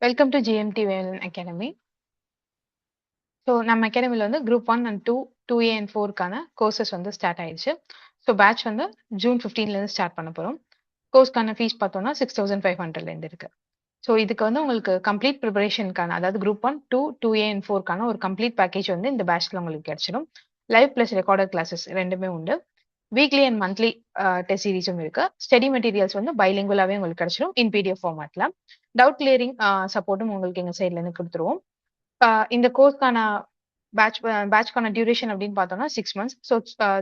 Welcome to GMT Velan academy. So நம்ம அகாடமியில் வந்து குரூப் 1 அண்ட் 2, 2A அண்ட் 4க்கான கோர்சஸ் வந்து ஸ்டார்ட் ஆயிடுச்சு. ஸோ பேட்ச் வந்து ஜூன் 15லேருந்து ஸ்டார்ட் பண்ண போகிறோம். கோர்ஸ்க்கான ஃபீஸ் பார்த்தோம்னா 6,500லேருந்து இருக்கு. ஸோ இதுக்கு வந்து உங்களுக்கு கம்ப்ளீட் ப்ரிப்பரேஷனுக்கான, அதாவது குரூப் 1, 2, 2A அண்ட் 4க்கான ஒரு கம்ப்ளீட் பேக்கேஜ் வந்து இந்த பேட்ச்ல உங்களுக்கு கிடைச்சிடும். லைவ் பிளஸ் ரெக்கார்டட் கிளாஸஸ் ரெண்டுமே உண்டு. வீக்லி அண்ட் மந்த்லி டெஸ்ட் சீரீஸும் இருக்கு. ஸ்டடி மெட்டீரியல்ஸ் வந்து பைலிங்குவலாவே உங்களுக்கு கிடைச்சிடும் இன் PDF ஃபார்மேட்ல. டவுட் கிளியரிங் சப்போர்ட்டும் உங்களுக்கு எங்க சைட்ல இருந்து கொடுத்துருவோம். இந்த கோர்ஸ்க்கான பேட்ச்க்கான டியூரேஷன் அப்படின்னு பார்த்தோம்னா 6 months. So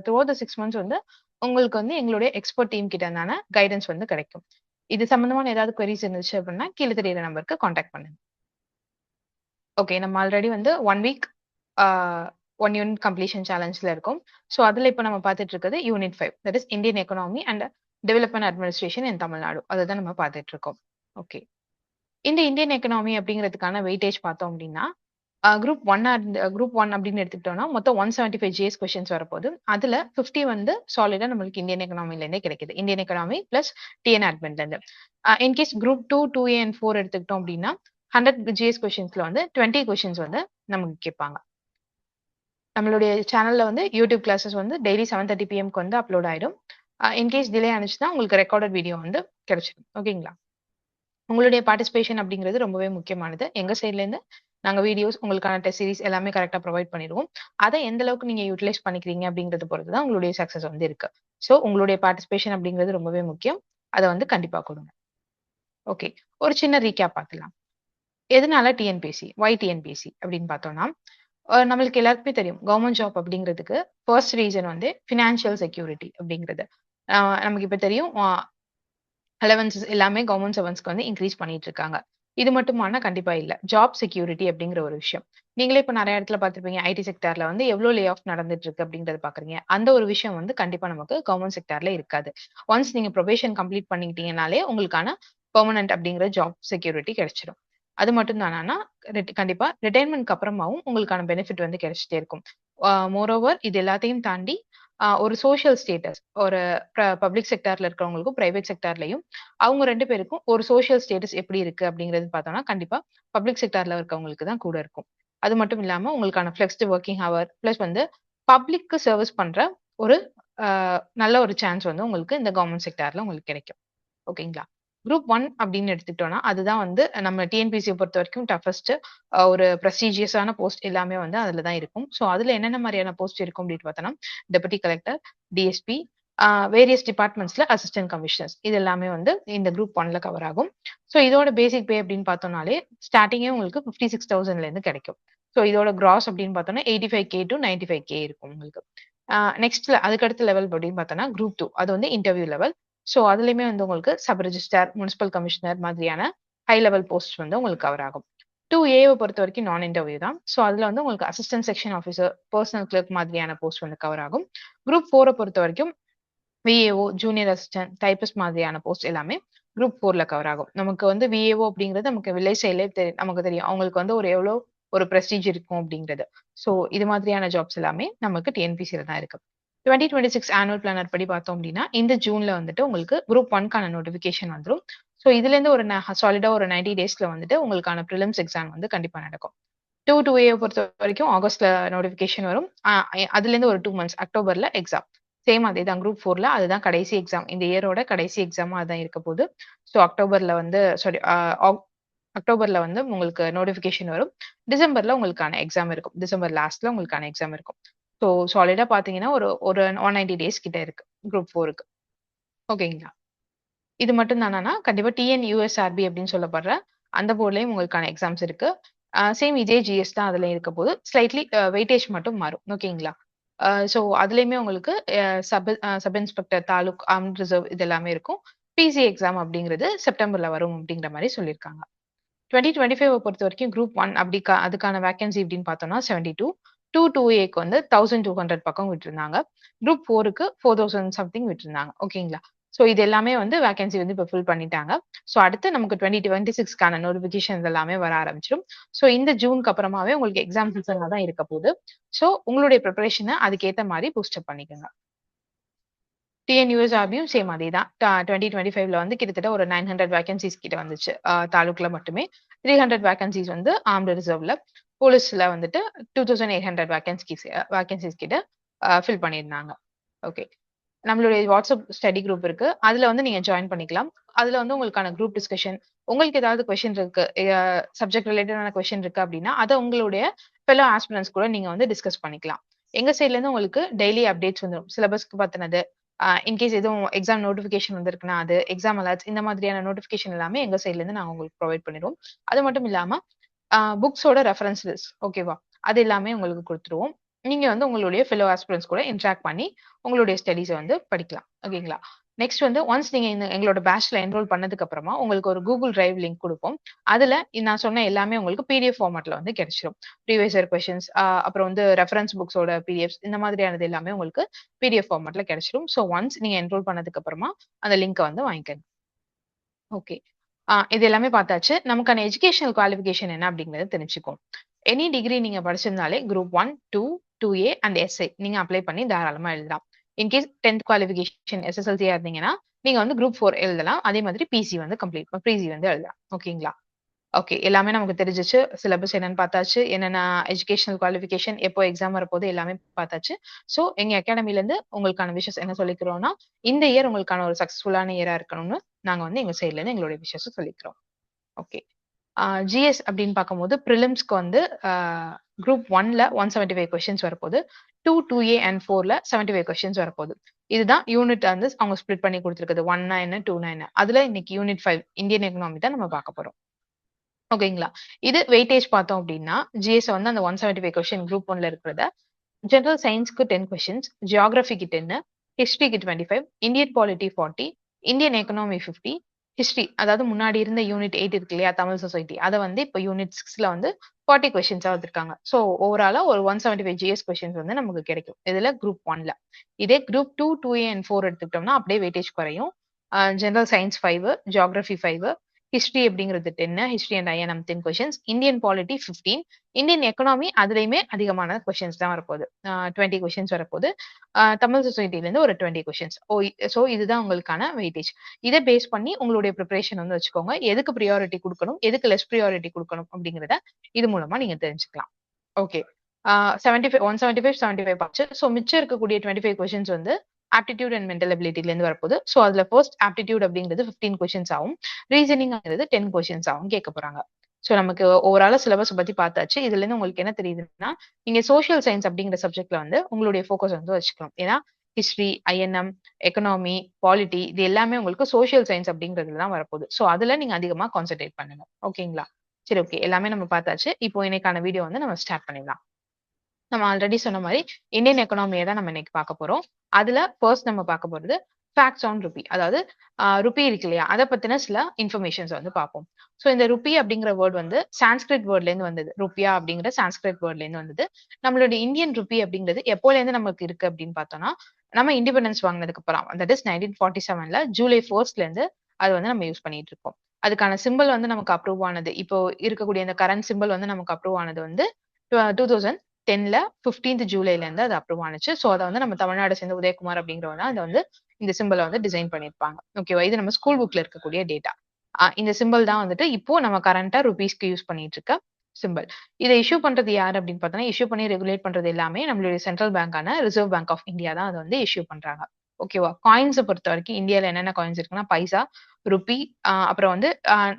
through the 6 months வந்து உங்களுக்கு வந்து எங்களுடைய எக்ஸ்பர்ட் டீம் கிட்ட இருந்தான கைடன்ஸ் வந்து கிடைக்கும். இது சம்பந்தமான ஏதாவது queries இருந்துச்சு அப்படின்னா கீழே தெரியுற நம்பருக்கு காண்டாக்ட் பண்ணுங்க. ஓகே, நம்ம ஆல்ரெடி வந்து 1 week 1 unit கம்ப்ளீஷன் சேலஞ்சில் இருக்கும். ஸோ அதில் இப்போ நம்ம பார்த்துட்டு இருக்கிறது unit 5, that is Indian economy and development administration இன் தமிழ்நாடு. அதை தான் நம்ம பார்த்துட்டு இருக்கோம். ஓகே, இந்த இந்தியன் எக்கனாமி அப்படிங்கிறதுக்கான வெயிட்டேஜ் பார்த்தோம் அப்படின்னா குரூப் 1 அப்படின்னு எடுத்துக்கிட்டோம்னா மொத்தம் 175 GS கொஸ்டின்ஸ் வரப்போகுது. அதுல 50 வந்து சாலிடா நம்மளுக்கு இந்தியன் எக்கனாமில இருந்தே கிடைக்குது. இந்தியன் எக்கனாமி பிளஸ் டிஎன் அட்மின்ல இருந்து. இன்கேஸ் குரூப் 2, 2A அண்ட் 4 எடுத்துக்கிட்டோம் அப்படின்னா 100 GS கொஸ்டின்ஸ்ல வந்து 20 கொஸ்டின்ஸ் வந்து நமக்கு கேட்பாங்க. நம்மளுடைய சேனல்ல வந்து யூடியூப் கிளாஸஸ் வந்து டெய்லி 7:30 PM வந்து அப்லோட் ஆயிடும். இன்கேஸ் டிலே ஆனிச்சுன்னா உங்களுக்கு ரெக்கார்டட் வீடியோ வந்து கிடைச்சிடும். ஓகேங்களா? உங்களுடைய பார்ட்டிசிபேஷன் அப்படிங்கிறது ரொம்பவே முக்கியமானது. எங்க சைட்ல இருந்து நாங்க வீடியோஸ், உங்களுக்கான டெஸ்ட் சீரிஸ் எல்லாமே கரெக்டா ப்ரொவைட் பண்ணிடுவோம். அதை எந்த அளவுக்கு நீங்க யூட்டிலைஸ் பண்ணிக்கிறீங்க அப்படிங்கறது பொறுத்து தான் உங்களுடைய சக்சஸ் வந்து இருக்கு. ஸோ உங்களுடைய பார்ட்டிசிபேஷன் அப்படிங்கிறது ரொம்பவே முக்கியம். அதை வந்து கண்டிப்பா கொடுங்க. ஓகே, ஒரு சின்ன ரீகேப் பார்க்கலாம். எதனால டிஎன்பிஎஸ்சி, ஒய் டிஎன்பிஎஸ்சி அப்படின்னு பார்த்தோம்னா நம்மளுக்கு எல்லாருக்குமே தெரியும் கவர்மெண்ட் ஜாப் அப்படிங்கிறதுக்கு ஃபர்ஸ்ட் ரீசன் வந்து ஃபினான்ஷியல் செக்யூரிட்டி அப்படிங்கிறது. நமக்கு இப்ப தெரியும் அலவன்சஸ் எல்லாமே கவர்மெண்ட் சர்வன்ஸ்க்கு வந்து இன்க்ரீஸ் பண்ணிட்டு இருக்காங்க. இது மட்டுமானா கண்டிப்பா இல்ல. ஜாப் செக்யூரிட்டி அப்படிங்கிற ஒரு விஷயம். நீங்களே இப்ப நிறைய இடத்துல பார்த்திருப்பீங்க, ஐடி செக்டார்ல வந்து எவ்வளவு லே ஆஃப் நடந்துட்டு இருக்கு அப்படிங்கறத பாக்குறீங்க. அந்த ஒரு விஷயம் வந்து கண்டிப்பா நமக்கு கவர்மெண்ட் செக்டார்ல இருக்காது. ஒன்ஸ் நீங்க ப்ரொபேஷன் கம்ப்ளீட் பண்ணிக்கிட்டீங்கனாலே உங்களுக்கான பெர்மனன்ட் அப்படிங்கிற ஜாப் செக்யூரிட்டி கிடைச்சிடும். அது மட்டும் தானா கண்டிப்பா ரிட்டைர்மெண்ட்க்கு அப்புறமாவும் உங்களுக்கான பெனிஃபிட் வந்து கிடைச்சிட்டே இருக்கும். மோரோவர் இது எல்லாத்தையும் தாண்டி ஒரு சோஷியல் ஸ்டேட்டஸ், ஒரு பப்ளிக் செக்டார்ல இருக்கிறவங்களுக்கும் பிரைவேட் செக்டார்லயும் அவங்க 2 பேருக்கும் ஒரு சோஷியல் ஸ்டேட்டஸ் எப்படி இருக்கு அப்படிங்கிறது பார்த்தோம்னா கண்டிப்பா பப்ளிக் செக்டார்ல இருக்கவங்களுக்கு தான் கூட இருக்கும். அது மட்டும் இல்லாம உங்களுக்கான ஃபிளெக்ஸ்டு ஒர்க்கிங் ஹவர் பிளஸ் வந்து பப்ளிக்கு சர்வீஸ் பண்ற ஒரு நல்ல ஒரு சான்ஸ் வந்து உங்களுக்கு இந்த கவர்மெண்ட் செக்டார்ல உங்களுக்கு கிடைக்கும். ஓகேங்களா? குரூப் 1 அப்படின்னு எடுத்துக்கிட்டோம்னா அதுதான் வந்து நம்ம டிஎன்பிஎஸ்சியை பொறுத்த வரைக்கும் டஃபஸ்ட் ஒரு ப்ரெஸ்டீஜியஸான போஸ்ட் எல்லாமே வந்து அதுல தான் இருக்கும். ஸோ அதுல என்னென்ன மாதிரியான போஸ்ட் இருக்கும் அப்படின்னு பார்த்தோம்னா டெபுட்டி கலெக்டர், டிஎஸ்பி, வேரியஸ் டிபார்ட்மெண்ட்ஸ்ல அசிஸ்டன்ட் கமிஷனர்ஸ், இது எல்லாமே வந்து இந்த குரூப் 1ல கவர் ஆகும். ஸோ இதோட பேசிக் பே அப்படின்னு பார்த்தோம்னாலே ஸ்டார்டிங்கே உங்களுக்கு 56,000ல இருந்து கிடைக்கும். ஸோ இதோட கிராஸ் அப்படின்னு பார்த்தோம்னா 85K to 95K இருக்கும் உங்களுக்கு. நெக்ஸ்ட்ல அதுக்கடுத்த லெவல் அப்படின்னு பார்த்தோம்னா குரூப் 2, அது வந்து இன்டர்வியூ லெவல். ஸோ அதுலயுமே வந்து உங்களுக்கு சப் ரெஜிஸ்டார், முனிசிபல் கமிஷனர் மாதிரியான ஹை லெவல் போஸ்ட் வந்து உங்களுக்கு கவர் ஆகும். 2Aவை பொறுத்த வரைக்கும் நான் இன்டர்வியூ தான். ஸோ அதுல வந்து உங்களுக்கு assistant section officer, personal clerk மாதிரியான போஸ்ட் வந்து கவர் ஆகும். குரூப் 4 பொறுத்த வரைக்கும் விஏஓ, ஜூனியர் அசிஸ்டன்ட், டைபிஸ்ட் மாதிரியான போஸ்ட் எல்லாமே குரூப் 4ல கவர் ஆகும். நமக்கு வந்து விஏஓ அப்படிங்கிறது நமக்கு வில்லேஜ் சைட்லே நமக்கு தெரியும் அவங்களுக்கு வந்து ஒரு பிரஸ்டீஜ் இருக்கும் அப்படிங்கிறது. ஸோ இது மாதிரியான ஜாப்ஸ் எல்லாமே நமக்கு டிஎன்பிசியில தான் இருக்கு. 2026 ஆனுவல் பிளானர் படி பார்த்தோம் அப்படின்னா இந்த ஜூன்ல வந்துட்டு உங்களுக்கு குரூப் 1க்கான நோட்டிபிகேஷன் வந்துடும். ஸோ இதுல இருந்து ஒரு சாலிடா ஒரு 90 டேஸ்ல வந்துட்டு உங்களுக்கான ப்ரிலிம்ஸ் எக்ஸாம் வந்து கண்டிப்பா நடக்கும். 2A பொறுத்த வரைக்கும் ஆகஸ்ட்ல நோட்டிபிகேஷன் வரும். அதுல இருந்து ஒரு 2 months அக்டோபர்ல எக்ஸாம். சேம் அதே தான் குரூப் 4ல அதுதான் கடைசி எக்ஸாம். இந்த இயரோட கடைசி எக்ஸாமும் அதான் இருக்க போகுது. ஸோ அக்டோபர்ல வந்து உங்களுக்கு நோட்டிபிகேஷன் வரும். டிசம்பர்ல உங்களுக்கான எக்ஸாம் இருக்கும். டிசம்பர் லாஸ்ட்ல உங்களுக்கான எக்ஸாம் இருக்கும். ஸோ சாலிடா பாத்தீங்கன்னா ஒரு ஒரு 190 டேஸ் கிட்ட இருக்கு குரூப் 4க்கு. ஓகேங்களா? இது மட்டும் தானா கண்டிப்பா TNUSRB அப்படின்னு சொல்லப்படுற அந்த போர்ட்லயும் உங்களுக்கான எக்ஸாம்ஸ் இருக்கு. சேம் இதே ஜிஎஸ் தான் அதுல இருக்க போது. ஸ்லைட்லி வெயிட்டேஜ் மட்டும் மாறும். ஓகேங்களா? ஸோ அதுலயுமே உங்களுக்கு sub inspector, taluk, armed reserve இது எல்லாமே இருக்கும். பிசி எக்ஸாம் அப்படிங்கிறது செப்டம்பர்ல வரும் அப்படிங்கிற மாதிரி சொல்லியிருக்காங்க. 2025 பொறுத்த வரைக்கும் குரூப் 1 அப்படி அதுக்கான வேகன்சி அப்படின்னு பார்த்தோம்னா 72, 2A வந்து 1200 பக்கம் விட்டுருந்தாங்க. குரூப் 4க்கு 4000 சம்திங் விட்டுருந்தாங்க. ஓகேங்களா? ஸோ இது எல்லாமே வந்து வேகன்சி வந்து இப்போ ஃபில் பண்ணிட்டாங்க. ஸோ அடுத்து நமக்கு 2026க்கான நோட்டிபிகேஷன் எல்லாமே வர ஆரம்பிச்சிடும். ஸோ இந்த ஜூனுக்கு அப்புறமாவே உங்களுக்கு எக்ஸாம் சீசன்ல தான் இருக்க போகுது. ஸோ உங்களுடைய ப்ரிப்பரேஷனை அதுக்கேற்ற மாதிரி பூஸ்டப் பண்ணிக்கோங்க. டிஎன்யூஎஸ்ஆர்பியும் சேம் அதே தான். 2025ல வந்து கிட்டத்தட்ட ஒரு 900 வேகன்சிஸ் கிட்ட வந்துச்சு. தாலுக்ல மட்டுமே 300 வேகன்சிஸ் வந்து ஆர்ம்டு ரிசர்வ்ல, போலீஸ்ல வந்துட்டு 2800 வேகன்சிஸ் கிட்ட ஃபில் பண்ணியிருந்தாங்க. ஓகே. நம்மளுடைய வாட்ஸ்அப் ஸ்டடி குரூப் இருக்கு. அதுல வந்து நீங்க ஜாயின் பண்ணிக்கலாம். அதுல வந்து உங்களுக்கான குரூப் டிஸ்கஷன், உங்களுக்கு ஏதாவது கொஸ்டின் இருக்கு, சப்ஜெக்ட் ரிலேட்டடான கொஸ்டின் இருக்கு அப்படின்னா, அத உங்களுடைய ஃபெலோ ஆஸ்பிரண்ட்ஸ் கூட நீங்க வந்து டிஸ்கஸ் பண்ணிக்கலாம். எங்க சைட்ல இருந்து உங்களுக்கு டெய்லி அப்டேட்ஸ் வந்துரும். சிலபஸ்க்கு பத்தினது, இன்கேஸ் எதுவும் எக்ஸாம் நோட்டிஃபிகேஷன் வந்திருக்குன்னா அது, எக்ஸாம் அலர்ட்ஸ் இந்த மாதிரியான நோட்டிஃபிகேஷன் எல்லாமே எங்க சைட்ல இருந்து நாங்க உங்களுக்கு ப்ரொவைட் பண்ணிருவோம். அது மட்டும் இல்லாம புக்ஸோட ரெஃபரன்ஸ் லிஸ்ட் ஓகேவா? அது எல்லாமே உங்களுக்கு குடுத்துருவோம். நீங்க வந்து உங்களுடைய ஃபெலோ ஆஸ்பிரண்ட்ஸ் கூட இன்டராக்ட் பண்ணி உங்களுடைய ஸ்டடீஸ வந்து படிக்கலாம். ஓகேங்களா? நெக்ஸ்ட் வந்து ஒன்ஸ் நீங்க எங்களோட பேட்ச்ல என்ரோல் பண்ணதுக்கு அப்புறமா உங்களுக்கு ஒரு Google Drive லிங்க் குடுப்போம். அதுல நான் சொன்ன எல்லாமே உங்களுக்கு பிடிஎஃப் ஃபார்மட்ல வந்து கிடைச்சிரும். ப்ரீவியஸ் இயர் கொஸ்டின்ஸ், அப்புறம் வந்து ரெஃபரன்ஸ் புக்ஸோட பிடிஎஃப்ஸ் இந்த மாதிரியானது எல்லாமே உங்களுக்கு பிடிஎஃப் ஃபார்மட்ல கிடைச்சிரும். ஸோ ஒன்ஸ் நீங்க என்ரோல் பண்ணதுக்கு அப்புறமா அந்த லிங்க்க வந்து வாங்கிக்கங்க. ஓகே. இது எல்லாமே பார்த்தாச்சு. நமக்கான எஜுகேஷனல் குவாலிஃபிகேஷன் என்ன அப்படிங்கிறத தெரிஞ்சுக்குவோம். எனி டிகிரி நீங்க படிச்சிருந்தாலே குரூப் 1, 2, 2A அண்ட் எஸ்ஐ நீங்க அப்ளை பண்ணி தாராளமா எழுதலாம். இன்கேஸ் 10th குவாலிஃபிகேஷன் எஸ்எஸ்எல்சியா இருந்தீங்கன்னா, நீங்க வந்து குரூப் 4 எழுதலாம். அதே மாதிரி பிசி வந்து பிசி வந்து எழுதலாம். ஓகேங்களா? ஓகே. எல்லாமே நமக்கு தெரிஞ்சுச்சு. சிலபஸ் என்னன்னு பார்த்தாச்சு. என்னென்ன எஜுகேஷனல் குவாலிஃபிகேஷன், எப்போ எக்ஸாம் வரப்போகுது எல்லாமே பார்த்தாச்சு. ஸோ எங்க அகாடமிலேருந்து உங்களுக்கான விஷஸ் என்ன சொல்லிக்கிறோம்னா, இந்த இயர் உங்களுக்கான ஒரு சக்சஸ்ஃபுல்லான இயரா இருக்கணும்னு நாங்க வந்து எங்க சைட்லேருந்து எங்களுடைய விஷஸ சொல்லிக்கிறோம். ஓகே. ஜிஎஸ் அப்படின்னு பார்க்கும்போது பிரிலிம்ஸ்க்கு வந்து குரூப் 1ல 175 கொஸ்டின்ஸ் வரப்போகுது. 2, 2A அண்ட் 4ல 75 கொஸ்டின்ஸ் வரப்போகுது. இதுதான் யூனிட் வந்து அவங்க ஸ்ப்ளிட் பண்ணி குடுத்துருக்குது. 1னா என்ன, 2னா என்ன. அதுல இன்னைக்கு யூனிட் 5 இந்தியன் எக்கனாமி தான் நம்ம பார்க்க போறோம். ஓகேங்களா? இது வெயிட்டேஜ் பார்த்தோம் அப்படின்னா, ஜிஎஸ் வந்து அந்த 175 கொஸ்டின் குரூப் 1ல இருக்கிறத, ஜெனரல் சயன்ஸ்க்கு 10 கொஸ்டின்ஸ், ஜியோகிராஃபிக்கு 10, ஹிஸ்டரிக்கு 25, Indian polity 40, Indian economy 50, history அதாவது முன்னாடி இருந்த யூனிட் 8 இருக்கு இல்லையா? தமிழ் சொசைட்டி. அத வந்து இப்ப யூனிட் 6ல வந்து 40 கொஸ்டின்ஸா வந்திருக்காங்க. ஸோ ஓவராலா ஒரு 175 ஜிஎஸ் கொஸ்டின்ஸ் வந்து நமக்கு கிடைக்கும். இதுல குரூப் 1ல. இதே குரூப் 2, 2A அண்ட் 4 எடுத்துக்கிட்டோம்னா அப்படியே வெயிட்டேஜ் குறையும். ஜெனரல் சயன்ஸ் 5, ஜியோகிராஃபி 5, ஹிஸ்டரி அப்படிங்கிறது 10, history and INM 10 questions, Indian polity 15, Indian economy அதுலயுமே அதிகமான கொஸ்டின்ஸ் தான் வரப்போகுது. 20 கொஸ்டின்ஸ் வரப்போகுது. தமிழ் சொசைட்டில இருந்து ஒரு 20 கொஸ்டின்ஸ். ஸோ இதுதான் உங்களுக்கான வெயிட்டேஜ். இதை பேஸ் பண்ணி உங்களுடைய ப்ரிப்பரேஷன் வந்து வச்சுக்கோங்க. எதுக்கு ப்ரியாரிட்டி குடுக்கணும், எதுக்கு லெஸ் ப்ரியாரிட்டி குடுக்கணும் அப்படிங்கிறத இது மூலமா நீங்க தெரிஞ்சுக்கலாம். ஓகே. 75 175, 75 பார்த்து. ஸோ மிச்சம் இருக்கக்கூடிய 25 கொஸ்டின்ஸ் வந்து ஆப்டிடியூட் அண்ட் மென்டல் எபிலிட்டில இருந்து வரப்போகுது. ஸோ அதுல ஃபர்ஸ்ட் ஆப்டிடியூட் அப்படிங்கிறது 15 கொஸ்டின்ஸ் ஆகும். ரீசனிங்கிறது 10 கொஸ்டின்ஸ் ஆகும் கேட்க போறாங்க. ஸோ நமக்கு ஓவராலா சிலபஸ் பத்தி பார்த்தாச்சு. இதுல இருந்து உங்களுக்கு என்ன தெரியுதுன்னா, நீங்க சோசியல் சயின்ஸ் அப்படிங்கிற சப்ஜெக்ட்ல வந்து உங்களுடைய ஃபோக்கஸ் வந்து வச்சுக்கணும். ஏன்னா ஹிஸ்டரி, ஐஎன்எம், எக்கனாமி, பாலிட்டி இது எல்லாமே உங்களுக்கு சோசியல் சயின்ஸ் அப்படிங்கிறதுல தான் வரப்போகுது. ஸோ அதுல நீங்க அதிகமா கான்சென்ட்ரேட் பண்ணுங்க. ஓகேங்களா? சரி, ஓகே. எல்லாமே நம்ம பார்த்தாச்சு. இப்போ இன்னைக்கான வீடியோ வந்து நம்ம ஸ்டார்ட் பண்ணிடலாம். நம்ம ஆல்ரெடி சொன்ன மாரி இந்தியன் எக்கனாமிய தான் நம்ம இன்னைக்கு பார்க்க போறோம். அதுல ஃபர்ஸ்ட் நம்ம பார்க்க போறது ஃபேக்ட்ஸ் ஆன் ருபி. அதாவது ருபி இருக்கு இல்லையா? அத பத்தின சில இன்ஃபர்மேஷன்ஸ் வந்து பார்ப்போம். ஸோ இந்த ருபி அப்படிங்கிற வேர்ட் வந்து சான்ஸ்கிரிட் வேர்ட்ல இருந்து வந்தது. ருப்பியா அப்படிங்கிற சான்ஸ்கிரிட் வேர்ட்ல இருந்து வந்தது. நம்மளுடைய இந்தியன் ருபி அப்படிங்கிறது எப்போல இருந்து நமக்கு இருக்கு அப்படின்னு பார்த்தோம்னா, நம்ம இண்டிபெண்டன்ஸ் வாங்கினதுக்கு அப்புறம் தட் இஸ் 1947ல ஜூலை 1 இருந்து அது வந்து நம்ம யூஸ் பண்ணிட்டு இருக்கோம். அதுக்கான சிம்பிள் வந்து நமக்கு அப்ரூவ் ஆனது. இப்போ இருக்கக்கூடிய இந்த கரண்ட் சிம்பிள் வந்து நமக்கு அப்ரூவ் ஆனது வந்து 2010ல 15th ஜூலைல இருந்து அது அப்ரூவ் ஆனுச்சு. ஸோ அத வந்து நம்ம தமிழ்நாடு சேர்ந்த உதயகுமார் அப்படிங்கிறவர் தான் அத வந்து இந்த சிம்பிள வந்து டிசைன் பண்ணியிருப்பாங்க. ஓகேவா? இது நம்ம ஸ்கூல் புக்ல இருக்கக்கூடிய டேட்டா. இந்த சிம்பிள் தான் வந்துட்டு இப்போ நம்ம கரண்டா ருபீஸ்க்கு யூஸ் பண்ணிட்டு இருக்க சிம்பிள். இத இஷ்யூ பண்றது யாரு அப்படின்னு பார்த்தோம்னா, இஷ்யூ பண்ணி ரெகுலேட் பண்றது எல்லாமே நம்மளுடைய சென்ட்ரல் பேங்கான ரிசர்வ் பேங்க் ஆஃப் இந்தியா தான் அத வந்து இஷ்யூ பண்றாங்க. ஓகேவா? காயின்ஸ பொறுத்தவரைக்கும் இந்தியால என்னென்ன காயின்ஸ் இருக்குன்னா, பைசா, ருப்பி, அப்புறம் வந்து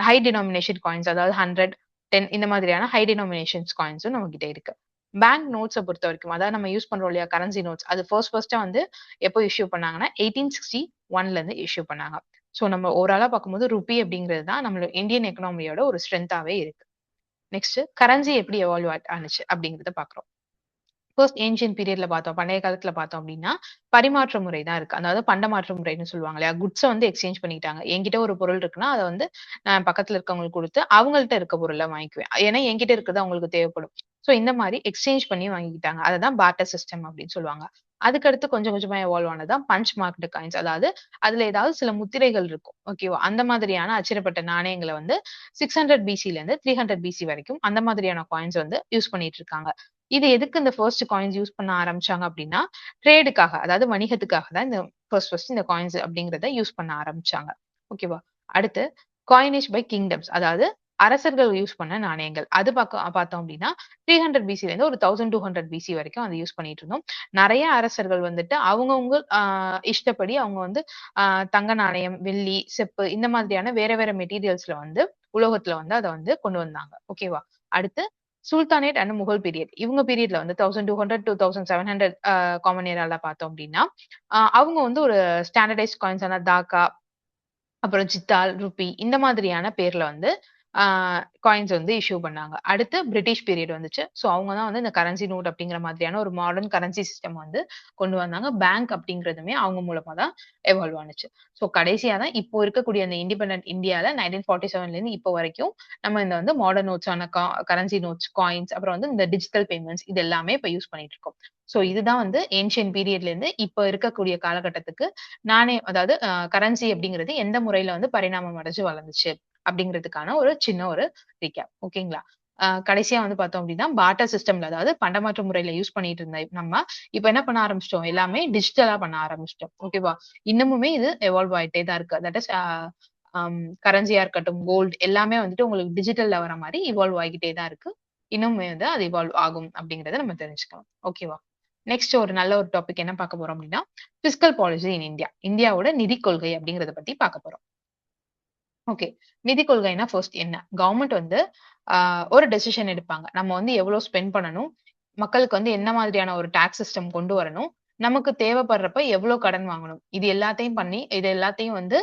ஹை டினாமினேஷன் காயின்ஸ் அதாவது 100, 10 இந்த மாதிரியான ஹை டினாமினேஷன்ஸ் காயின்ஸும் நம்ம கிட்ட இருக்கு. பேங்க் நோட்ஸ பொறுத்தவரைக்கும் அதாவது நம்ம யூஸ் பண்றோம் இல்லையா? Currency notes. அது ஃபர்ஸ்ட்டா வந்து எப்போ இஷ்யூ பண்ணாங்கன்னா, 1861ல இருந்து இஷ்யூ பண்ணாங்க. ஸோ நம்ம ஓவராலா பார்க்கும்போது ருப்பி அப்படிங்கிறது தான் நம்மளோட இந்தியன் எக்கனாமியோட ஒரு ஸ்ட்ரென்த்தாவே இருக்கு. நெக்ஸ்ட் கரன்சி எப்படி எவால்வ் ஆனுச்சு அப்படிங்கிறத பார்க்குறோம். ஃபர்ஸ்ட் ஏன்ஷியன்ட் பீரியட்ல பார்த்தோம். பண்டைய காலத்துல பார்த்தோம் அப்படின்னா, பரிமாற்ற முறை தான் இருக்கு. அதாவது பண்டமாற்று முறைன்னு சொல்லுவாங்க இல்லையா? குட்ஸ வந்து எக்ஸ்சேஞ்ச் பண்ணிக்கிட்டாங்க. என்கிட்ட ஒரு பொருள் இருக்குன்னா, அத வந்து நான் பக்கத்துல இருக்கவங்களுக்கு குடுத்து, அவங்கள்ட்ட இருக்க பொருள வாங்கிக்குவேன். ஏன்னா என்கிட்ட இருக்கிறது அவங்களுக்கு தேவைப்படும். ஸோ இந்த மாரி எக்ஸ்சேஞ்ச் பண்ணி வாங்கிக்கிட்டாங்க. அததான் பார்ட்டர் சிஸ்டம் அப்படின்னு சொல்லுவாங்க. அதுக்கடுத்து கொஞ்சம் கொஞ்சமா எவால்வ் ஆனது தான் பஞ்ச் மார்க்டு காயின்ஸ். அதாவது அதுல ஏதாவது சில முத்திரைகள் இருக்கும். ஓகேவா? அந்த மாதிரியான அச்சிடப்பட்ட நாணயங்கள வந்து 600 பிசில இருந்து 300 பிசி வரைக்கும் அந்த மாதிரியான காயின்ஸ் வந்து யூஸ் பண்ணிட்டு இருக்காங்க. இது எதுக்கு இந்த ஃபர்ஸ்ட் காயின்ஸ் யூஸ் பண்ண ஆரம்பிச்சாங்க அப்படின்னா, ட்ரேடுக்காக அதாவது வணிகத்துக்காக தான் இந்த ஃபர்ஸ்ட் இந்த காயின்ஸ் அப்படிங்கிறத யூஸ் பண்ண ஆரம்பிச்சாங்க. ஓகேவா? அடுத்து காயினேஜ் பை கிங்டம்ஸ் அதாவது அரசர்கள் யூஸ் பண்ண நாணயங்கள். அது பார்த்தோம் அப்படின்னா 300 பிசில இருந்து ஒரு 1200 பிசி வரைக்கும் அத யூஸ் பண்ணிட்டு இருந்தோம். நெறைய அரசர்கள் வந்துட்டு அவங்கவங்க இஷ்டப்படி அவங்க வந்து அ தங்க நாணயம், வெள்ளி, செப்பு இந்த மாதிரியான வேற வேற மெட்டீரியல்ஸ்ல வந்து உலோகத்துல வந்து அத வந்து கொண்டு வந்தாங்க. ஓகேவா? அடுத்து சுல்தானேட் அண்ட் முகல் பீரியட். இவங்க பீரியட்ல வந்து 1200 டூ 1700 காமன் ஏரால பார்த்தோம் அப்படின்னா, அவங்க வந்து ஒரு ஸ்டாண்டர்டைஸ்ட் காயின்ஸான தாக்கா, அப்புறம் ஜித்தால், ருப்பி இந்த மாதிரியான பேர்ல வந்து ஆ காயின்ஸ் வந்து இஷ்யூ பண்ணாங்க. அடுத்து பிரிட்டிஷ் பீரியட் வந்துச்சு. சோ அவங்க தான் வந்து இந்த கரன்சி நோட் அப்படிங்கிற மாதிரியான ஒரு மாடர்ன் கரன்சி சிஸ்டம் வந்து கொண்டு வந்தாங்க. பேங்க் அப்படிங்கிறதுமே அவங்க மூலமா தான் எவால்வ் ஆனுச்சு. சோ கடைசியா தான் இப்போ இருக்கக்கூடிய அந்த இண்டிபெண்டன்ட் இந்தியால 1947ல இருந்து இப்போ வரைக்கும் நம்ம இந்த வந்து மாடர்ன் நோட்ஸான கரன்சி நோட்ஸ், காயின்ஸ் அப்புறம் வந்து இந்த டிஜிட்டல் பேமெண்ட்ஸ் இது எல்லாமே இப்ப யூஸ் பண்ணிட்டு இருக்கோம். சோ இதுதான் வந்து ஏன்ஷியன்ட் பீரியட்ல இருந்து இப்ப இருக்கக்கூடிய காலகட்டத்துக்கு நாணயம் அதாவது கரன்சி அப்படிங்கிறது எந்த முறையில வந்து பரிணாமம் அடைஞ்சு வளர்ந்துச்சு அப்படிங்கிறதுக்கான ஒரு சின்ன ஒரு ரீகேப். ஓகேங்களா? கடைசியா வந்து பார்த்தோம் அப்படின்னா, பார்ட்டர் சிஸ்டம்ல அதாவது பண்டமாற்று முறையில யூஸ் பண்ணிட்டு இருந்த நம்ம, இப்ப என்ன பண்ண ஆரம்பிச்சுட்டோம்? எல்லாமே டிஜிட்டலா பண்ண ஆரம்பிச்சுட்டோம். ஓகேவா? இன்னமுமே இது எவால்வ் ஆயிட்டே தான் இருக்கு. தட் இஸ் கரன்சியா இருக்கட்டும், கோல்ட் எல்லாமே வந்துட்டு உங்களுக்கு டிஜிட்டல்ல வர மாரி இவால்வ் ஆகிக்கிட்டே தான் இருக்கு. இன்னுமே வந்து அது இவால்வ் ஆகும் அப்படிங்கிறத நம்ம தெரிஞ்சுக்கலாம். ஓகேவா? நெக்ஸ்ட் ஒரு நல்ல ஒரு டாபிக் என்ன பார்க்க போறோம் அப்படின்னா, பிஸ்கல் பாலிசி இன் இந்தியா. இந்தியாவோட நிதி கொள்கை அப்படிங்கிறத பத்தி பார்க்க போறோம். ஓகே. நிதி கொள்கைன்னா ஃபர்ஸ்ட் என்ன? கவர்ன்மெண்ட் வந்து ஆ ஒரு டெசிஷன் எடுப்பாங்க. நம்ம வந்து எவ்வளோ ஸ்பெண்ட் பண்ணணும்? மக்களுக்கு வந்து என்ன மாதிரியான ஒரு டாக்ஸ் சிஸ்டம் கொண்டு வரணும்? நமக்கு தேவைப்படுறப்ப எவ்வளோ கடன் வாங்கணும்? இது எல்லாத்தையும் பண்ணி இது எல்லாத்தையும் வந்து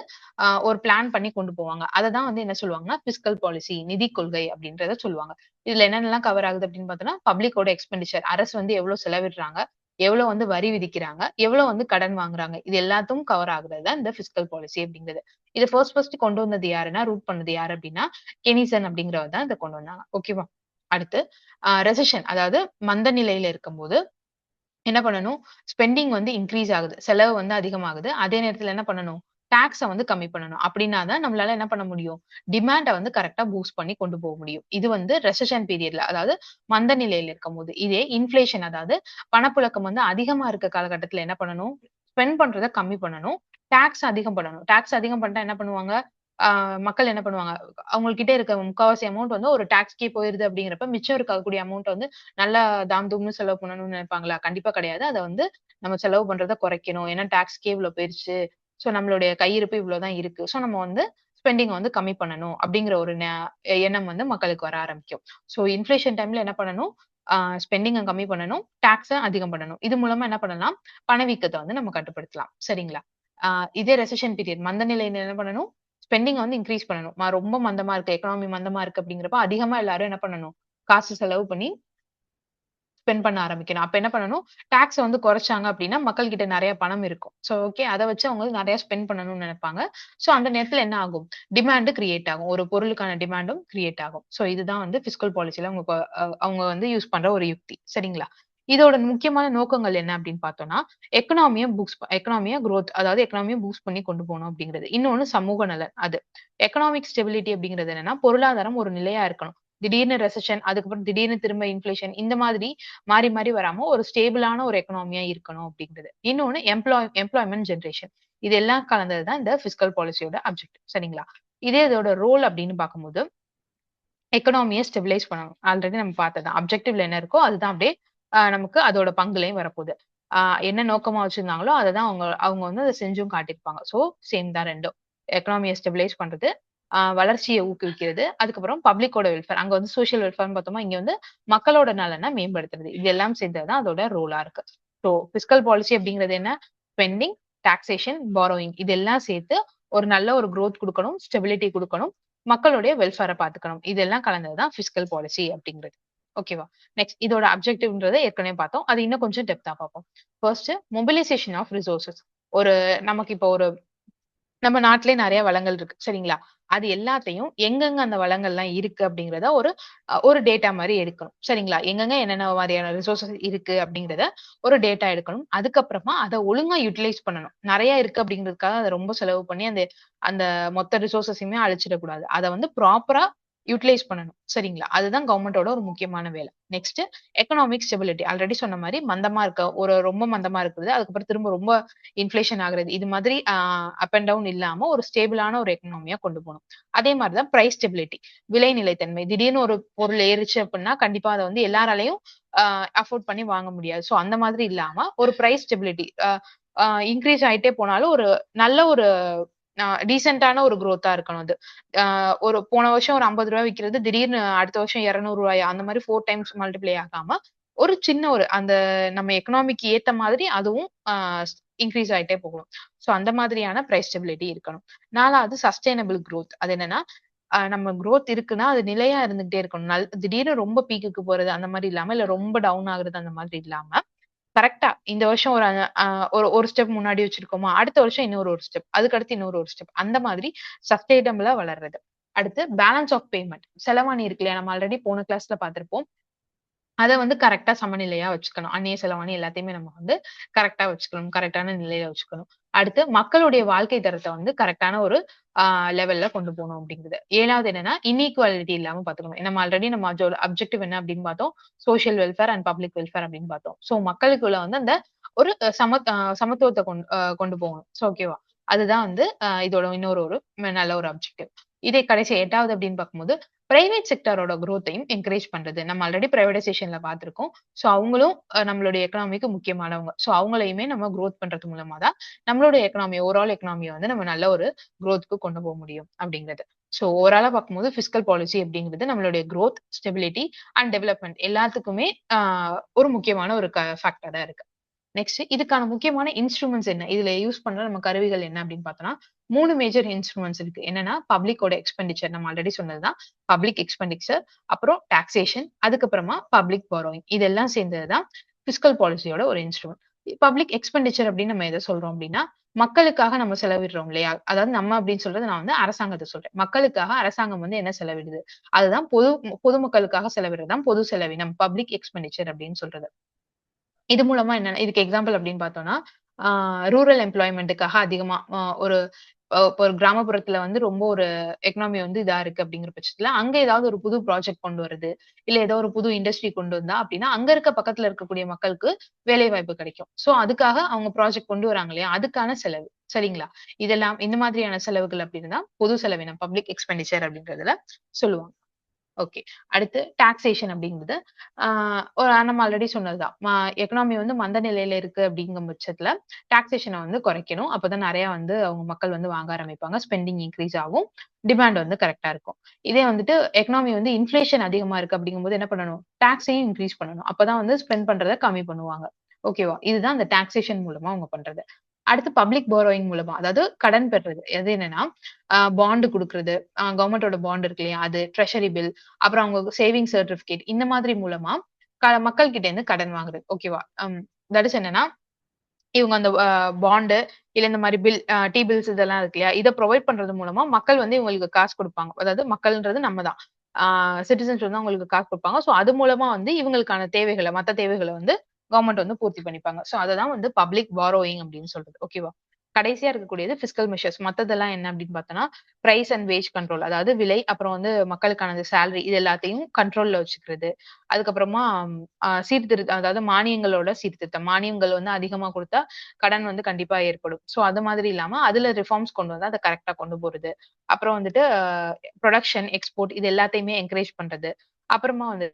ஒரு பிளான் பண்ணி கொண்டு போவாங்க. அததான் வந்து என்ன சொல்லுவாங்கன்னா, பிஸ்கல் பாலிசி நிதி கொள்கை அப்படின்றத சொல்லுவாங்க. இதுல என்னென்னலாம் கவர் ஆகுது அப்படின்னு பார்த்தோம்னா, பப்ளிக்கோட எக்ஸ்பெண்டிச்சர் அரசு வந்து எவ்வளோ செலவிடுறாங்க? எவ்வளோ வந்து வரி விதிக்கிறாங்க? எவ்வளோ வந்து கடன் வாங்குறாங்க? இது எல்லாத்தும் கவர் ஆகுறது தான் இந்த பிஸ்கல் பாலிசி அப்படிங்கிறது. இத ஃபர்ஸ்ட் கொண்டு வந்தது யாருன்னா, ரூட் பண்ணது யாரு அப்டின்னா, கெனிசன் அப்படிங்கிறவர் தான் இத கொண்டு வந்தாங்க. ஓகேவா? அடுத்து ரெசெஷன் அதாவது மந்த நிலையில இருக்கும்போது என்ன பண்ணணும்? ஸ்பெண்டிங் வந்து இன்கிரீஸ் ஆகுது. செலவு வந்து அதிகமாகுது. அதே நேரத்துல என்ன பண்ணணும்? டாக்ஸ வந்து கம்மி பண்ணணும். அப்படின்னா தான் நம்மளால என்ன பண்ண முடியும்? டிமாண்ட வந்து கரெக்ட்டா பூஸ்ட் பண்ணி கொண்டு போக முடியும். இது வந்து ரெசெஷன் பீரியட்ல அதாவது மந்த நிலையில இருக்கும்போது. இதே இன்ஃப்ளேஷன் அதாவது பணப்புழக்கம் வந்து அதிகமா இருக்க காலகட்டத்துல என்ன பண்ணணும்? ஸ்பெண்ட் பண்றத கம்மி பண்ணணும். டாக்ஸ் அதிகம் பண்ணணும். டாக்ஸ் அதிகம் பண்ணிட்டா என்ன பண்ணுவாங்க? ஆ மக்கள் என்ன பண்ணுவாங்க? அவங்க கிட்ட இருக்க முக்காவாசி அமௌண்ட் வந்து ஒரு டாக்ஸ்க்கே போயிருது அப்படிங்கிறப்ப, மிச்சம் இருக்கக்கூடிய அமௌண்ட் வந்து நல்லா தாம் தூம்னு செலவு பண்ணணும்னு நினைப்பாங்களா? கண்டிப்பா கிடையாது. அத வந்து நம்ம செலவு பண்றத குறைக்கணும். ஏன்னா டாக்ஸ்க்கே இவ்ளோ போயிருச்சு. சோ நம்மளுடைய கையிருப்பு இவ்ளோ தான் இருக்கு. சோ நம்ம வந்து ஸ்பெண்டிங் வந்து கம்மி பண்ணணும் அப்படிங்கிற ஒரு எண்ணம் வந்து மக்களுக்கு வர ஆரம்பிக்கும். சோ இன்ஃப்ளேஷன் டைம்ல என்ன பண்ணணும்? ஆ ஸ்பெண்டிங்க கம்மி பண்ணணும். டாக்ஸ அதிகம் பண்ணணும். இது மூலமா என்ன பண்ணலாம்? பணவீக்கத்த வந்து நம்ம கட்டுப்படுத்தலாம். சரிங்களா? ஆ இதே ரெசெஷன் பீரியட் மந்த நிலையில என்ன பண்ணணும்? ஸ்பெண்டிங் வந்து இன்கிரீஸ் பண்ணணும். ரொம்ப மந்தமா இருக்கு, எக்கானமி மந்தமா இருக்கு அப்படிங்கிறப்ப அதிகமா எல்லாரும் என்ன பண்ணணும்? காசு செலவு பண்ணி ஸ்பெண்ட் பண்ண ஆரம்பிக்கணும். அப்ப என்ன பண்ணணும்? டாக்ஸ வந்து குறைச்சாங்க அப்டின்னா, மக்கள் கிட்ட நெறைய பணம் இருக்கும். So okay. அத வச்சு அவங்க நெறைய ஸ்பெண்ட் பண்ணணும்னு நெனைப்பாங்க. சோ அந்த நேரத்துல என்ன ஆகும்? டிமாண்ட் கிரியேட் ஆகும். ஒரு பொருளுக்கான டிமாண்டும் கிரியேட் ஆகும். சோ இதுதான் வந்து பிஸ்கல் பாலிசில அவங்க அவங்க வந்து யூஸ் பண்ற ஒரு யுக்தி. சரிங்களா? இதோட முக்கியமான நோக்கங்கள் என்ன அப்டின்னு பார்த்தோம்னா, எக்கனாமிய குரோத் அதாவது எக்கனாமிய பூஸ்ட் பண்ணி கொண்டு போணும் அப்டிங்கிறது. இன்னொன்னு சமூக நலன் அது. எக்கனாமிக் ஸ்டெபிலிட்டி அப்டிங்கிறது என்னன்னா, பொருளாதாரம் ஒரு நிலையா இருக்கணும். திடீர்னு ரெசெஷன், அதுக்கப்புறம் திடீர்னு திரும்ப இன்ஃப்ளேஷன் இந்த மாதிரி மாறி, மாறி வராம ஒரு ஸ்டேபிளான ஒரு எக்கனாமியா இருக்கணும் அப்படிங்கிறது. இன்னொன்னு எம்ப்ளாய்மென்ட் ஜெனரேஷன். இது எல்லாம் கலந்தது தான் இந்த பிஸ்கல் பாலிசியோட அப்ஜெக்டிவ். சரிங்களா? இதே இதோட ரோல் அப்படின்னு பார்க்கும்போது, எக்கனாமிய ஸ்டெபிலைஸ் பண்ணணும். ஆல்ரெடி நம்ம பார்த்தது தான். அப்ஜெக்டிவ்ல என்ன இருக்கோ அதுதான் அப்படியே நமக்கு அதோட பங்குலயும் வரப்போகுது. ஆ என்ன நோக்கமா வச்சிருந்தாங்களோ அததான் அவங்க அவங்க வந்து அத செஞ்சும் காட்டியிருப்பாங்க. சோ சேம் தான் 2ம். எக்கனாமிய ஸ்டெபிலைஸ் பண்றது, வளர்ச்சிய ஊக்குவிக்கிறது, அதுக்கப்புறம் பப்ளிக்கோட வெல்ஃபேர். அங்க வந்து சோசியல் வெல்ஃபேர்ன்னு பார்த்தோமா, இங்க வந்து மக்களோட நலன மேம்படுத்துறது. இது எல்லாம் சேர்ந்தது தான் அதோட ரோலா இருக்கு. சோ பிஸ்கல் பாலிசி அப்படிங்கிறது என்ன? ஸ்பெண்டிங், டாக்ஸேஷன், பாரோயிங் இதெல்லாம் சேர்த்து ஒரு நல்ல ஒரு குரோத் குடுக்கணும், ஸ்டெபிலிட்டி குடுக்கணும். மக்களுடைய வெல்ஃபேர பாத்துக்கணும். இதெல்லாம் கலந்தது தான் பிஸ்கல் பாலிசி அப்படிங்கிறது. ஓகேவா? நெக்ஸ்ட் இதோட அப்ஜெக்டிவ்ன்றத ஏற்கனவே பார்த்தோம். அது இன்னும் கொஞ்சம் டெப்த்தா பார்ப்போம். First mobilisation of resources. ஒரு நமக்கு இப்போ ஒரு நம்ம நாட்டிலேயே நெறைய வளங்கள் இருக்கு. சரிங்களா? அது எல்லாத்தையும் எங்கெங்க அந்த வளங்கள்லாம் இருக்கு அப்படிங்கிறத ஒரு ஒரு டேட்டா மாரி எடுக்கணும். சரிங்களா? எங்கெங்க என்னென்ன மாரியான ரிசோர்ஸஸ் இருக்கு அப்படிங்கிறத ஒரு டேட்டா எடுக்கணும். அதுக்கப்புறமா அத ஒழுங்கா யுட்டிலைஸ் பண்ணணும். நெறைய இருக்கு அப்படிங்கிறதுக்காக அத ரொம்ப செலவு பண்ணி அந்த அந்த மொத்த ரிசோர்ஸஸயுமே அழிச்சிடக்கூடாது. அத வந்து ப்ராப்பரா யூட்டிலைஸ் பண்ணணும். சரிங்களா? அதுதான் கவர்ன்மென்ட்டோட ஒரு முக்கியமான வேலை. Next economic stability. ஆல்ரெடி சொன்ன மாரி மந்தமா இருக்க ஒரு ரொம்ப மந்தமா இருக்குது. அதுக்கப்புறம் திரும்ப ரொம்ப இன்ஃப்ளேஷன் ஆகுறது. இது மாதிரி அப் அண்ட் டவுன் இல்லாம ஒரு ஸ்டேபிளான ஒரு எக்கனாமியா கொண்டு போணும். அதே மாரி தான் பிரைஸ் ஸ்டெபிலிட்டி. விலை நிலைத்தன்மை. திடீர்னு ஒரு பொருள் ஏறுச்சு அப்டின்னா, கண்டிப்பா அத வந்து எல்லாராலயும் அ அஃபோர்ட் பண்ணி வாங்க முடியாது. சோ அந்த மாதிரி இல்லாம ஒரு பிரைஸ் ஸ்டெபிலிட்டி. அ அ இன்கிரீஸ் ஆயிட்டே போனாலும் ஒரு நல்ல ஒரு டீசென்ட்டான ஒரு குரோத்தா இருக்கணும் அது. ஒரு போன வருஷம் ஒரு ரூ. 50 விக்கிறது திடீர்னு அடுத்த வருஷம் ரூ. 200 அந்த மாரி 4 டைம்ஸ் மல்டிப்ளை ஆகாம, ஒரு சின்ன ஒரு அந்த நம்ம எக்கனாமிக்கு ஏத்த மாதிரி அதுவும் இன்கிரீஸ் ஆயிட்டே போகணும். சோ அந்த மாதிரியான பிரைஸ் ஸ்டெபிலிட்டி இருக்கணும். 4வது சஸ்டெய்னபிள் குரோத். அது என்னன்னா, நம்ம குரோத் இருக்குன்னா, அது நிலையா இருந்துகிட்டே இருக்கணும். திடீர்னு ரொம்ப பீக்குக்கு போறது அந்த மாரி இல்லாம, இல்ல ரொம்ப டவுன் ஆகுறது அந்த மாதிரி இல்லாம, கரெக்ட்டா இந்த வருஷம் ஒரு அ ஒரு ஒரு ஸ்டெப் முன்னாடி வச்சிருக்கோமா, அடுத்த வருஷம் இன்னொரு ஒரு ஸ்டெப். அதுக்கடுத்து இன்னொரு ஒரு ஸ்டெப். அந்த மாதிரி சஸ்டெய்னபிளா வளர்றது. அடுத்து பேலன்ஸ் ஆஃப் பேமெண்ட். செலவாணி இருக்கு இல்லையா? நம்ம ஆல்ரெடி போன கிளாஸ்ல பார்த்திருப்போம். அத வந்து கரெக்ட்டா சமநிலையா வச்சுக்கணும். அந்நிய செலவாணி எல்லாத்தையுமே நம்ம வந்து கரெக்ட்டா வச்சுக்கணும். கரெக்ட்டான நிலையில வச்சுக்கணும். அடுத்து மக்களுடைய வாழ்க்கை தரத்த வந்து கரெக்ட்டான ஒரு ஆ லெவல்ல கொண்டு போணும் அப்படிங்கிறது. 7வது என்னன்னா, இன்இக்வாலிட்டி இல்லாம பார்த்துக்கணும். நம்ம ஆல்ரெடி நம்ம அதோட அப்ஜெக்டிவ் என்ன அப்படின்னு பார்த்தோம். Social welfare and public welfare அப்படின்னு பார்த்தோம். சோ மக்களுக்குள்ள வந்து அந்த ஒரு சமத்துவத்த கொண்டு போகணும். சோ ஓகேவா? அதுதான் வந்து இதோட இன்னொரு ஒரு நல்ல ஒரு அப்ஜெக்டிவ். இதே கடைசி 8வது அப்படின்னு பார்க்கும்போது, பிரைவேட் செக்டாரோட குரோத்தையும் என்கரேஜ் பண்றது. நம்ம ஆல்ரெடி பிரைவேடைசேஷன்ல பார்த்திருக்கோம். சோ அவங்களும் நம்மளுடைய எக்கனாமிக்கு முக்கியமானவங்க. சோ அவங்களையுமே நம்ம குரோத் பண்றது மூலமா தான் நம்மளுடைய எக்கனாமி ஓவரால் எக்கனாமிய வந்து நம்ம நல்ல ஒரு குரோத்க்கு கொண்டு போ முடியும் அப்படிங்கிறது. சோ ஓவராலா பார்க்கும்போது பிஸ்கல் பாலிசி அப்படிங்கிறது நம்மளுடைய குரோத், ஸ்டெபிலிட்டி அண்ட் டெவலப்மெண்ட் எல்லாத்துக்குமே ஒரு முக்கியமான ஒரு ஃபேக்டரா இருக்கு. நெக்ஸ்ட் இதுக்கான முக்கியமான இன்ஸ்ட்ருமெண்ட்ஸ் என்ன? இதுல யூஸ் பண்ற நம்ம கருவிகள் என்ன அப்படின்னு பார்த்தோம்னா, 3 மேஜர் இன்ஸ்ட்ருமெண்ட்ஸ் இருக்கு. என்னன்னா, பப்ளிக்கோட எக்ஸ்பெண்டிச்சர் நம்ம ஆல்ரெடி சொன்னது தான். பப்ளிக் எக்ஸ்பெண்டிச்சர், அப்புறம் டாக்ஸேஷன், அதுக்கப்புறமா பப்ளிக் பாரோயிங். இதெல்லாம் சேர்ந்தது தான் பிஸ்கல் பாலிசியோட ஒரு இன்ஸ்ட்ருமெண்ட். பப்ளிக் எக்ஸ்பெண்டிச்சர் அப்படின்னு நம்ம எத சொல்றோம் அப்படின்னா, மக்களுக்காக நம்ம செலவிடுறோம் இல்லையா? அதாவது நம்ம அப்படின்னு சொல்றது நான் வந்து அரசாங்கத்த சொல்றேன். மக்களுக்காக அரசாங்கம் வந்து என்ன செலவிடுது? அதுதான் பொதுமக்களுக்காக செலவிடுறது தான் பொது செலவினம். பப்ளிக் எக்ஸ்பெண்டிச்சர் அப்படின்னு சொல்றது. இது மூலமா என்னன்னா இதுக்கு எக்ஸாம்பிள் அப்படின்னு பார்த்தோம்னா, ஆ ரூரல் எம்ப்ளாய்மென்ட்க்காக அதிகமா ஒரு இப்ப ஒரு கிராமப்புறத்துல வந்து ரொம்ப ஒரு எக்கனாமி வந்து இதா இருக்கு அப்படிங்கிற பட்சத்துல, அங்க ஏதாவது ஒரு புது ப்ராஜெக்ட் கொண்டு வரது, இல்ல ஏதோ ஒரு புது இண்டஸ்ட்ரி கொண்டு வந்தா அப்படின்னா, அங்க இருக்க பக்கத்துல இருக்கக்கூடிய மக்களுக்கு வேலைவாய்ப்பு கிடைக்கும். சோ அதுக்காக அவங்க ப்ராஜெக்ட் கொண்டு வராங்க இல்லையா? அதுக்கான செலவு. சரிங்களா? இதெல்லாம் இந்த மாதிரியான செலவுகள் அப்படின்னு தான் பொது செலவினம், பப்ளிக் எக்ஸ்பெண்டிச்சர் அப்படின்றதுல சொல்லுவாங்க. ஓகே. அடுத்து டாக்ஸேஷன் அப்படிங்கிறது, ஆ ஒரு நம்ம ஆல்ரெடி சொன்னதுதான். எக்கனாமி வந்து மந்த நிலையில இருக்கு அப்படிங்கும் பட்சத்துல, டாக்ஸேஷன வந்து குறைக்கணும். அப்பதான் நெறைய வந்து அவங்க மக்கள் வந்து வாங்க ஆரம்பிப்பாங்க. ஸ்பெண்டிங் இன்கிரீஸ் ஆகும். டிமாண்ட் வந்து கரெக்ட்டா இருக்கும். இதே வந்துட்டு எக்கனாமி வந்து இன்ஃப்ளேஷன் அதிகமா இருக்கு அப்படிங்கும்போது என்ன பண்ணணும்? டாக்ஸையும் இன்கிரீஸ் பண்ணணும். அப்பதான் வந்து ஸ்பெண்ட் பண்றத கம்மி பண்ணுவாங்க. ஓகேவா? இதுதான் அந்த டாக்ஸேஷன் மூலமா அவங்க பண்றது. அடுத்து பப்ளிக் பாரோயிங் மூலமா, அதாவது கடன் பெறுறது. அது என்னன்னா, பாண்ட் குடுக்குறது, கவர்ன்மென்ட்டோட பாண்ட் இருக்கு இல்லையா? அது, ட்ரெஷரி பில், அப்புறம் அவங்க சேவிங் சர்டிபிகேட் இந்த மாதிரி மூலமா மக்கள் கிட்ட இருந்து கடன் வாங்குறது. ஓகேவா? தட் இஸ் என்னன்னா, இவங்க அந்த பாண்ட் இல்ல இந்த மாரி பில் T பில்ஸ் இதெல்லாம் இருக்கு இல்லையா? இத புரொவைட் பண்றது மூலமா மக்கள் வந்து இவங்களுக்கு காசு குடுப்பாங்க. அதாவது மக்கள்ன்றது நம்ம தான். ஆ சிட்டிசன்ஸ் வந்து அவங்களுக்கு காசு குடுப்பாங்க. சோ அது மூலமா வந்து இவங்களுக்கான தேவைகள, மத்த தேவைகள வந்து கவர்ன்மெண்ட் வந்து பூர்த்தி பண்ணிப்பாங்க. சோ அததான் வந்து பப்ளிக் பாரோயிங் அப்படின்னு சொல்றது. ஓகேவா? கடைசியா இருக்கக்கூடியது பிஸ்கல் மெஷர்ஸ். மத்ததெல்லாம் என்ன அப்படின்னு பார்த்தோம்னா, பிரைஸ் அண்ட் வேஜ் கண்ட்ரோல். அதாவது விலை, அப்புறம் வந்து மக்களுக்கான அந்த சேலரி இது எல்லாத்தையும் கண்ட்ரோல்ல வச்சுக்கிறது. அதுக்கப்புறமா சீர்திருத்தம் அதாவது மானியங்களோட சீர்திருத்தம். மானியங்கள் வந்து அதிகமா குடுத்தா கடன் வந்து கண்டிப்பா ஏற்படும். சோ அது மாதிரி இல்லாம அதுல ரிஃபார்ம்ஸ் கொண்டு வந்தா அத கரெக்ட்டா கொண்டு போறது. அப்புறம் வந்துட்டு புரொடக்ஷன், எக்ஸ்போர்ட் இது எல்லாத்தையுமே என்கரேஜ் பண்றது. அப்புறமா வந்து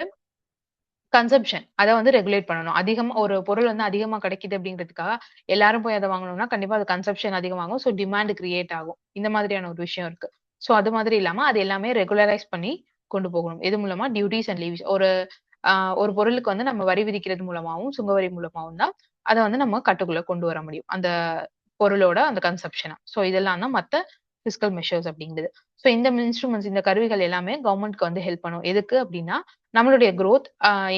கன்சம்ப்ஷன் அத வந்து ரெகுலேட் பண்ணணும். அதிகமா ஒரு பொருள் வந்து அதிகமா கிடைக்குது அப்படிங்கிறதுக்காக எல்லாரும் போய் அத வாங்கணும்னா, கண்டிப்பா அது கன்சம்ப்ஷன் அதிகமாகும். சோ டிமாண்ட் கிரியேட் ஆகும். இந்த மாதிரியான ஒரு விஷயம் இருக்கு. சோ அது மாதிரி இல்லாம அது எல்லாமே ரெகுலரைஸ் பண்ணி கொண்டு போகணும். இது மூலமா டியூட்டீஸ் அண்ட் லீவ்ஸ் அ ஒரு பொருளுக்கு வந்து நம்ம வரி விதிக்கிறது மூலமாவும், சுங்கவரி மூலமாவும் தான் அத வந்து நம்ம கட்டுக்குள்ள கொண்டு வர முடியும். அந்த பொருளோட அந்த கன்சம்ப்ஷன. சோ இதெல்லாம் தான் மத்த பிஸ்கல் மெஷர்ஸ் அப்படிங்கிறது. சோ இந்த இன்ஸ்ட்ருமெண்ட்ஸ் இந்த கருவிகள் எல்லாமே கவர்ன்மென்ட்க்கு வந்து ஹெல்ப் பண்ணும். எதுக்கு அப்படின்னா, நம்மளுடைய குரோத்,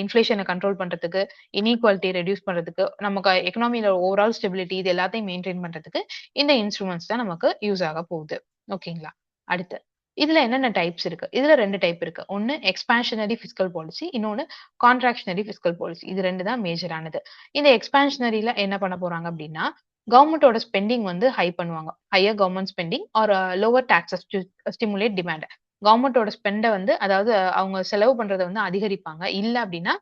இன்ஃப்ளேஷன கண்ட்ரோல் பண்றதுக்கு, இன்இக்வாலிட்டி ரெட்யூஸ் பண்றதுக்கு, நமக்கு எக்கனாமில ஓவரால் ஸ்டெபிலிட்டி இது எல்லாத்தையும் மெயின்டெயின் பண்றதுக்கு இந்த இன்ஸ்ட்ருமெண்ட்ஸ் தான் நமக்கு யூஸ் ஆக போகுது. ஓகேங்களா? அடுத்து இதுல என்னென்ன டைப்ஸ் இருக்கு? இதுல 2 டைப் இருக்கு. ஒண்ணு எக்ஸ்பான்ஷனரி பிஸ்கல் பாலிசி. இன்னொன்னு கான்ட்ராக்ஷனரி பிஸ்கல் பாலிசி. இது 2 தான் மேஜரானது. இந்த எக்ஸ்பான்ஷனரில என்ன பண்ண போறாங்க அப்டின்னா, கவர்ன்மென்ட்டோட ஸ்பெண்டிங் வந்து ஹை பண்ணுவாங்க. Higher government spending or lower taxes to stimulate demand. கவர்மெண்டோட ஸ்பெண்ட வந்து அதாவது அவங்க செலவு பண்றத வந்து அதிகரிப்பாங்க. இல்ல அப்டின்னா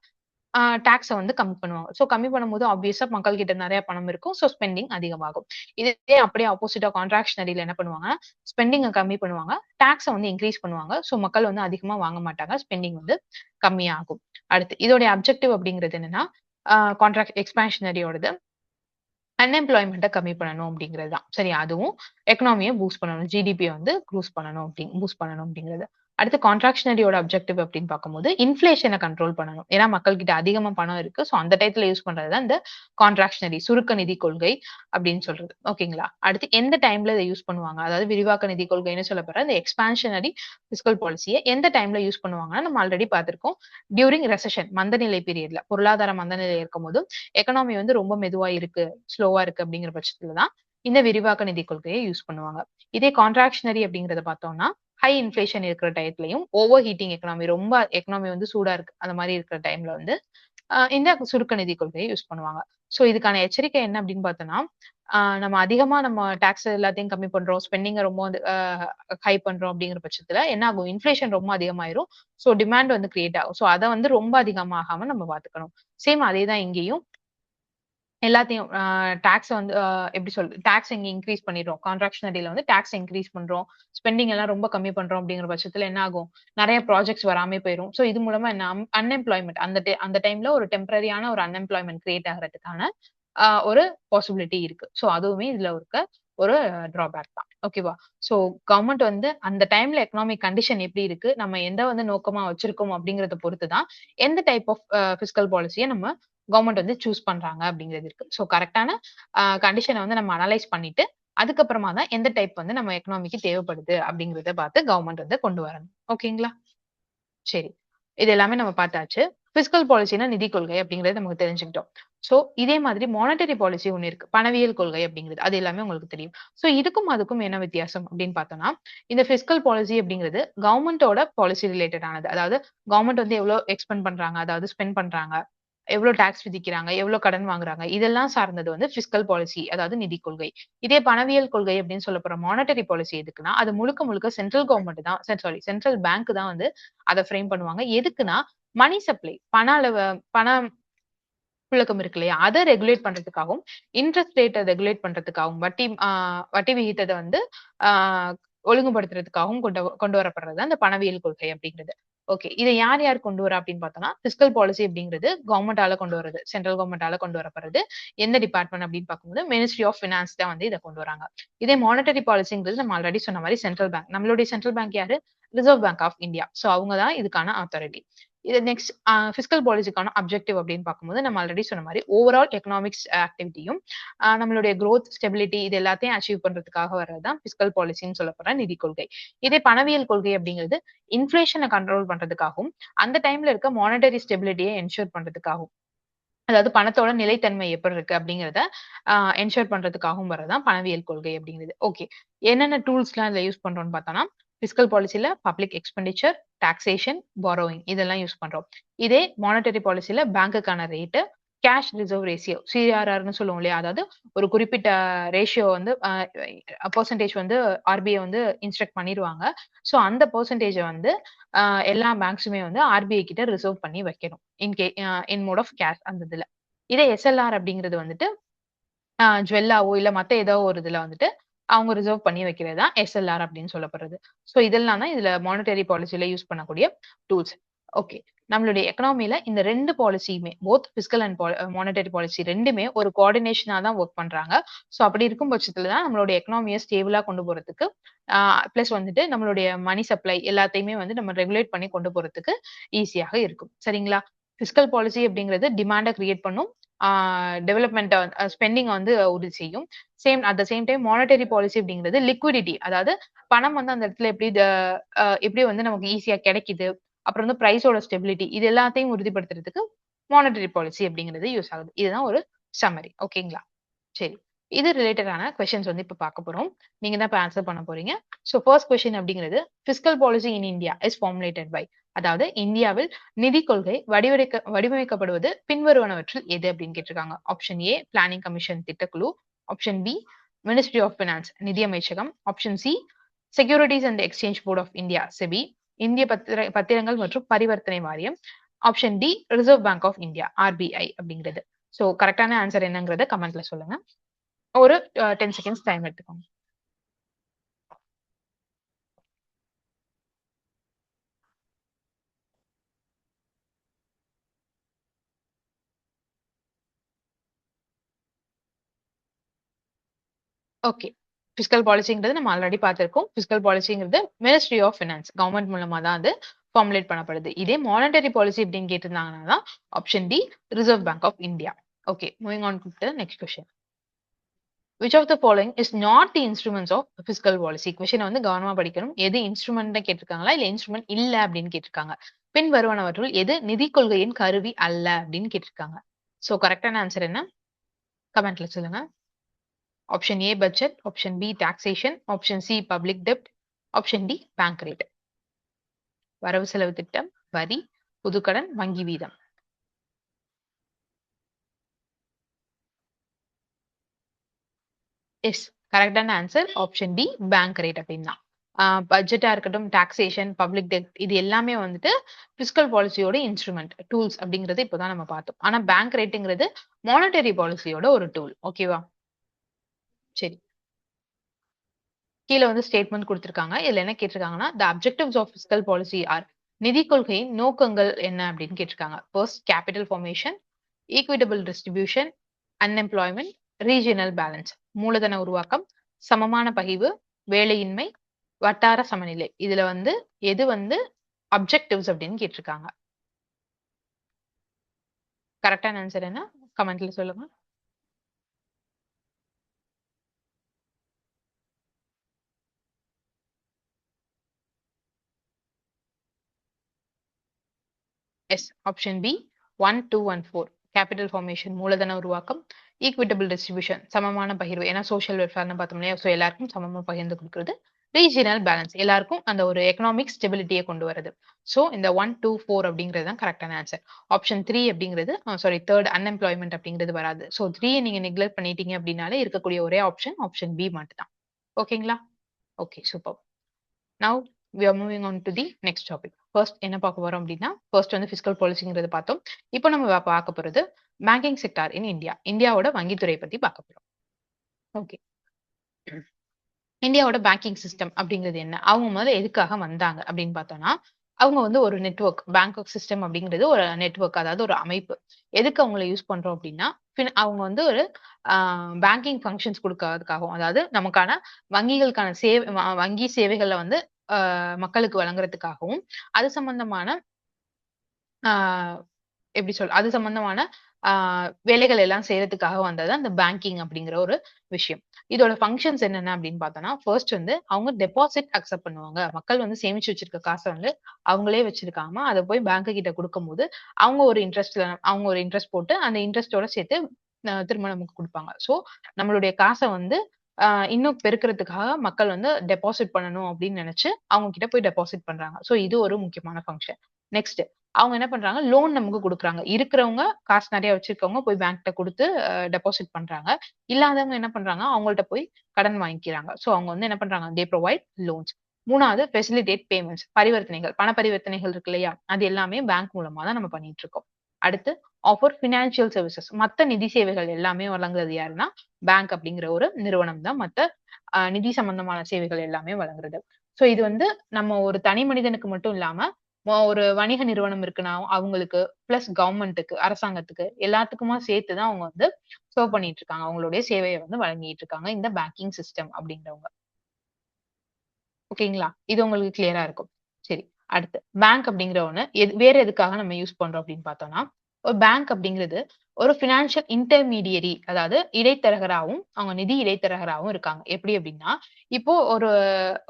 டாக்ஸ வந்து கம்மி பண்ணுவாங்க. சோ கம்மி பண்ணும்போது ஆப்வியஸா மக்கள் கிட்ட நெறைய பணம் இருக்கும். சோ ஸ்பெண்டிங் அதிகமாகும். இதே அப்படியே ஆப்போசிட்டா கான்ட்ராக்ஷனரில என்ன பண்ணுவாங்கன்னா, ஸ்பெண்டிங்க கம்மி பண்ணுவாங்க. டாக்ஸ வந்து இன்கிரீஸ் பண்ணுவாங்க. சோ மக்கள் வந்து அதிகமா வாங்க மாட்டாங்க. ஸ்பெண்டிங் வந்து கம்மியாகும். அடுத்து இதோடைய அப்ஜெக்டிவ் அப்படிங்கிறது என்னன்னா, கான்ட்ராக்ட் எக்ஸ்பான்ஷனரியோடது அன்எம்ப்ளாய்மென்ட்ட கம்மி பண்ணணும் அப்படிங்கிறது தான். சரி அதுவும் எக்கனாமிய பூஸ்ட் பண்ணணும். ஜிடிபிய வந்து பூஸ்ட் பண்ணணும் அப்படிங்கிறது. அடுத்து கான்ட்ராக்ஷனரியோட அப்ஜெக்டிவ் அப்படின்னு பார்க்கும்போது, இன்ஃப்ளேஷன கண்ட்ரோல் பண்ணணும். ஏன்னா மக்கள் கிட்ட அதிகமா பணம் இருக்கு. சோ அந்த டயத்துல யூஸ் பண்றது தான் இந்த கான்ட்ராக்ஷனரி சுருக்க நிதி கொள்கை அப்படின்னு சொல்றது. ஓகேங்களா? அடுத்து எந்த டைம்ல இத யூஸ் பண்ணுவாங்க? அதாவது விரிவாக்க நிதி கொள்கைன்னு சொல்லப்படுற இந்த எக்ஸ்பான்ஷனரி பிஸ்கல் பாலிசிய எந்த டைம்ல யூஸ் பண்ணுவாங்கன்னா, நம்ம ஆல்ரெடி பார்த்திருக்கோம். டியூரிங் ரெசெஷன் மந்தநிலை பீரியட்ல பொருளாதார மந்தநிலை இருக்கும்போது, எக்கனாமி வந்து ரொம்ப மெதுவா இருக்கு. ஸ்லோவா இருக்கு அப்படிங்கிற பட்சத்துல தான் இந்த விரிவாக்க நிதி கொள்கையை யூஸ் பண்ணுவாங்க. இதே கான்ட்ராக்ஷனரி அப்படிங்கிறத பார்த்தோம்னா, ஹை இன்ஃப்ளேஷன் இருக்கிற டயத்துலயும், ஓவர் ஹீட்டிங் எக்கனாமி ரொம்ப எக்கனாமி வந்து சூடா இருக்கு. அந்த மாரி இருக்கிற டைம்ல வந்து இந்த சுருக்க நிதி கொள்கையை யூஸ் பண்ணுவாங்க. சோ இதுக்கான எச்சரிக்கை என்ன அப்படின்னு பார்த்தோம்னா, நம்ம அதிகமா நம்ம டாக்ஸ் எல்லாத்தையும் கம்மி பண்றோம். ஸ்பெண்டிங்க ரொம்ப வந்து ஹை பண்றோம் அப்படிங்கிற பட்சத்துல என்ன ஆகும்? இன்ஃப்ளேஷன் ரொம்ப அதிகமாயிரும். சோ டிமாண்ட் வந்து கிரியேட் ஆகும். சோ அத வந்து ரொம்ப அதிகமாகாம நம்ம பார்த்துக்கணும். சேம் அதே தான் இங்கேயும். எல்லாத்தையும் டாக்ஸ வந்து எப்படி சொல்றது? டாக்ஸ் இங்க இன்கிரீஸ் பண்ணிடுறோம். கான்ட்ராக்ஷனரில வந்து டாக்ஸ் இன்கிரீஸ் பண்றோம். ஸ்பெண்டிங் எல்லாம் ரொம்ப கம்மி பண்றோம் அப்படிங்கிற பட்சத்துல என்ன ஆகும்? நெறைய ப்ராஜெக்ட்ஸ் வராமயே போயிரும். சோ இது மூலமா என்ன அன்எம்ப்ளாய்மென்ட் அந்த டைம்ல ஒரு டெம்பரரியான ஒரு அன்எம்ப்ளாய்மென்ட் கிரியேட் ஆகுறதுக்கான ஒரு பாசிபிலிட்டி இருக்கு. சோ அதுவுமே இதுல இருக்க ஒரு டிராபேக் தான். ஓகேவா? சோ கவர்ன்மெண்ட் வந்து அந்த டைம்ல எக்கனாமிக் கண்டிஷன் எப்படி இருக்கு? நம்ம எந்த வந்து நோக்கமா வச்சிருக்கோம் அப்படிங்கிறத பொறுத்து தான் எந்த டைப் ஆஃப் பிஸ்கல் பாலிசிய நம்ம கவர்ன்மெண்ட் வந்து சூஸ் பண்றாங்க அப்படிங்கிறது இருக்கு. சோ கரெக்ட்டான கண்டிஷன வந்து நம்ம அனலைஸ் பண்ணிட்டு, அதுக்கப்புறமா தான் எந்த டைப் வந்து நம்ம எக்கனாமிக்கு தேவைப்படுது அப்படிங்கிறத பார்த்து கவர்ன்மெண்ட் வந்து கொண்டு வரணும். ஓகேங்களா? சரி. இது எல்லாமே நம்ம பார்த்தாச்சு. பிஸ்கல் பாலிசினா நிதி கொள்கை அப்படிங்கிறது நமக்கு தெரிஞ்சுக்கிட்டோம். சோ இதே மாதிரி மானிட்டரி பாலிசி ஒண்ணு இருக்கு. பணவியல் கொள்கை அப்படிங்கிறது. அது எல்லாமே உங்களுக்கு தெரியும். சோ இதுக்கும் அதுக்கும் என்ன வித்தியாசம் அப்படின்னு பார்த்தோம்னா, இந்த பிஸ்கல் பாலிசி அப்படிங்கிறது கவர்ன்மென்ட்டோட பாலிசி ரிலேட்டட் ஆனது. அதாவது கவர்ன்மென்ட் வந்து எவ்வளோ எக்ஸ்பெண்ட் பண்றாங்க, அதாவது ஸ்பெண்ட் பண்றாங்க. எவ்வளோ டாக்ஸ் விதிக்கிறாங்க, எவ்வளோ கடன் வாங்குறாங்க. இதெல்லாம் சார்ந்தது வந்து பிஸ்கல் பாலிசி அதாவது நிதி கொள்கை. இதே பணவியல் கொள்கை அப்படின்னு சொல்லப்போற மானிட்டரி பாலிசி எதுக்குன்னா, அது முழுக்க முழுக்க சென்ட்ரல் கவர்ன்மெண்ட் தான் சாரி சென்ட்ரல் பேங்க் தான் வந்து அத ஃப்ரேம் பண்ணுவாங்க. எதுக்குன்னா, மணி சப்ளை பண அளவு பணம் புழக்கம் இருக்கு இல்லையா? அத ரெகுலேட் பண்றதுக்காகவும், இன்ட்ரெஸ்ட் ரேட்ட ரெகுலேட் பண்றதுக்காகவும், வட்டி விகிதத்த வந்து ஆ ஒழுங்குபடுத்துறதுக்காகவும் கொண்டு வரப்படுறது தான் இந்த பணவியல் கொள்கை அப்படிங்கிறது. ஓகே. இத யார் யார் கொண்டு வரா அப்படின்னு பார்த்தோம்னா, பிஸ்கல் பாலிசி அப்படிங்கிறது கவர்ன்மென்ட்டால கொண்டு வரது. சென்ட்ரல் கவர்ன்மென்ட்டால கொண்டு வரப்படுறது. எந்த டிபார்ட்மென்ட் அப்படின்னு பார்க்கும்போது, மினிஸ்ட்ரி ஆஃப் பினான்ஸ் தான் வந்து இத கொண்டு வராங்க. இதே மானிட்டரி பாலிசிங்கிறது நம்ம ஆல்ரெடி சொன்ன மாரி சென்ட்ரல் பேங்க். நம்மளுடைய சென்ட்ரல் பேங்க் யாரு? Reserve bank of India. So அவங்க தான் இதுக்கான அத்தாரிட்டி. இது நெக்ஸ்ட் பிஸ்கல் பாலிசிக்கான அப்ஜெக்டிவ் அப்படின்னு பார்க்கும்போது, நம்ம ஆல்ரெடி சொன்ன மாரி ஓவரால் எக்கனாமிக்ஸ் ஆக்டிவிட்டியும், நம்மளுடைய குரோத், ஸ்டெபிலிட்டி இது எல்லாத்தையும் அச்சீவ் பண்றதுக்காக வர்றது தான் பிஸ்கல் பாலிசின்னு சொல்லப்படுற நிதி கொள்கை. இதே பணவியல் கொள்கை அப்படிங்கிறது இன்ஃப்ளேஷன கண்ட்ரோல் பண்றதுக்காகவும், அந்த டைம்ல இருக்க மானிட்டரி ஸ்டெபிலிட்டிய என்ஷூர் பண்றதுக்காகவும், அதாவது பணத்தோட நிலைத்தன்மை எப்படி இருக்கு அப்படிங்கிறத என்ஷூர் பண்றதுக்காகவும் வரதான் பணவியல் கொள்கை அப்படிங்கிறது. ஓகே. என்னென்ன டூல்ஸ்லாம் இதுல யூஸ் பண்றோம்னு பார்த்தோம்னா, பிஸ்கல் பாலிசில பப்ளிக் எக்ஸ்பெண்டிச்சர், டாக்ஸேஷன், பாரோயிங் இதெல்லாம் யூஸ் பண்றோம். இதே மானிட்டரி பாலிசில பேங்க்குக்கான ரேட்டு, கேஷ் ரிசர்வ் ரேஷியோ சிஆர்ஆர்ன்னு சொல்லுவோம் இல்லையா? அதாவது ஒரு குறிப்பிட்ட ரேஷியோ வந்து பெர்சன்டேஜ் வந்து ஆர்பிஐ வந்து இன்ஸ்ட்ரக்ட் பண்ணிருவாங்க. சோ அந்த பெர்சன்டேஜ வந்து அ எல்லா பேங்க்ஸுமே வந்து ஆர்பிஐ கிட்ட ரிசர்வ் பண்ணி வைக்கணும். இன் மோட் ஆஃப் கேஷ் அந்த இதுல. இதே எஸ்எல்ஆர் அப்படிங்கிறது வந்துட்டு ஜுவல்லாவோ இல்ல மத்த ஏதோ ஒரு இதுல வந்துட்டு அவங்க ரிசர்வ் பண்ணி வைக்கிறது தான் எஸ்எல்ஆர் அப்படின்னு சொல்லப்படுறது. சோ இதெல்லாம் தான் இதுல மானிட்டரி பாலிசில யூஸ் பண்ணக்கூடிய டூல்ஸ். ஓகே. நம்மளுடைய எக்கனாமில இந்த 2 பாலிசியுமே both fiscal and monetary policy 2மே ஒரு கோஆர்டினேஷனா தான் வொர்க் பண்றாங்க. சோ அப்படி இருக்கும் பட்சத்துல தான் நம்மளுடைய எக்கனாமிய ஸ்டேபிளா கொண்டு போறதுக்கு பிளஸ் வந்துட்டு நம்மளுடைய மனி சப்ளை எல்லாத்தையுமே வந்து நம்ம ரெகுலேட் பண்ணி கொண்டு போறதுக்கு ஈஸியாக இருக்கும். சரிங்களா? பிஸ்கல் பாலிசி அப்படிங்கிறது டிமாண்ட கிரியேட் பண்ணும். ஆ டெவலப்மென்ட்ட ஸ்பெண்டிங் வந்து உறுதி செய்யும். At the same time monetary policy அப்படிங்கிறது லிக்விடிட்டி அதாவது பணம் வந்து அந்த இடத்துல எப்படி வந்து நமக்கு ஈஸியா கிடைக்குது. அப்புறம் வந்து பிரைஸோட ஸ்டெபிலிட்டி இது எல்லாத்தையும் உறுதிப்படுத்துறதுக்கு மானிட்டரி பாலிசி அப்படிங்கிறது யூஸ் ஆகுது. இதுதான் ஒரு சம்மரி. ஓகேங்களா? சரி. இது ரிலேட்டடான கொஸ்டின்ஸ் வந்து இப்ப பார்க்க போறோம். நீங்க தான் இப்ப ஆன்சர் பண்ண போறீங்க. சோ ஃபர்ஸ்ட் கொஸ்டின் அப்படிங்கிறது fiscal policy in India is formulated by அதாவது இந்தியாவில் நிதி கொள்கை வடிவமைக்கப்படுவது பின்வருவனவற்றில் எது அப்படின்னு கேட்டிருக்காங்க. ஆப்ஷன் ஏ பிளானிங் கமிஷன் திட்டக்குழு, option B ministry of finance நிதி அமைச்சகம், option C securities and exchange board of India SEBI, இந்திய பத்திரங்கள் மற்றும் பரிவர்த்தனை வாரியம், option D Reserve bank of India RBI அப்படிங்கிறது. ஸோ கரெக்டான ஆன்சர் என்னங்கிறத கமெண்ட்ல சொல்லுங்க. ஒரு 10 செகண்ட்ஸ் டைம் எடுத்துக்கோங்க. ஓகே. பிஸ்கல் பாலிசிங்கிறது நம்ம ஆல்ரெடி பார்த்திருக்கோம். பிஸ்கல் பாலிசிங்கிறது மினிஸ்ட்ரி ஆஃப் ஃபினான்ஸ் கவர்மெண்ட் மூலமா தான் அது ஃபார்முலேட் பண்ணப்படுது. இதே மானிட்டரி பாலிசி அப்படின்னு கேட்டிருந்தாங்கன்னா தான் option D Reserve bank of India. Okay, moving on to the next question. Which of the following is not the instruments of fiscal policy? கொஸ்டினை வந்து கவனமா படிக்கணும். எது இன்ஸ்ட்ருமெண்ட் கேட்டிருக்காங்களா இல்ல இன்ஸ்ட்ருமெண்ட் இல்ல அப்படின்னு கேட்டிருக்காங்க. பின் வருவனவற்றுள் எது நிதி கொள்கையின் கருவி அல்ல அப்படின்னு கேட்டிருக்காங்க. சோ கரெக்டான ஆன்சர் என்ன? கமெண்ட்ல சொல்லுங்க. Option A budget, option B taxation, option C public டெப்ட், ஆப்ஷன் டி பேங்க் ரேட். வரவு செலவு திட்டம், வரி, புதுக்கடன், வங்கி வீதம். எஸ், கரெக்டான answer option D bank rate அப்படின்னா. பட்ஜெட்டா இருக்கட்டும், டாக்ஸேஷன், பப்ளிக் டெப்ட் இது எல்லாமே வந்துட்டு பிஸ்கல் பாலிசியோட இன்ஸ்ட்ருமெண்ட் டூல்ஸ் அப்படிங்கறது இப்பதான் நம்ம பார்த்தோம். ஆனா பேங்க் ரேட்டுங்கிறது மானிட்டரி பாலிசியோட ஒரு டூல். ஓகேவா? சரி, கீழே வந்து ஸ்டேட்மெண்ட் கொடுத்திருக்காங்க. இதுல என்ன கேட்டிருக்காங்கன்னா the objectives of fiscal policy or நிதி கொள்கையின் நோக்கங்கள் என்ன அப்படின்னு கேட்டிருக்காங்க. First capital formation, equitable distribution, unemployment, regional balance, மூலதன உருவாக்கம், சமமான பகிர்வு, வேலையின்மை, வட்டார சமநிலை. இதுல வந்து எது வந்து அப்ஜெக்டிவ்ஸ் அப்படின்னு கேட்டிருக்காங்க. கரெக்டான ஆன்சர் என்ன? கமெண்ட்ல சொல்லுங்க. Yes, option B 1, 2 and 4. Capital formation மூலதன உருவாக்கம், ஈக்விட்டபிள் டிஸ்ட்ரிபியூஷன் சமமான பகிர்வு, ஏன்னா சோஷியல் வெல்ஃபேர்னு பார்த்தோம் இல்லையா, ஸோ எல்லாருக்கும் சமமா பகிர்ந்து கொடுக்குறது, ரீஜியனல் பேலன்ஸ் எல்லாருக்கும் அந்த ஒரு எக்கனாமிக் ஸ்டெபிலிட்டியை கொண்டு வருது. ஸோ இந்த 1, 2, 4 அப்படிங்கிறது தான் கரெக்டான ஆன்சர். ஆப்ஷன் 3 அப்படிங்கிறது சாரி தேர்ட் அன்எம்ப்ளாய்மெண்ட் அப்படிங்கிறது வராது. ஸோ 3 நீங்க நெக்லெக்ட் பண்ணிட்டீங்க அப்படின்னாலே இருக்கக்கூடிய ஒரே ஆப்ஷன் ஆப்ஷன் பி மட்டும் தான். ஓகேங்களா? Okay, super. Now we are moving on to the next topic. First என்ன பார்க்க போறோம் அப்படின்னா, ஃபர்ஸ்ட் வந்து பிஸ்கல் பாலிசிங்கிறத பார்த்தோம். இப்போ நம்ம பார்க்க போறது பேங்கிங் செக்டார் இன் இந்தியா. இந்தியாவோட வங்கித்துறை பத்தி பார்க்க போறோம். ஓகே, இந்தியாவோட பேங்கிங் சிஸ்டம் அப்படிங்கிறது என்ன, அவங்க முதல்ல எதுக்காக வந்தாங்க அப்படின்னு பார்த்தோம்னா, அவங்க வந்து ஒரு நெட்வொர்க், பேங்க் சிஸ்டம் அப்படிங்கிறது ஒரு நெட்வொர்க், அதாவது ஒரு அமைப்பு. எதுக்கு அவங்கள யூஸ் பண்றோம் அப்படின்னா, அவங்க வந்து ஒரு பேங்கிங் ஃபங்க்ஷன்ஸ் கொடுக்கறதுக்காகவும், அதாவது நமக்கான வங்கிகளுக்கான சேவை, வங்கி சேவைகளை வந்து மக்களுக்கு வழங்குறதுக்காகவும், அது சம்பந்தமான ஆஹ் எப்படி சொல் அது சம்பந்தமான வேலைகள் எல்லாம் செய்யறதுக்காக வந்தது அந்த பேங்கிங் அப்படிங்கிற ஒரு விஷயம். இதோட ஃபங்க்ஷன்ஸ் என்னென்ன அப்படின்னு பார்த்தோம்னா, ஃபர்ஸ்ட் வந்து அவங்க டெபாசிட் அக்செப்ட் பண்ணுவாங்க. மக்கள் வந்து சேமிச்சு வச்சிருக்க காசை வந்து அவங்களே வச்சிருக்காம அதை போய் பேங்க் கிட்ட கொடுக்கும்போது அவங்க ஒரு இன்ட்ரெஸ்ட் போட்டு அந்த இன்ட்ரெஸ்டோட சேர்த்து திரும்ப நமக்கு கொடுப்பாங்க. ஸோ நம்மளுடைய காசை வந்து இன்னும் பெருக்கிறதுக்காக மக்கள் வந்து டெபாசிட் பண்ணணும் அப்படின்னு நினைச்சு அவங்க கிட்ட போய் டெபாசிட் பண்றாங்க. ஸோ இது ஒரு முக்கியமான ஃபங்க்ஷன். நெக்ஸ்ட் அவங்க என்ன பண்றாங்க, லோன் நமக்கு கொடுக்குறாங்க. இருக்கிறவங்க காசு நிறைய வச்சிருக்கவங்க போய் பேங்க்ல கொடுத்து டெபாசிட் பண்றாங்க. இல்லாதவங்க என்ன பண்றாங்க, அவங்கள்ட்ட போய் கடன் வாங்கிக்கிறாங்க. ஸோ அவங்க வந்து என்ன பண்றாங்க, தே ப்ரொவைட் லோன்ஸ். மூணாவது ஃபெசிலிட்டேட் பேமெண்ட்ஸ், பரிவர்த்தனைகள், பண பரிவர்த்தனைகள் இருக்கு இல்லையா, அது எல்லாமே பேங்க் மூலமா தான் நம்ம பண்ணிட்டு இருக்கோம். அடுத்து ஆஃபர் ஃபினான்சியல் சர்வீசஸ், மத்த நிதி சேவைகள் எல்லாமே வழங்குறது யாருன்னா பேங்க் அப்படிங்கிற ஒரு நிறுவனம் தான் மத்த நிதி சம்பந்தமான சேவைகள் எல்லாமே வழங்குறது. சோ இது வந்து நம்ம ஒரு தனி மனிதனுக்கு மட்டும் இல்லாம ஒரு வணிக நிறுவனம் இருக்குன்னா அவங்களுக்கு, பிளஸ் கவர்மெண்ட்டுக்கு, அரசாங்கத்துக்கு எல்லாத்துக்குமா சேர்த்துதான் அவங்க வந்து சர்வ் பண்ணிட்டு இருக்காங்க. அவங்களுடைய சேவையை வந்து வழங்கிட்டு இருக்காங்க இந்த பேங்கிங் சிஸ்டம் அப்படிங்கிறவங்க. ஓகேங்களா? இது உங்களுக்கு கிளியரா இருக்கும். சரி, அடுத்து பேங்க் அப்படிங்கிற ஒண்ணு வேற எதுக்காக நம்ம யூஸ் பண்றோம் அப்படின்னு பார்த்தோம்னா, ஒரு பேங்க் அப்படிங்கிறது ஒரு பினான்சியல் இன்டர்மீடியரி, அதாவது இடைத்தரகராகவும், அவங்க நிதி இடைத்தரகராகவும் இருக்காங்க. எப்படி அப்படின்னா, இப்போ ஒரு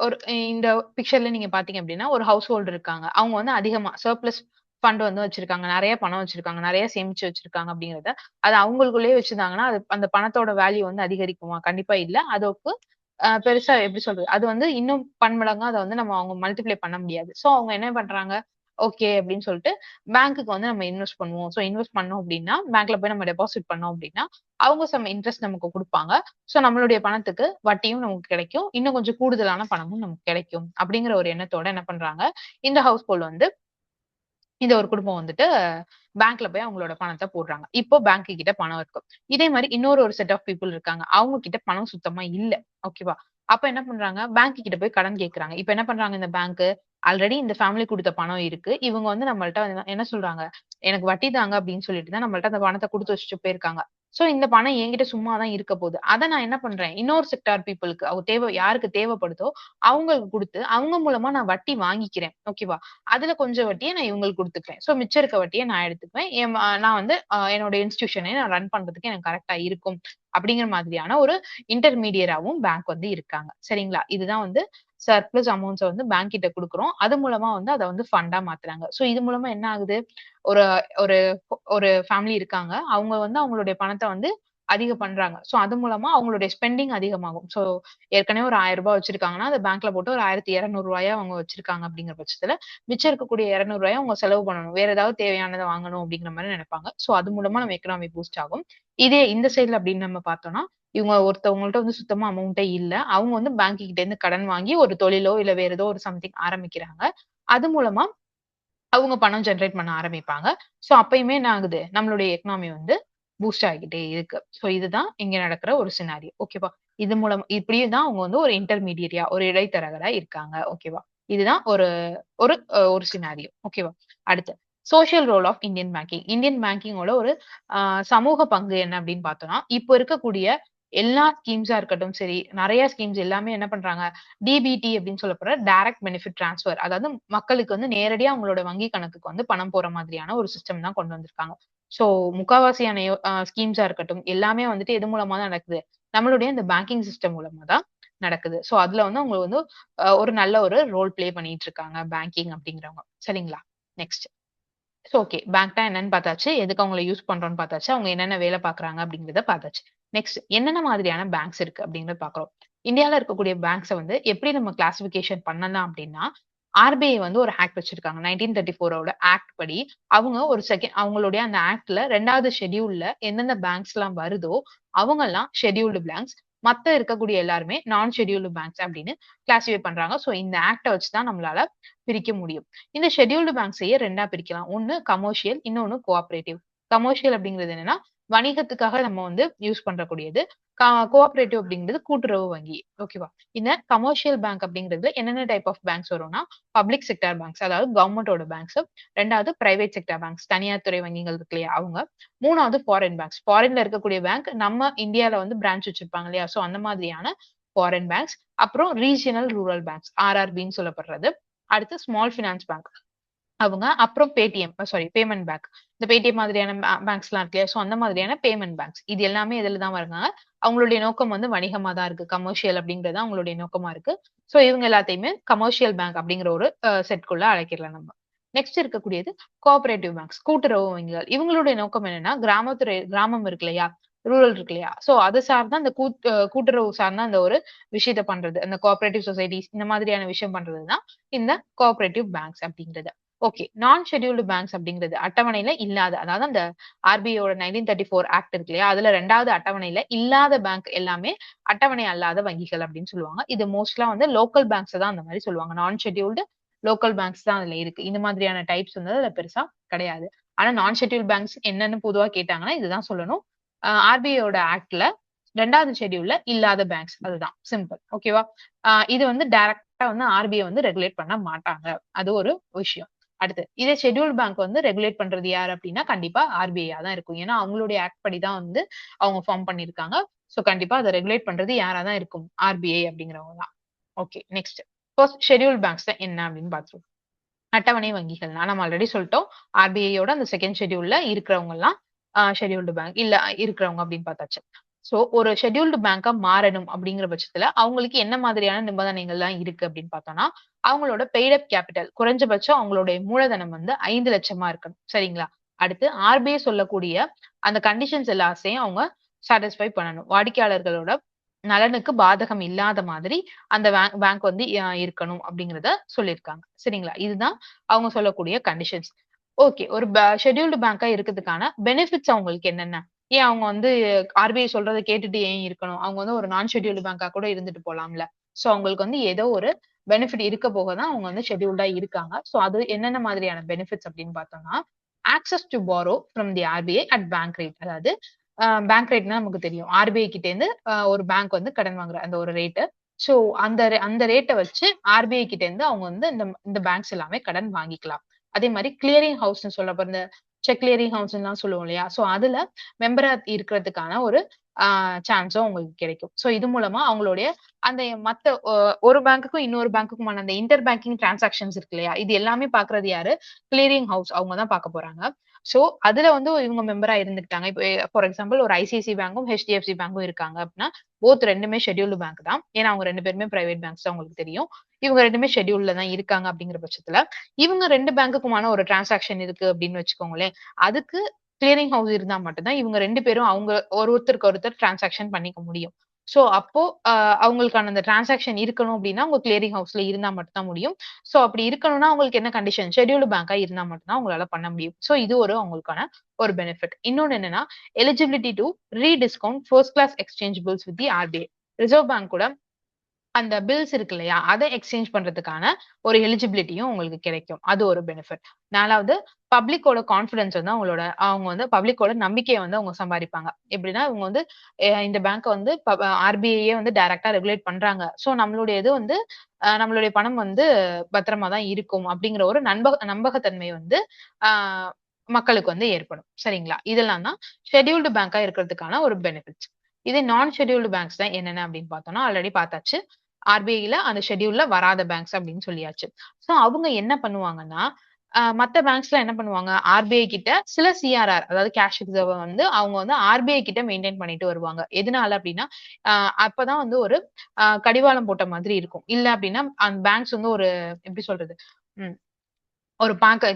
ஒரு இந்த பிக்சர்ல நீங்க பார்த்தீங்க அப்படின்னா, ஒரு ஹவுஸ் ஹோல்டர் இருக்காங்க. அவங்க வந்து அதிகமா சர்ப்ளஸ் ஃபண்ட் வந்து வச்சிருக்காங்க. நெறைய பணம் வச்சிருக்காங்க. நெறைய சேமிச்சு வச்சிருக்காங்க அப்படிங்கிறத, அது அவங்களுக்குள்ளேயே வச்சிருந்தாங்கன்னா, அது அந்த பணத்தோட வேல்யூ வந்து அதிகரிக்குமா? கண்டிப்பா இல்ல. அதுக்கு பெருசா எப்படி சொல்றது? அது வந்து இன்னும் பன்மடங்கா அத வந்து நம்ம அவங்க மல்டிப்ளை பண்ண முடியாது. சோ அவங்க என்ன பண்றாங்க? ஓகே அப்படின்னு சொல்லிட்டு பேங்க்குக்கு வந்து நம்ம இன்வெஸ்ட் பண்ணுவோம். ஸோ இன்வெஸ்ட் பண்ணோம் அப்படின்னா பேங்க்ல போய் நம்ம டெபாசிட் பண்ணோம் அப்படின்னா அவங்க சம் இன்ட்ரெஸ்ட் நமக்கு குடுப்பாங்க. ஸோ நம்மளுடைய பணத்துக்கு வட்டியும் நமக்கு கிடைக்கும். இன்னும் கொஞ்சம் கூடுதலான பணமும் நமக்கு கிடைக்கும். அப்படிங்கிற ஒரு எண்ணத்தோட என்ன பண்றாங்க, இந்த ஹவுஸ் ஹோல்ட் வந்து இந்த ஒரு குடும்பம் வந்துட்டு பேங்க்ல போய் அவங்களோட பணத்த போடுறாங்க. இப்போ பேங்க் கிட்ட பணம் இருக்கு. இதே மாரி இன்னொரு செட் ஆஃப் பீப்பிள் இருக்காங்க. அவங்க கிட்ட பணம் சுத்தமா இல்ல. ஓகேவா? அப்ப என்ன பண்றாங்க, பேங்க் கிட்ட போய் கடன் கேட்கறாங்க. இப்ப என்ன பண்றாங்க இந்த பேங்க், ஆல்ரெடி இந்த ஃபேமிலி குடுத்த பணம் இருக்கு. இவங்க வந்து நம்மள்ட்ட என்ன சொல்றாங்க, எனக்கு வட்டி தாங்க அப்படின்னு சொல்லிட்டு தான் நம்மள்ட்ட அந்த பணத்த குடுத்து வச்சுட்டு போயிருக்காங்க. சோ இந்த பணம் என்கிட்ட சும்மா தான் இருக்க போது. அத நான் என்ன பண்றேன், இன்னொரு செக்டார் பீப்பிள்க்கு யாருக்கு தேவைப்படுதோ அவங்களுக்கு குடுத்து, அவங்க மூலமா நான் வட்டி வாங்கிக்கிறேன். ஓகேவா? அதுல கொஞ்சம் வட்டிய நான் இவங்களுக்கு குடுத்துக்கிறேன். சோ மிச்சம் இருக்க வட்டிய நான் எடுத்துக்குவேன். நான் வந்து என்னோட இன்ஸ்டிடியூஷன நான் ரன் பண்றதுக்கு எனக்கு கரெக்ட்டா இருக்கும். அப்படிங்கிற மாதிரியான ஒரு இன்டர்மீடியராவும் பேங்க் வந்து இருக்காங்க. சரிங்களா? இதுதான் வந்து சர்ப்ளஸ் அமௌண்ட்ஸ வந்து பேங்க் கிட்ட குடுக்குறோம். அது மூலமா வந்து அத வந்து ஃபண்டா மாத்துறாங்க. சோ இது மூலமா என்ன ஆகுது? ஒரு ஒரு ஒரு ஃபேமிலி இருக்காங்க. அவங்க வந்து அவங்களுடைய பணத்த வந்து அதிகம் பண்றாங்க. சோ அது மூலமா அவங்களுடைய ஸ்பெண்டிங் அதிகமாகும். சோ ஏற்கனவே ஒரு ரூ. 1000 வச்சிருக்காங்கன்னா, அத பேங்க்ல போட்டு ஒரு ரூ. 1200 அவங்க வச்சிருக்காங்க அப்படிங்கிற பட்சத்துல, மிச்சம் இருக்கக்கூடிய ரூ. 200 அவங்க செலவு பண்ணணும். வேற ஏதாவது தேவையானத வாங்கணும் அப்படிங்கிற மாரி நெனைப்பாங்க. சோ அது மூலமா நம்ம எக்கனாமி பூஸ்ட் ஆகும். இதே இந்த சைட்ல அப்படின்னு நம்ம பார்த்தோம்னா, இவங்க ஒருத்தவங்கள்ட்ட வந்து சுத்தமா அமௌண்டே இல்ல. அவங்க வந்து பேங்க் கிட்ட இருந்து கடன் வாங்கி ஒரு தொழிலோ, இல்ல வேற ஏதோ ஒரு சம்திங் ஆரம்பிக்கிறாங்க. அது மூலமா அவங்க பணம் ஜெனரேட் பண்ண ஆரம்பிப்பாங்க. சோ அப்பயுமே என்ன ஆகுது? நம்மளுடைய எக்கனாமி வந்து பூஸ்ட் ஆகிக்கிட்டே இருக்கு. சோ இதுதான் இங்க நடக்கிற ஒரு சினாரியோ. ஓகேவா? இது மூலம் இப்படியே தான் அவங்க வந்து ஒரு இன்டர்மீடியரியா, ஒரு இடைத்தரகரா இருக்காங்க. ஓகேவா? இதுதான் ஒரு ஒரு ஒரு சினாரியோ. ஓகேவா? அடுத்து social role of Indian banking. Indian பேங்கிங்கோட ஒரு அ சமூக பங்கு என்ன அப்படின்னு பார்த்தோம்னா, இப்போ இருக்கக்கூடிய எல்லா ஸ்கீம்ஸா இருக்கட்டும் சரி, நெறைய ஸ்கீம்ஸ் எல்லாமே என்ன பண்றாங்க, டிபிடி அப்படின்னு சொல்லப்படுற டைரக்ட் பெனிஃபிட் டிரான்ஸ்ஃபர். அதாவது மக்களுக்கு வந்து நேரடியா அவங்களோட வங்கி கணக்குக்கு வந்து பணம் போற மாதிரியான ஒரு சிஸ்டம் தான் கொண்டு வந்திருக்காங்க. ஸோ முக்காவாசியான ஸ்கீம்ஸா இருக்கட்டும், எல்லாமே வந்துட்டு எது மூலமா தான் நடக்குது? நம்மளுடைய இந்த பேங்கிங் சிஸ்டம் மூலமா தான் நடக்குது. ஸோ அதுல வந்து அவங்க வந்து ஒரு நல்ல ஒரு ரோல் ப்ளே பண்ணிட்டு இருக்காங்க பேங்கிங் அப்படிங்கிறவங்க. சரிங்களா? நெக்ஸ்ட். So okay. பேங்க்னா என்னன்னு பார்த்தாச்சு. எதுக்கு அவங்கள யூஸ் பண்றோம்ன்னு பார்த்தாச்சு. அவங்க என்னென்ன வேலை பார்க்குறாங்க அப்படிங்கிறத பார்த்தாச்சு. நெக்ஸ்ட் என்னென்ன மாதிரியான பேங்க்ஸ் இருக்கு அப்படிங்கிறத பார்க்குறோம். இந்தியால இருக்கக்கூடிய பேங்க்ஸ வந்து எப்படி நம்ம கிளாசிஃபிகேஷன் பண்ணலாம் அப்படின்னா, ஆர்பிஐ வந்து ஒரு ஆக்ட் வச்சிருக்காங்க. 1934 ஆக்ட் படி அவங்க ஒரு அவங்களுடைய அந்த ஆக்ட்ல 2வது ஷெட்யூல்ல எந்தெந்த பேங்க்ஸ்லாம் வருதோ, அவங்கலாம் ஷெட்யூல்டு பேங்க்ஸ். மத்த இருக்கக்கூடிய எல்லாருமே நான் ஷெட்யூல்டு பேங்க்ஸ் அப்படின்னு கிளாசிஃபை பண்றாங்க. சோ இந்த ஆக்ட்ட வச்சு தான் நம்மளால பிரிக்க முடியும். இந்த ஷெட்யூல்டு பேங்க்ஸையே 2ஆ பிரிக்கலாம். ஒண்ணு கமர்ஷியல், இன்னொன்னு கோஆப்பரேட்டிவ். கமர்ஷியல் அப்படிங்கிறது என்னன்னா, வணிகத்துக்காக நம்ம வந்து யூஸ் பண்றக்கூடியது. கோஆப்பரேட்டிவ் அப்படிங்கிறது கூட்டுறவு வங்கி. ஓகேவா? இந்த கமர்ஷியல் பேங்க் அப்படிங்கிறதுல என்னென்ன டைப் ஆஃப் பேங்க்ஸ் வரும்னா, பப்ளிக் செக்டார் பேங்க்ஸ் அதாவது கவர்ன்மென்ட்டோட பேங்க்ஸ். 2வது பிரைவேட் செக்டார் பேங்க்ஸ் தனியார் துறை வங்கிகள் இருக்கு இல்லையா? அவங்க. 3வது ஃபாரின் பேங்க்ஸ். ஃபாரின்ல இருக்கக்கூடிய பேங்க் நம்ம இந்தியால வந்து பிரான்ச் வச்சிருப்பாங்க இல்லையா? சோ அந்த மாதிரியான ஃபாரின் பேங்க்ஸ். அப்புறம் ரீஜியனல் ரூரல் பேங்க்ஸ் ஆர்ஆர்பின்னு சொல்லப்படுறது. அடுத்து ஸ்மால் பினான்ஸ் பேங்க். அவங்க அப்புறம் பேமெண்ட் பேங்க். இந்த பேடிஎம் மாதிரியான பேங்க்ஸ்லாம் இருக்கு இல்லையா? சோ அந்த மாதிரியான பேமெண்ட் பேங்க்ஸ். இது எல்லாமே இதுல தான் வருங்க. அவங்களுடைய நோக்கம் வந்து வணிகமா தான் இருக்கு. கமர்ஷியல் அப்படிங்கிறது தான் அவங்களுடைய நோக்கமா இருக்கு. சோ இவங்க எல்லாத்தையுமே கமர்ஷியல் பேங்க் அப்படிங்கிற ஒரு செட்குள்ள அழைக்கலாம் நம்ம. நெக்ஸ்ட் இருக்கக்கூடியது கோஆப்பரேட்டிவ் பேங்க்ஸ். கூட்டுறவு வங்கிகள். இவங்களுடைய நோக்கம் என்னன்னா, கிராமம் இருக்கு இல்லையா? ரூரல் இருக்கு இல்லையா? சோ அது சார்ந்த அந்த கூட்டுறவு சார்ந்த அந்த ஒரு விஷயத்த பண்றது. அந்த கோஆப்பரேட்டிவ் சொசைட்டிஸ் இந்த மாதிரியான விஷயம் பண்றது தான் இந்த கோஆப்பரேட்டிவ் பேங்க்ஸ் அப்படிங்கிறது. ஓகே. நான் ஷெட்யூல்டு பேங்க்ஸ் அப்படிங்கிறது அட்டவணையில இல்லாத, அதாவது அந்த ஆர்பிஐயோட 1934 ஆக்ட் இருக்கு இல்லையா? அதுல 2வது அட்டவணையில இல்லாத பேங்க் எல்லாமே அட்டவணை அல்லாத வங்கிகள் அப்படின்னு சொல்லுவாங்க. இது மோஸ்ட்லா வந்து லோக்கல் பேங்க்ஸ தான் அந்த மாரி சொல்லுவாங்க. நான் ஷெட்யூல்டு லோக்கல் பேங்க்ஸ் தான் அதுல இருக்கு. இந்த மாதிரியான டைப்ஸ் வந்து அதுல பெருசா கிடையாது. ஆனா நான் ஷெட்யூல்ட் பேங்க்ஸ் என்னன்னு பொதுவா கேட்டாங்கன்னா, இதுதான் சொல்லணும். ஆர்பிஐயோட ஆக்ட்ல 2வது ஷெட்யூல்ல இல்லாத பேங்க்ஸ் அதுதான். சிம்பிள். ஓகேவா? இது வந்து டைரக்ட்டா வந்து ஆர்பிஐ வந்து ரெகுலேட் பண்ண மாட்டாங்க. அது ஒரு விஷயம். அடுத்து இதே ஷெட்யூல்ட் பேங்க் வந்து ரெகுலேட் பண்றது யாரு அப்டின்னா, கண்டிப்பா ஆர்பிஐயா தான் இருக்கும். ஏன்னா, அவங்களுடைய ஆக்ட் படி தான் வந்து அவங்க ஃபார்ம் பண்ணியிருக்காங்க. சோ கண்டிப்பா அத ரெகுலேட் பண்றது யாரா தான் இருக்கும்? ஆர்பிஐ அப்படிங்கிறவங்க தான். Okay. Next. First scheduled banks என்ன அப்படின்னு பார்த்துருவோம். அட்டவணை வங்கிகள்னா நம்ம ஆல்ரெடி சொல்லிட்டோம். ஆர்பிஐயோட அந்த 2ண்ட் ஷெட்யூல்ல இருக்கிறவங்கலாம் ஷெட்யூல்டு பேங்க் இல்ல இருக்கிறவங்க அப்படின்னு பார்த்தாச்சு. சோ ஒரு ஷெட்யூல்டு பேங்கா மாறணும் அப்படிங்கிற பட்சத்துல அவங்களுக்கு என்ன மாதிரியான நிபந்தனைகள்லாம் இருக்கு அப்படின்னு பார்த்தோம்னா, அவங்களோட பெய்ட் அப் கேபிட்டல் குறைஞ்சபட்சம் அவங்களுடைய மூலதனம் வந்து 5,00,000 இருக்கணும். சரிங்களா? அடுத்து ஆர்பிஐ சொல்லக்கூடிய அந்த கண்டிஷன்ஸ் எல்லாத்தையும் அவங்க சாட்டிஸ்ஃபை பண்ணணும். வாடிக்கையாளர்களோட நலனுக்கு பாதகம் இல்லாத மாதிரி அந்த பேங்க் வந்து இருக்கணும் அப்படிங்கிறத சொல்லியிருக்காங்க. சரிங்களா? இதுதான் அவங்க சொல்லக்கூடிய கண்டிஷன்ஸ். ஓகே. ஒரு ஷெட்யூல்டு பேங்கா இருக்கிறதுக்கான பெனிஃபிட்ஸ் அவங்களுக்கு என்னென்ன? ஏன் அவங்க வந்து ஆர்பிஐ சொல்றத கேட்டுட்டு ஏன் இருக்கணும்? அவங்க வந்து ஒரு நான் ஷெட்யூல்டு பேங்கா கூட இருந்துட்டு போலாம்ல. சோ அவங்களுக்கு வந்து ஏதோ ஒரு பெனிஃபிட் இருக்க போக தான் அவங்க வந்து ஷெட்யூல்டா இருக்காங்க. சோ அது என்னென்ன மாதிரியான பெனிஃபிட்ஸ் அப்படின்னு பார்த்தோம்னா, access to borrow from the RBI at bank rate. அதாவது பேங்க் ரேட்னா நமக்கு தெரியும். ஆர்பிஐ கிட்ட இருந்து ஒரு பேங்க் வந்து கடன் வாங்குற அந்த ஒரு ரேட்டு. சோ அந்த ரேட்ட வச்சு ஆர்பிஐ கிட்ட இருந்து அவங்க வந்து இந்த பேங்க்ஸ் எல்லாமே கடன் வாங்கிக்கலாம். அதே மாரி கிளியரிங் ஹவுஸ்ன்னு சொல்லப்ப இந்த செக் கிளியரிங் ஹவுஸ்ன்லாம் சொல்லுவோம் இல்லையா? சோ அதுல மெம்பரா இருக்கிறதுக்கான ஒரு ஆ சான்ஸும் உங்களுக்கு கிடைக்கும். சோ இது மூலமா அவங்களுடைய அந்த மத்த ஒரு பேங்க்குக்கும் இன்னொரு பேங்க்குக்குமான அந்த இன்டர் பேங்கிங் டிரான்சாக்ஷன்ஸ் இருக்கு இல்லையா? இது எல்லாமே பார்க்கிறது யாரு? கிளியரிங் ஹவுஸ் அவங்க தான் பார்க்க போறாங்க. சோ, அதுல வந்து இவங்க மெம்பரா இருந்துக்கிட்டாங்க. இப்ப ஃபார் எக்ஸாம்பிள் ஒரு ஐசிஐசிஐ பேங்க்கும், ஹெச்டிஎஃப்சி பேங்க்கும் இருக்காங்க அப்டின்னா, போத் 2மே ஷெட்யூல்டு பேங்க் தான். ஏன்னா, அவங்க 2 பேருமே பிரைவேட் பேங்க்ஸ் தான் உங்களுக்கு தெரியும். இவங்க 2மே ஷெட்யூல்ல தான் இருக்காங்க அப்படிங்கிற பட்சத்துல, இவங்க 2 பேங்க்குக்குமான ஒரு டிரான்சாக்ஷன் இருக்கு அப்படின்னு வச்சுக்கோங்களேன். அதுக்கு கிளியரிங் ஹவுஸ் இருந்தா மட்டும் தான் இவங்க 2 பேரும் அவங்க ஒருத்தருக்கு ஒருத்தர் டிரான்சாக்ஷன் பண்ணிக்க முடியும். சோ, அப்போ அ அவங்களுக்கான அந்த டிரான்சாக்ஷன் இருக்கணும் அப்படின்னா, உங்க கிளியரிங் ஹவுஸ்ல இருந்தா மட்டும் தான் முடியும். சோ அப்படி இருக்கணும்னா உங்களுக்கு என்ன கண்டிஷன்? ஷெட்யூல்டு பேங்கா இருந்தா மட்டும் தான் உங்களால பண்ண முடியும். சோ இது ஒரு அவங்களுக்கான ஒரு பெனிஃபிட். இன்னொன்னு என்னன்னா, eligibility to rediscount first class exchange bills with the RBI. Reserve bank கூட அந்த பில்ஸ் இருக்கு இல்லையா? அத எக்ஸ்சேஞ்ச் பண்றதுக்கான ஒரு எலிஜிபிலிட்டியும் உங்களுக்கு கிடைக்கும். அது ஒரு பெனிஃபிட். 4வது பப்ளிக்கோட கான்ஃபிடன்ஸ் வந்து அவங்க வந்து பப்ளிக்கோட நம்பிக்கைய வந்து அவங்க சம்பாரிப்பாங்க. எப்படின்னா, இவங்க வந்து இந்த பேங்க்க வந்து ஆர்பிஐயே வந்து டைரக்ட்டா ரெகுலேட் பண்றாங்க. சோ நம்மளுடைய இது வந்து நம்மளுடைய பணம் வந்து பத்திரமா தான் இருக்கும் அப்படிங்கிற ஒரு நம்பகத்தன்மை வந்து ஆ மக்களுக்கு வந்து ஏற்படும். சரிங்களா? இதெல்லாம் தான் ஷெட்யூல்டு பேங்கா இருக்கிறதுக்கான ஒரு பெனிஃபிட்ஸ். இதே நான் ஷெட்யூல்டு பேங்க்ஸ் தான் என்னென்ன அப்படின்னு பார்த்தோம்னா, ஆல்ரெடி பார்த்தாச்சு. ஆர்பிஐல அந்த ஷெட்யூல்ல வராத பேங்க்ஸ் அப்படின்னு சொல்லியாச்சு. சோ அவங்க என்ன பண்ணுவாங்கன்னா, மத்த பேங்க்ஸ்லாம் என்ன பண்ணுவாங்க, ஆர்பிஐ கிட்ட சில சிஆர்ஆர் அதாவது கேஷ் ரிசர்வ வந்து அவங்க வந்து ஆர்பிஐ கிட்ட மெயின்டெயின் பண்ணிட்டு வருவாங்க. எதனால அப்படின்னா, அ அப்பதான் வந்து ஒரு கடிவாளம் போட்ட மாதிரி இருக்கும். இல்ல அப்படின்னா, அந்த பேங்க்ஸ் வந்து ஒரு எப்படி சொல்றது? ம். ஒரு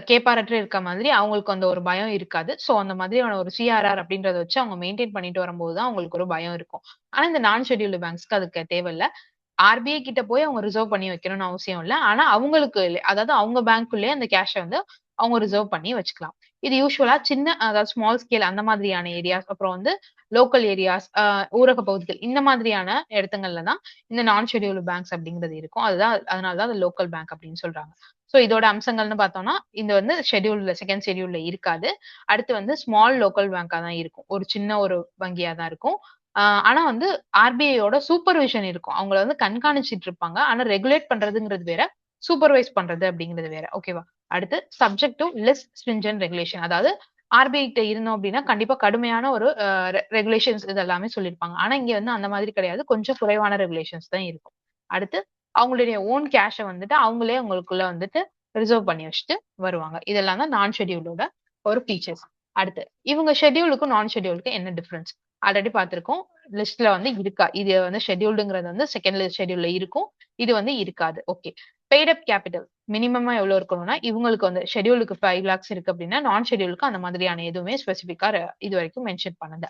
கேப்பாரற்று இருக்க மாதிரி அவங்களுக்கு அந்த ஒரு பயம் இருக்காது. சோ அந்த மாதிரியான ஒரு சிஆர்ஆர் அப்படின்றத வச்சு அவங்க மெயின்டெயின் பண்ணிட்டு வரும்போது தான் அவங்களுக்கு ஒரு பயம் இருக்கும். ஆனா இந்த நான் ஷெட்யூல்டு பேங்க்ஸ்க்கு அதுக்கு தேவையில்ல. ஆர்பிஐ கிட்ட போய் அவங்க ரிசர்வ் பண்ணி வைக்கணும்னு அவசியம் இல்ல. ஆனா அவங்களுக்கு அதாவது அவங்க பேங்க்குள்ளயே அந்த கேஷ வந்து அவங்க ரிசர்வ் பண்ணி வச்சுக்கலாம். இது யூசுவலா சின்ன அதாவது ஸ்மால் ஸ்கேல் அந்த மாதிரியான ஏரியாஸ், அப்புறம் வந்து லோக்கல் ஏரியாஸ், ஊரக பகுதிகள் இந்த மாதிரியான இடத்துங்கள்ல தான் இந்த நான் ஷெட்யூல்டு பேங்க்ஸ் அப்படிங்கிறது இருக்கும். அதனால தான் அது லோக்கல் பேங்க் அப்படின்னு சொல்றாங்க. சோ இதோட அம்சங்கள்னு பார்த்தோம்னா, இது வந்து செகண்ட் ஷெட்யூல்ல இருக்காது. அடுத்து வந்து ஸ்மால் லோக்கல் பேங்கா தான் இருக்கும். ஒரு சின்ன ஒரு வங்கியா தான் இருக்கும். ஆனா வந்து ஆர்பிஐயோட சூப்பர்விஷன் இருக்கும். அவங்கள வந்து கண்காணிச்சுட்டு இருப்பாங்க. ஆனா ரெகுலேட் பண்றதுங்கிறது வேற. சூப்பர்வைஸ் பண்றது அப்படிங்கிறது வேற. ஓகேவா? அடுத்து subject to less stringent regulation. அதாவது ஆர்பிஐ கிட்ட இருந்தோம் அப்படின்னா, கண்டிப்பா கடுமையான ஒரு ரெகுலேஷன்ஸ் இது எல்லாமே சொல்லியிருப்பாங்க. ஆனா இங்க வந்து அந்த மாதிரி கிடையாது. கொஞ்சம் குறைவான ரெகுலேஷன்ஸ் தான் இருக்கும். அடுத்து அவங்களுடைய ஓன் கேஷ வந்துட்டு அவங்களே அவங்களுக்குள்ள வந்துட்டு ரிசர்வ் பண்ணி வச்சுட்டு வருவாங்க. இதெல்லாம் தான் நான் ஷெட்யூல்டோட ஒரு ஃபீச்சர்ஸ். அடுத்து இவங்க ஷெட்யூலுக்கும், நான் ஷெட்யூலுக்கும் என்ன டிஃபரன்ஸ்? ஆல்ரெடி பார்த்திருக்கோம். லிஸ்ட்ல வந்து இருக்கா. இது வந்து ஷெட்யூல்டுங்கிறது வந்து செகண்ட் ஷெட்யூல்ல இருக்கும். இது வந்து இருக்காது. ஓகே. பெய்ட் அப் கேப்பிட்டல் மினிமமா எவ்வளோ இருக்கணும்னா, இவங்களுக்கு வந்து ஷெட்யூலுக்கு 5 லாக்ஸ் இருக்கு அப்படின்னா, நான் ஷெட்யூலுக்கு அந்த மாதிரியான எதுவுமே ஸ்பெசிஃபிக்கா இதுவரைக்கும் மென்ஷன் பண்ணல.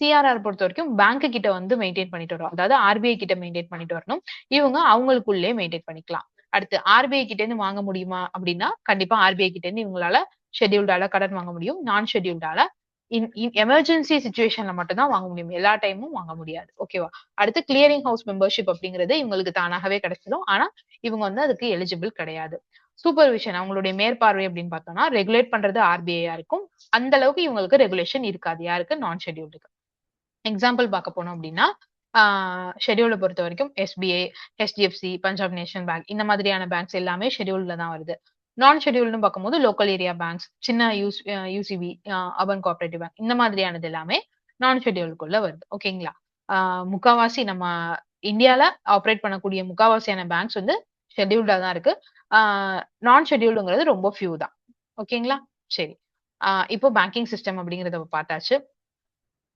சிஆர்ஆர் பொறுத்தவரைக்கும் பேங்க் கிட்ட வந்து மெயின்டெயின் பண்ணிட்டு வரும். அதாவது ஆர்பிஐ கிட்ட மெயின்டெயின் பண்ணிட்டு வரணும். இவங்க அவங்களுக்குள்ளயே மெயின்டெயின் பண்ணிக்கலாம். அடுத்து ஆர்பிஐ கிட்ட இருந்து வாங்க முடியுமா அப்படின்னா, கண்டிப்பா ஆர்பிஐ கிட்ட இருந்து இவங்களால ஷெட்யூல்டால கடன் வாங்க முடியும். நான் ஷெட்யூல்டால இன் இன் எமர்ஜென்சி சிச்சுவேஷன்ல மட்டும் தான் வாங்க முடியும். எல்லா டைமும் வாங்க முடியாது. ஓகேவா? அடுத்து கிளியரிங் ஹவுஸ் மெம்பர்ஷிப் அப்படிங்கிறது இவங்களுக்கு தானாகவே கிடைச்சிடும். ஆனா, இவங்க வந்து அதுக்கு எலிஜிபிள் கிடையாது. சூப்பர்விஷன் அவங்களுடைய மேற்பார்வை அப்படின்னு பார்த்தோம்னா, ரெகுலேட் பண்றது ஆர்பிஐயா இருக்கும். அந்த அளவுக்கு இவங்களுக்கு ரெகுலேஷன் இருக்காது. யாருக்கு? நான் ஷெட்யூல்டுக்கு. எக்ஸாம்பிள் பார்க்க போனோம் அப்படின்னா, ஆ ஷெட்யூல்ட பொறுத்தவரைக்கும் SBI, HDFC, Punjab national bank இந்த மாதிரியான பேங்க்ஸ் எல்லாமே ஷெட்யூல்ல தான் வருது. நான் ஷெட்யூல்டுன்னு பார்க்கும்போது லோக்கல் ஏரியா பேங்க்ஸ், சின்ன யுசிபி, அர்பன் கோஆப்பரேட்டிவ் பேங்க் இந்த மாதிரியானது எல்லாமே நான் ஷெட்யூல்டுக்குள்ள வருது. ஓகேங்களா? ஆ முக்காவாசி நம்ம இந்தியால ஆப்பரேட் பண்ணக்கூடிய முக்காவாசியான பேங்க்ஸ் வந்து ஷெட்யூல்டா தான் இருக்கு. ஆ நான் ஷெட்யூல்டுங்கிறது ரொம்ப ஃபியூ தான். ஓகேங்களா? சரி. இப்போ பேங்கிங் சிஸ்டம் அப்படிங்கிறத பார்த்தாச்சு.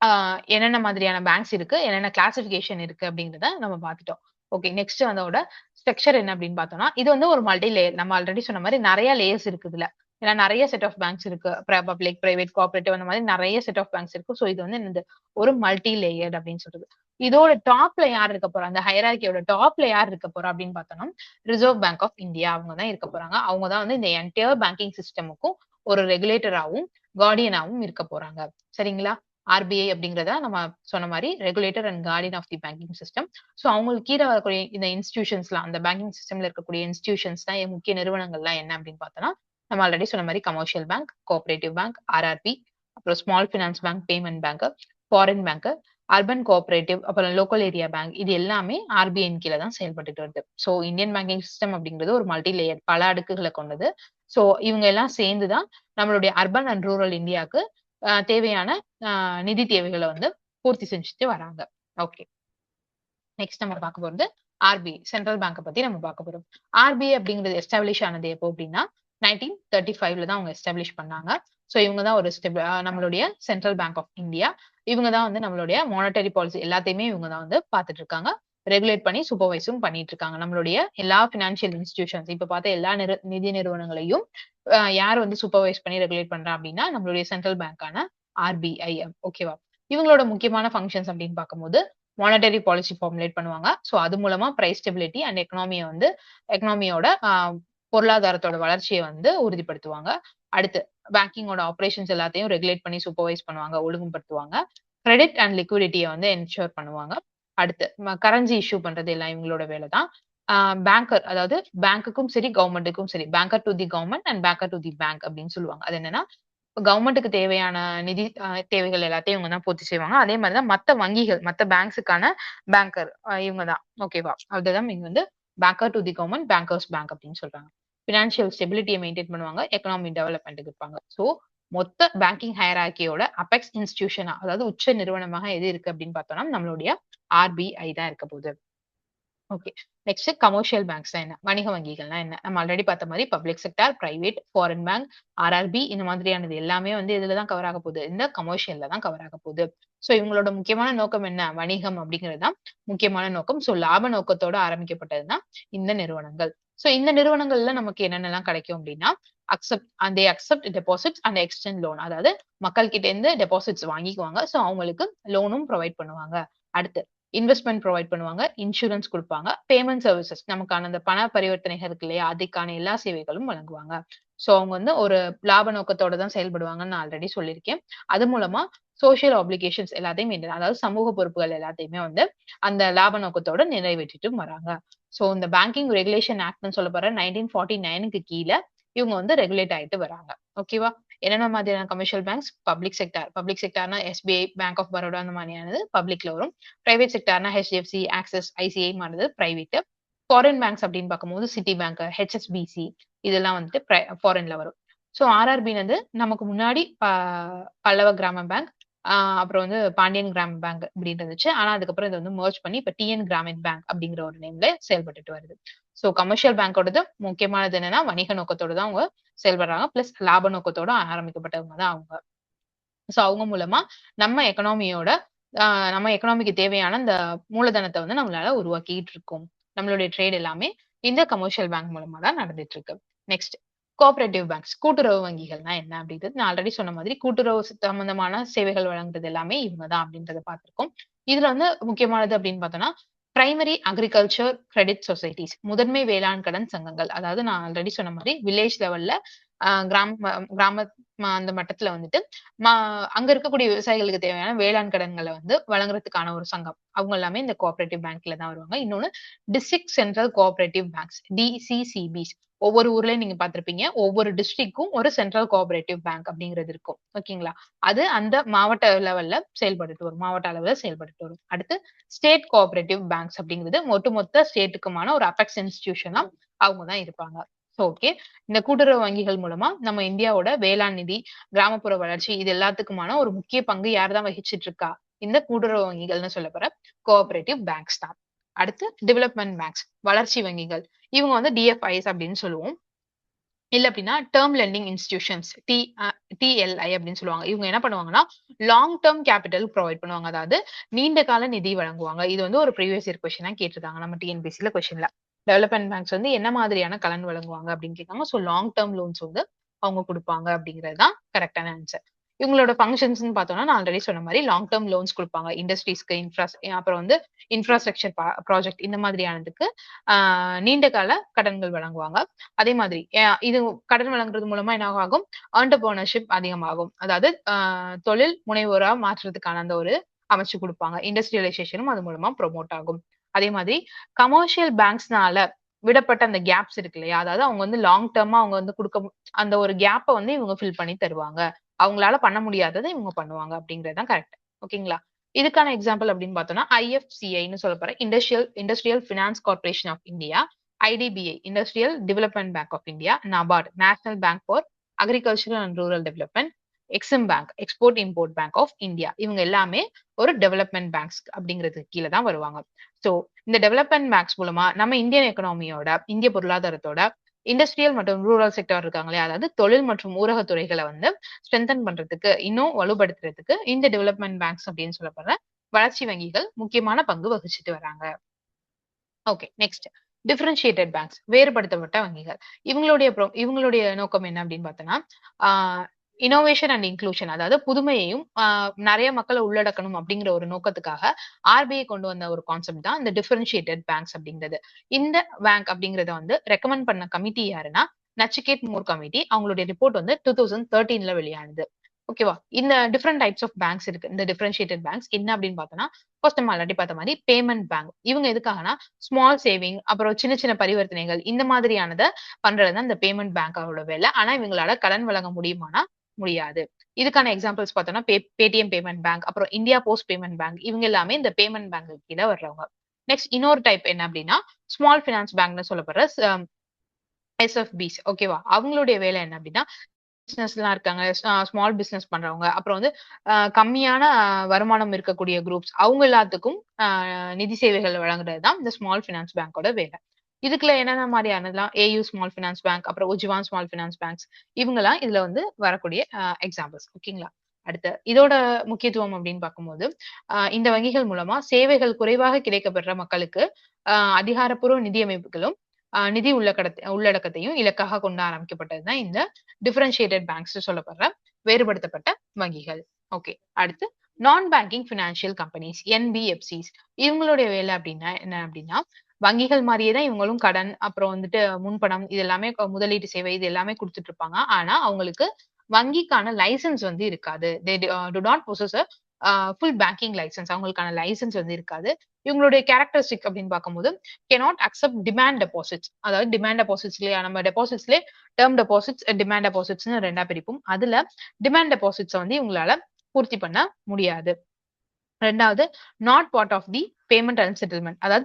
ஆ என்னென்ன மாதிரியான பேங்க்ஸ் இருக்கு, என்னென்ன கிளாசிஃபிகேஷன் இருக்கு அப்படிங்கிறத நம்ம பார்த்துட்டோம். ஓகே. நெக்ஸ்ட் அதோட ஸ்ட்ரக்சர் என்ன அப்படின்னு பார்த்தோம்னா, இது வந்து ஒரு மல்டி லேயர். நம்ம ஆல்ரெடி சொன்ன மாரி நெறைய லேயர்ஸ் இருக்கு இதுல. ஏன்னா நிறைய செட் ஆஃப் பேங்க்ஸ் இருக்கு. பப்ளிக், பிரைவேட், கோஆபரேட்டிவ் அந்த மாதிரி நிறைய செட் ஆஃப் பேங்க்ஸ் இருக்கு. ஸோ இது வந்து என்னது ஒரு மல்டி லேயர்ட் அப்படின்னு சொல்றது. இதோட டாப்ல யார் இருக்க போறா, அந்த ஹைரார்கியோட டாப்ல யார் இருக்க போறா அப்படின்னு பார்த்தோம்னா ரிசர்வ் பேங்க் ஆஃப் இந்தியா அவங்க தான் இருக்க போறாங்க. அவங்க தான் வந்து இந்த என்டையர் பேங்கிங் சிஸ்டமுக்கும் ஒரு ரெகுலேட்டராகவும் கார்டியனாவும் இருக்க போறாங்க. சரிங்களா? ஆர்பிஐ அப்படிங்கறத நம்ம சொன்ன மாதிரி regulator and guardian of the banking system. So அவங்களுக்கு கீழே வரக்கூடிய இந்த இன்ஸ்டிடியூஷன்ஸ்லாம், அந்த பேங்கிங் சிஸ்டம்ல இருக்கக்கூடிய இன்ஸ்டிடியூஷன்ஸ் தான் முக்கிய நிறுவனங்கள்லாம் என்ன அப்படின்னு பார்த்தோம்னா நம்ம ஆல்ரெடி சொன்ன மாதிரி commercial bank, cooperative bank, RRB, அப்புறம் small finance bank, payment bank, foreign bank, urban cooperative, அப்புறம் லோக்கல் ஏரியா பேங்க், இது எல்லாமே ஆர்பிஐ கீழே தான் செயல்பட்டு வருது. ஸோ இந்தியன் பேங்கிங் சிஸ்டம் அப்படிங்கிறது ஒரு மல்டி லேயர், பல அடுக்குகளை கொண்டது. ஸோ இவங்க எல்லாம் சேர்ந்துதான் நம்மளுடைய அர்பன் அண்ட் ரூரல் இந்தியாவுக்கு தேவையான நிதி தேவைகளை வந்து பூர்த்தி செஞ்சுட்டு வராங்க. ஓகே, நெக்ஸ்ட் நம்ம பார்க்க போறது ஆர்பிஐ, சென்ட்ரல் பேங்கை பத்தி நம்ம பார்க்க போறோம். ஆர்பிஐ அப்படிங்கிறது எஸ்டாப்ளிஷ் ஆனது எப்போ அப்படின்னா 1935ல தான் அவங்க எஸ்டாப்ளிஷ் பண்ணாங்க. ஸோ இவங்க தான் ஒரு நம்மளுடைய சென்ட்ரல் பேங்க் ஆஃப் இந்தியா. இவங்க தான் வந்து நம்மளுடைய மானிட்டரி பாலிசி எல்லாத்தையுமே இவங்க தான் வந்து பார்த்துட்டு இருக்காங்க. ரெகுலேட் பண்ணி சூப்பர்வைஸும் பண்ணிட்டு இருக்காங்க. நம்மளுடைய எல்லா பினான்சியல் இன்ஸ்டிடியூஷன்ஸ் இப்ப பார்த்த எல்லா நிதி நிறுவனங்களையும் யார் வந்து சூப்பர்வைஸ் பண்ணி ரெகுலேட் பண்றா அப்படின்னா நம்மளுடைய சென்ட்ரல் பேங்கான ஆர்பிஐ. ஓகேவா? இவங்களோட முக்கியமான ஃபங்க்ஷன்ஸ் அப்படின்னு பார்க்கும்போது மானிட்டரி பாலிசி ஃபார்முலேட் பண்ணுவாங்க. ஸோ அது மூலமா பிரைஸ் ஸ்டெபிலிட்டி அண்ட் எக்கனாமியோட பொருளாதாரத்தோட வளர்ச்சியை வந்து உறுதிப்படுத்துவாங்க. அடுத்து பேங்கிங்கோட ஆபரேஷன்ஸ் எல்லாத்தையும் ரெகுலேட் பண்ணி சூப்பர்வைஸ் பண்ணுவாங்க, ஒழுங்குபடுத்துவாங்க. கிரெடிட் அண்ட் லிக்விடிட்டியை வந்து என்ஷூர் பண்ணுவாங்க. அடுத்து கரன்சி இஷ்யூ பண்றது எல்லாம் இவங்களோட வேலை தான். பேங்கர், அதாவது பேங்க்குக்கும் சரி கவர்மெண்ட்டுக்கும் சரி, banker to the government and banker to the bank அப்படின்னு சொல்லுவாங்க. அது என்னன்னா கவர்மெண்ட்டுக்கு தேவையான நிதி தேவைகள் எல்லாத்தையும் இவங்க தான் பூர்த்தி செய்வாங்க. அதே மாதிரிதான் மத்த வங்கிகள், மத்த பேங்க்ஸுக்கான பேங்கர் இவங்க தான். ஓகேவா? அதுதான் இங்க வந்து banker to the government, bankers bank அப்படின்னு சொல்றாங்க. பினான்சியல் ஸ்டெபிலிட்டியை மெயின்டைன் பண்ணுவாங்க, எக்கனாமி டெவலப்மெண்ட்டுக்கு இருப்பாங்க. ஸோ மொத்த பேங்கிங் ஹையரார்கியோட அபெக்ஸ் இன்ஸ்டிடியூஷனா, அதாவது உச்ச நிறுவனமாக எது இருக்கு அப்படின்னு பார்த்தோம்னா நம்மளுடைய ஆர்பிஐ தான் இருக்க போகுது. ஓகே, நெக்ஸ்ட் கமர்ஷியல் பேங்க்ஸ் என்ன, வணிக வங்கிகள்னா என்ன? நம்ம ஆல்ரெடி பார்த்த மாதிரி public sector, private, foreign bank, RRB இந்த மாதிரியானது எல்லாமே வந்து இதுல தான் கவர் ஆக போகுது, இந்த கமர்ஷியல்ல தான் கவர் ஆக போகுது. ஸோ இவங்களோட முக்கியமான நோக்கம் என்ன? வணிகம் அப்படிங்கிறது தான் முக்கியமான நோக்கம். ஸோ லாப நோக்கத்தோட ஆரம்பிக்கப்பட்டதுதான் இந்த நிறுவனங்கள். ஸோ இந்த நிறுவனங்கள்ல நமக்கு என்னென்னலாம் கிடைக்கும் அப்படின்னா accept deposits and extend loan, அதாவது மக்கள் கிட்ட இருந்து டெபாசிட்ஸ் வாங்கிக்குவாங்க. ஸோ அவங்களுக்கு லோனும் ப்ரொவைட் பண்ணுவாங்க. அடுத்து இன்வெஸ்ட்மெண்ட் ப்ரொவைட் பண்ணுவாங்க, இன்சூரன்ஸ் கொடுப்பாங்க, பேமெண்ட் சர்வீசஸ் நமக்கான அந்த பண பரிவர்த்தனைகள் இருக்கு இல்லையா, அதுக்கான எல்லா சேவைகளும் வழங்குவாங்க. ஸோ அவங்க வந்து ஒரு லாப நோக்கத்தோட தான் செயல்படுவாங்கன்னு நான் ஆல்ரெடி சொல்லியிருக்கேன். அது மூலமா சோசியல் ஆப்ளிகேஷன்ஸ் எல்லாத்தையும், அதாவது சமூக பொறுப்புகள் எல்லாத்தையுமே வந்து அந்த லாப நோக்கத்தோட நிறைவேற்றிட்டு வராங்க. ஸோ இந்த பேங்கிங் ரெகுலேஷன் ஆக்ட்னு சொல்ல போற 1949க்கு கீழே இவங்க வந்து ரெகுலேட் ஆயிட்டு வராங்க. ஓகேவா? என்னென்ன மாதிரியான கமர்ஷியல் பேங்க்ஸ்? பப்ளிக் செக்டார்னா எஸ்பிஐ, பேங்க் ஆஃப் பரோடா அந்த மாதிரியானது பப்ளிக்ல வரும். பிரைவேட் செக்டார்னா ஹெச்டிஎஃப்சி, ஆக்சிஸ், ஐசிஐ மானது பிரைவேட். ஃபாரின் பேங்க்ஸ் அப்படின்னு பார்க்கும்போது சிட்டி பேங்க், ஹெச்எஸ்பிசி இதெல்லாம் வந்துட்டு ஃபாரின்ல வரும். ஸோ ஆர்ஆர்பி வந்து நமக்கு முன்னாடி பல்லவ கிராம பேங்க், அப்புறம் வந்து பாண்டியன் கிராம பேங்க் அப்படின்னு இருந்துச்சு. ஆனா அதுக்கப்புறம் இதை வந்து மர்ஜ் பண்ணி இப்ப டிஎன் கிராமின் பேங்க் அப்படிங்கிற ஒரு நேம்ல செயல்பட்டுட்டு வருது. ஸோ கமர்ஷியல் பேங்கோடது முக்கியமானது என்னன்னா வணிக நோக்கத்தோட தான் அவங்க செயல்படுறாங்க, பிளஸ் லாப நோக்கத்தோட ஆரம்பிக்கப்பட்டவங்க தான் அவங்க. ஸோ அவங்க மூலமா நம்ம எக்கனாமிக்கு தேவையான இந்த மூலதனத்தை வந்து நம்மளால உருவாக்கிட்டு இருக்கோம். நம்மளுடைய ட்ரேட் எல்லாமே இந்த கமர்ஷியல் பேங்க் மூலமா தான் நடந்துட்டு இருக்கு. நெக்ஸ்ட் கோஆபரேட்டிவ் பேங்க்ஸ், கூட்டுறவு வங்கிகள்னா என்ன அப்படின்றது நான் ஆல்ரெடி சொன்ன மாதிரி கூட்டுறவு சம்பந்தமான சேவைகள் வழங்குறது எல்லாமே இவங்க தான் அப்படின்றத பார்த்திருக்கோம். இதுல வந்து முக்கியமானது அப்படின்னு பார்த்தோம்னா பிரைமரி அக்ரிகல்ச்சர் கிரெடிட் சொசைட்டிஸ், முதன்மை வேளாண் கடன் சங்கங்கள், அதாவது நான் ஆல்ரெடி சொன்ன மாதிரி வில்லேஜ் லெவல்ல கிராம அந்த மட்டத்துல வந்துட்டு அங்க இருக்கக்கூடிய விவசாயிகளுக்கு தேவையான வேளாண் கடன்களை வந்து வழங்குறதுக்கான ஒரு சங்கம். அவங்க எல்லாமே இந்த கோஆபரேட்டிவ் பேங்க்ல தான் வருவாங்க. இன்னொன்னு டிஸ்ட்ரிக்ட் சென்ட்ரல் கோஆபரேட்டிவ் பேங்க்ஸ், டிசிசிபிஸ். ஒவ்வொரு ஊர்லயும் நீங்க பார்த்திருப்பீங்க, ஒவ்வொரு டிஸ்ட்ரிக்ட்க்கும் ஒரு சென்ட்ரல் கோஆபரேட்டிவ் பேங்க் அப்படிங்கிறது இருக்கும். ஓகேங்களா? அது அந்த மாவட்ட லெவல்ல செயல்பட்டு வரும், மாவட்ட அளவுல செயல்பட்டு வரும். அடுத்து ஸ்டேட் கோஆபரேட்டிவ் பேங்க்ஸ் அப்படிங்கிறது ஒட்டுமொத்த ஸ்டேட்டுக்குமான ஒரு அபெக்ஸ் இன்ஸ்டிடியூஷனா அவங்க தான் இருப்பாங்க. ஓகே, இந்த கூட்டுறவு வங்கிகள் மூலமா நம்ம இந்தியாவோட வேளாண் நிதி, கிராமப்புற வளர்ச்சி இது எல்லாத்துக்குமான ஒரு முக்கிய பங்கு யார் தான் வகிச்சிட்டு இருக்கா? இந்த கூட்டுறவு வங்கிகள்னு சொல்லப்படுற கோஆபரேட்டிவ் பேங்க்ஸ் தான். அடுத்து டெவலப்மெண்ட் பேங்க்ஸ், வளர்ச்சி வங்கிகள். இவங்க வந்து டிஎஃப்ஐஸ் அப்படின்னு சொல்லுவோம். இல்ல அப்படின்னா டேர்ம் லெண்டிங் இன்ஸ்டிடியூஷன்ஸ், டிஎல்ஐ அப்படின்னு சொல்லுவாங்க. இவங்க என்ன பண்ணுவாங்கன்னா லாங் டேர்ம் கேபிட்டல் ப்ரொவைட் பண்ணுவாங்க, அதாவது நீண்ட கால நிதி வழங்குவாங்க. இது வந்து ஒரு ப்ரீவியஸ் இயர் கொஸ்டினா கேட்டிருக்காங்க நம்ம டிஎன்பிசில கொஸ்டின்ல. டெவலப்மெண்ட் பேங்க்ஸ் வந்து என்ன மாதிரியான கடன் வழங்குவாங்க அப்படின்னு கேட்காங்க. ஸோ லாங் டேர்ம் லோன்ஸ் வந்து அவங்க கொடுப்பாங்க அப்படிங்கிறது தான் கரெக்டான ஆன்சர். இவங்களோட ஃபங்க்ஷன்ஸ்னு பார்த்தோம்னா நான் ஆல்ரெடி சொன்ன மாதிரி லாங் டேர்ம் லோன்ஸ் கொடுப்பாங்க இண்டஸ்ட்ரீஸ்க்கு, அப்புறம் வந்து இன்ஃப்ராஸ்ட்ரக்சர் ப்ராஜெக்ட் இந்த மாதிரியானதுக்கு நீண்ட கால கடன்கள் வழங்குவாங்க. அதே மாதிரி இது கடன் வழங்குறது மூலமா என்ன ஆகும், ஆண்டர்பிரினர்ஷிப் அதிகமாகும். அதாவது தொழில் முனைவோரா மாற்றுறதுக்கான அந்த ஒரு அமைச்சு கொடுப்பாங்க. இண்டஸ்ட்ரியலைசேஷனும் அது மூலமா ப்ரொமோட் ஆகும். அதே மாதிரி கமர்ஷியல் பேங்க்ஸ்னால விடப்பட்ட அந்த கேப்ஸ் இருக்கு இல்லையா, அதாவது அவங்க வந்து லாங் டேர்மா அவங்க வந்து அந்த ஒரு கேப்பை வந்து இவங்க ஃபில் பண்ணி தருவாங்க. அவங்களால பண்ண முடியாததை இவங்க பண்ணுவாங்க அப்படிங்கிறது தான் கரெக்ட். ஓகேங்களா? இதுக்கான எக்ஸாம்பிள் அப்படின்னு பார்த்தோம்னா ஐஎஃப்சிஐன்னு சொல்லப்படுற industrial finance corporation of India, IDBI industrial development bank of India, NABARD national bank for agricultural and rural development, EXIM bank export import bank of India, இவங்க எல்லாமே ஒரு டெவலப்மெண்ட் பேங்க்ஸ் அப்படிங்கிறதுக்கு கீழே தான் வருவாங்க. ஸோ இந்த டெவலப்மெண்ட் பேங்க்ஸ் மூலமா நம்ம இந்தியன் எக்கனாமியோட, இந்திய பொருளாதாரத்தோட இண்டஸ்ட்ரியல் மற்றும் ரூரல் செக்டர் இருக்காங்களே, அதாவது தொழில் மற்றும் ஊரக துறைகளை வந்து ஸ்ட்ரென்தன் பண்றதுக்கு, இன்னும் வலுப்படுத்துறதுக்கு இந்த டெவலப்மெண்ட் பேங்க்ஸ் அப்படின்னு சொல்லப்படுற வளர்ச்சி வங்கிகள் முக்கியமான பங்கு வகிச்சுட்டு வராங்க. ஓகே, நெக்ஸ்ட் டிஃபரன்ஷியேட்டட் பேங்க்ஸ், வேறுபடுத்தப்பட்ட வங்கிகள். இவங்களுடைய நோக்கம் என்ன அப்படின்னு பார்த்தோம்னா இனோவேஷன் அண்ட் இன்க்ளூஷன், அதாவது புதுமையையும் நிறைய மக்களை உள்ளடக்கணும் அப்படிங்கிற ஒரு நோக்கத்துக்காக ஆர்பிஐ கொண்டு வந்த ஒரு கான்செப்ட் தான் இந்த டிஃபரன்ஷியேட்டட் பேங்க்ஸ் அப்படிங்கிறது. இந்த பேங்க் அப்படிங்கறத வந்து ரெக்கமெண்ட் பண்ண கமிட்டி யாருன்னா நச்சிகேட் மூர் கமிட்டி. அவங்களுடைய ரிப்போர்ட் வந்து 2013 வெளியானது. ஓகேவா? இந்த டிஃப்ரெண்ட் டைப்ஸ் ஆஃப் பேங்க்ஸ் இருக்கு. இந்த டிஃபரன்ஷியேட்டட் பேங்க்ஸ் என்ன அப்படின்னு பார்த்தோம்னா, ஃபர்ஸ்ட் நம்ம ஆல்ரெடி பார்த்த மாதிரி பேமெண்ட் பேங்க். இவங்க எதுக்காகனா ஸ்மால் சேவிங், அப்புறம் சின்ன சின்ன பரிவர்த்தனைகள் இந்த மாதிரியானதை பண்றதுதான் இந்த பேமெண்ட் பேங்கோட வேலை. ஆனா இவங்களால கடன் வழங்க முடியுமானா முடியாது. இதுக்கான எக்ஸாம்பிள்ஸ் பார்த்தோம்னா பேடிஎம் பேமெண்ட் பேங்க், அப்புறம் இந்தியா போஸ்ட் பேமெண்ட் பேங்க், இவங்க எல்லாமே இந்த பேமெண்ட் பேங்க் கீழே வர்றவங்க. நெக்ஸ்ட் இன்னொரு டைப் என்ன அப்படின்னா ஸ்மால் பினான்ஸ் பேங்க்னு சொல்லப்படுற எஸ்எஃபிஸ். ஓகேவா? அவங்களுடைய வேலை என்ன அப்படின்னா பிசினஸ் எல்லாம் இருக்காங்க, ஸ்மால் பிசினஸ் பண்றவங்க, அப்புறம் வந்து கம்மியான வருமானம் இருக்கக்கூடிய குரூப்ஸ், அவங்க எல்லாத்துக்கும் நிதி சேவைகள் வழங்குறது தான் இந்த ஸ்மால் பினான்ஸ் பேங்கோட வேலை. இதுக்குள்ள என்னென்ன மாதிரியானதுலாம் ஏயு ஸ்மால் பினான்ஸ் பேங்க், அப்புறம் உஜ்வான் ஸ்மால் பினான்ஸ் பேங்க்ஸ், இவங்கெல்லாம் இதுல வந்து வரக்கூடிய எக்ஸாம்பிள்ஸ். ஓகேங்களா? அடுத்து இதோட முக்கியத்துவம் அப்படின்னு பார்க்கும்போது இந்த வங்கிகள் மூலமா சேவைகள் குறைவாக கிடைக்கப்பெற்ற மக்களுக்கு அதிகாரப்பூர்வ நிதி அமைப்புகளும் நிதி உள்ளடக்கத்தையும் இலக்காக கொண்டு ஆரம்பிக்கப்பட்டதுதான் இந்த டிஃபரன்ஷியேட்டட் பேங்க்ஸ் சொல்லப்படுற வேறுபடுத்தப்பட்ட வங்கிகள். ஓகே, அடுத்து நான் பேங்கிங் பினான்சியல் கம்பெனிஸ், என்பிஎஃப்சிஸ். இவங்களுடைய வேலை அப்படின்னா என்ன அப்படின்னா வங்கிகள் மாதிரியே தான் இவங்களும் கடன், அப்புறம் வந்துட்டு முன்பணம், இது எல்லாமே முதலீட்டு சேவை, இது எல்லாமே கொடுத்துட்டு இருப்பாங்க. ஆனா அவங்களுக்கு வங்கிக்கான லைசன்ஸ் வந்து இருக்காது. they do not possess a full banking licence. அவங்களுக்கான லைசன்ஸ் வந்து இருக்காது. இவங்களுடைய கேரக்டரிஸ்டிக் அப்படின்னு பார்க்கும்போது cannot accept demand deposits. அதாவது டிமாண்ட் டெபாசிட்ஸ் இல்லையா, நம்ம டெபாசிட்ஸ்லேயே டேர்ம் டெபாசிட்ஸ், டிமாண்ட் டெபாசிட்ஸ்னு ரெண்டா பிரிப்போம். அதுல டிமாண்ட் டெபாசிட்ஸ் வந்து இவங்களால பூர்த்தி பண்ண முடியாது. ரெண்டாவது not part of the payment and settlement, அதாவது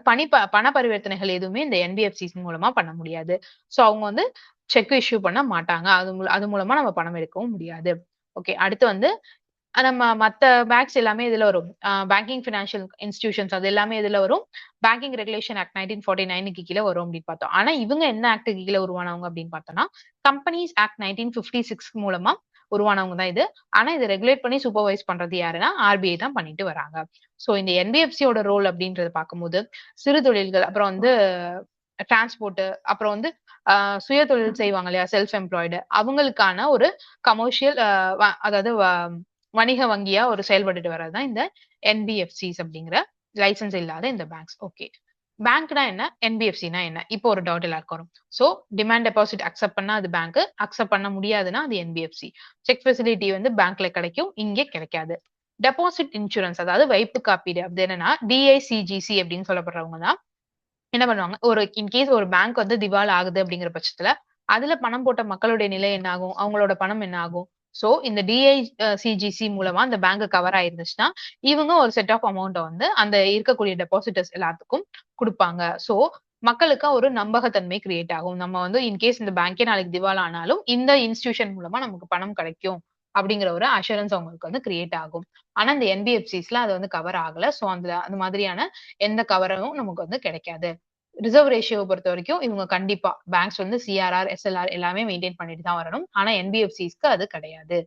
பண பரிவர்த்தனைகள் எதுவுமே இந்த என்பிஎஃப்சிஸ் மூலமா பண்ண முடியாது. ஸோ அவங்க வந்து செக் இஷ்யூ பண்ண மாட்டாங்க. அது மூலமா நம்ம பணம் எடுக்கவும் முடியாது. ஓகே, அடுத்து வந்து நம்ம மத்த பேங்க்ஸ் எல்லாமே இதுல வரும். பேங்கிங் பினான்சியல் இன்ஸ்டிடியூஷன்ஸ் அது எல்லாமே இதுல வரும். பேங்கிங் ரெகுலேஷன் ஆக்ட் 1949 கீழே வரும் அப்படின்னு பார்த்தோம். ஆனா இவங்க என்ன ஆக்டுக்கு கீழே உருவானவங்க அப்படின்னு பார்த்தோம்னா கம்பெனிஸ் ஆக்ட் 1956 மூலமா உருவானவங்க தான் இது. ஆனா இதை ரெகுலேட் பண்ணி சூப்பர்வைஸ் பண்றது யாருன்னா ஆர்பிஐ தான் பண்ணிட்டு வராங்க. சோ இந்த என்பிஎஃப்சியோட ரோல் அப்படின்றத பார்க்கும்போது சிறு தொழில்கள், அப்புறம் வந்து டிரான்ஸ்போர்ட், அப்புறம் வந்து சுய தொழில் செய்வாங்க இல்லையா, செல்ஃப் எம்ப்ளாய்டு, அவங்களுக்கான ஒரு கமர்ஷியல் அதாவது வணிக வங்கியா ஒரு செயல்பட்டுட்டு வர்றதுதான் இந்த என்பிஎஃப்சிஸ் அப்படிங்கிற லைசன்ஸ் இல்லாத இந்த பேங்க்ஸ். ஓகே, பேங்க்னா என்ன, என்பிஎஃப்சினா என்ன, இப்போ ஒரு டவுட் எல்லாருக்கும் வரும். சோ டிமாண்ட் டெபாசிட் அக்செப்ட் பண்ணா அது பேங்க், அக்செப்ட் பண்ண முடியாதுன்னா அது என்பிஎஃப்சி. செக் ஃபெசிலிட்டி வந்து பேங்க்ல கிடைக்கும், இங்கே கிடைக்காது. டெபாசிட் இன்சூரன்ஸ், அதாவது வைப்பு காப்பீடு, அது என்னன்னா டிஐசிஜிசி அப்படின்னு சொல்லப்படுறவங்க தான் என்ன பண்ணுவாங்க, ஒரு இன்கேஸ் ஒரு பேங்க் வந்து திவால் ஆகுது அப்படிங்கிற பட்சத்துல அதுல பணம் போட்ட மக்களுடைய நிலை என்ன ஆகும், அவங்களோட பணம் என்ன ஆகும். சோ இந்த டிஐசிஜிசி மூலமா அந்த பேங்க் கவர் ஆயிருந்துச்சுன்னா இவங்க ஒரு செட் ஆஃப் அமௌண்ட்டை வந்து அந்த இருக்கக்கூடிய டெபாசிட்டர்ஸ் எல்லாத்துக்கும் கொடுப்பாங்க. சோ மக்களுக்கு ஒரு நம்பகத்தன்மை கிரியேட் ஆகும். நம்ம வந்து இன்கேஸ் இந்த பேங்கே நாளைக்கு திவால் ஆனாலும் இந்த இன்ஸ்டிடியூஷன் மூலமா நமக்கு பணம் கிடைக்கும் அப்படிங்கிற ஒரு அஷூரன்ஸ் அவங்களுக்கு வந்து கிரியேட் ஆகும். ஆனா இந்த என்பிஎஃப்சிஸ்ல அது வந்து கவர் ஆகல. சோ அந்த மாதிரியான எந்த கவரும் நமக்கு வந்து கிடைக்காது. ரிசர்வ் ரேஷியோவை பொறுத்த வரைக்கும் இவங்க கண்டிப்பா பேங்க்ஸ் வந்து சிஆர்ஆர், எஸ்எல்ஆர் எல்லாமே மெயின்டைன் பண்ணிட்டு தான் வரணும். ஆனா என்பிஎஃப்சிஸ்க்கு அது கிடையாது.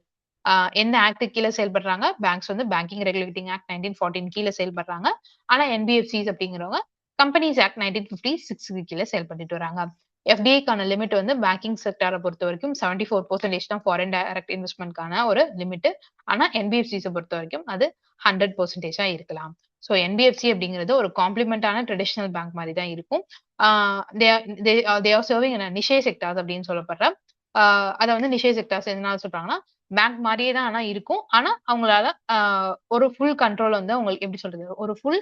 எந்த ஆக்ட் கீழே செயல்படுறாங்க, பேங்க்ஸ் வந்து பேங்கிங் ரெகுலேட்டிங் ஆக்ட் 1914 கீழே செயல்படுறாங்க. ஆனா என்பிஎஃப்சிஸ் அப்படிங்கிறவங்க கம்பெனிஸ் ஆக்ட் 1956 கீழே செயல்பட்டு வராங்க. எஃப்டிஐக்கான லிமிட் வந்து பேங்கிங் செக்டாரை பொறுத்த வரைக்கும் 74% தான் ஃபாரின் டைரக்ட் இன்வெஸ்ட்மெண்ட்கான ஒரு லிமிட். ஆனா என்பிஎஃப்சிஸை பொறுத்த வரைக்கும் அது 100% இருக்கலாம். ஸோ என்பிஎஃப்சி அப்படிங்கிறது ஒரு காம்ப்ளிமெண்டான ட்ரெடிஷனல் பேங்க் மாதிரி தான் இருக்கும். தே ஆர் சர்விங் நிஷே செக்டார்ஸ் அப்படின்னு சொல்லப்படுற அதை வந்து நிஷே செக்டார்ஸ் எதனால சொல்றாங்கன்னா பேங்க் மாதிரியே தான் ஆனா இருக்கும். ஆனா அவங்களால ஒரு ஃபுல் கண்ட்ரோல் வந்து அவங்களுக்கு எப்படி சொல்றது ஒரு ஃபுல்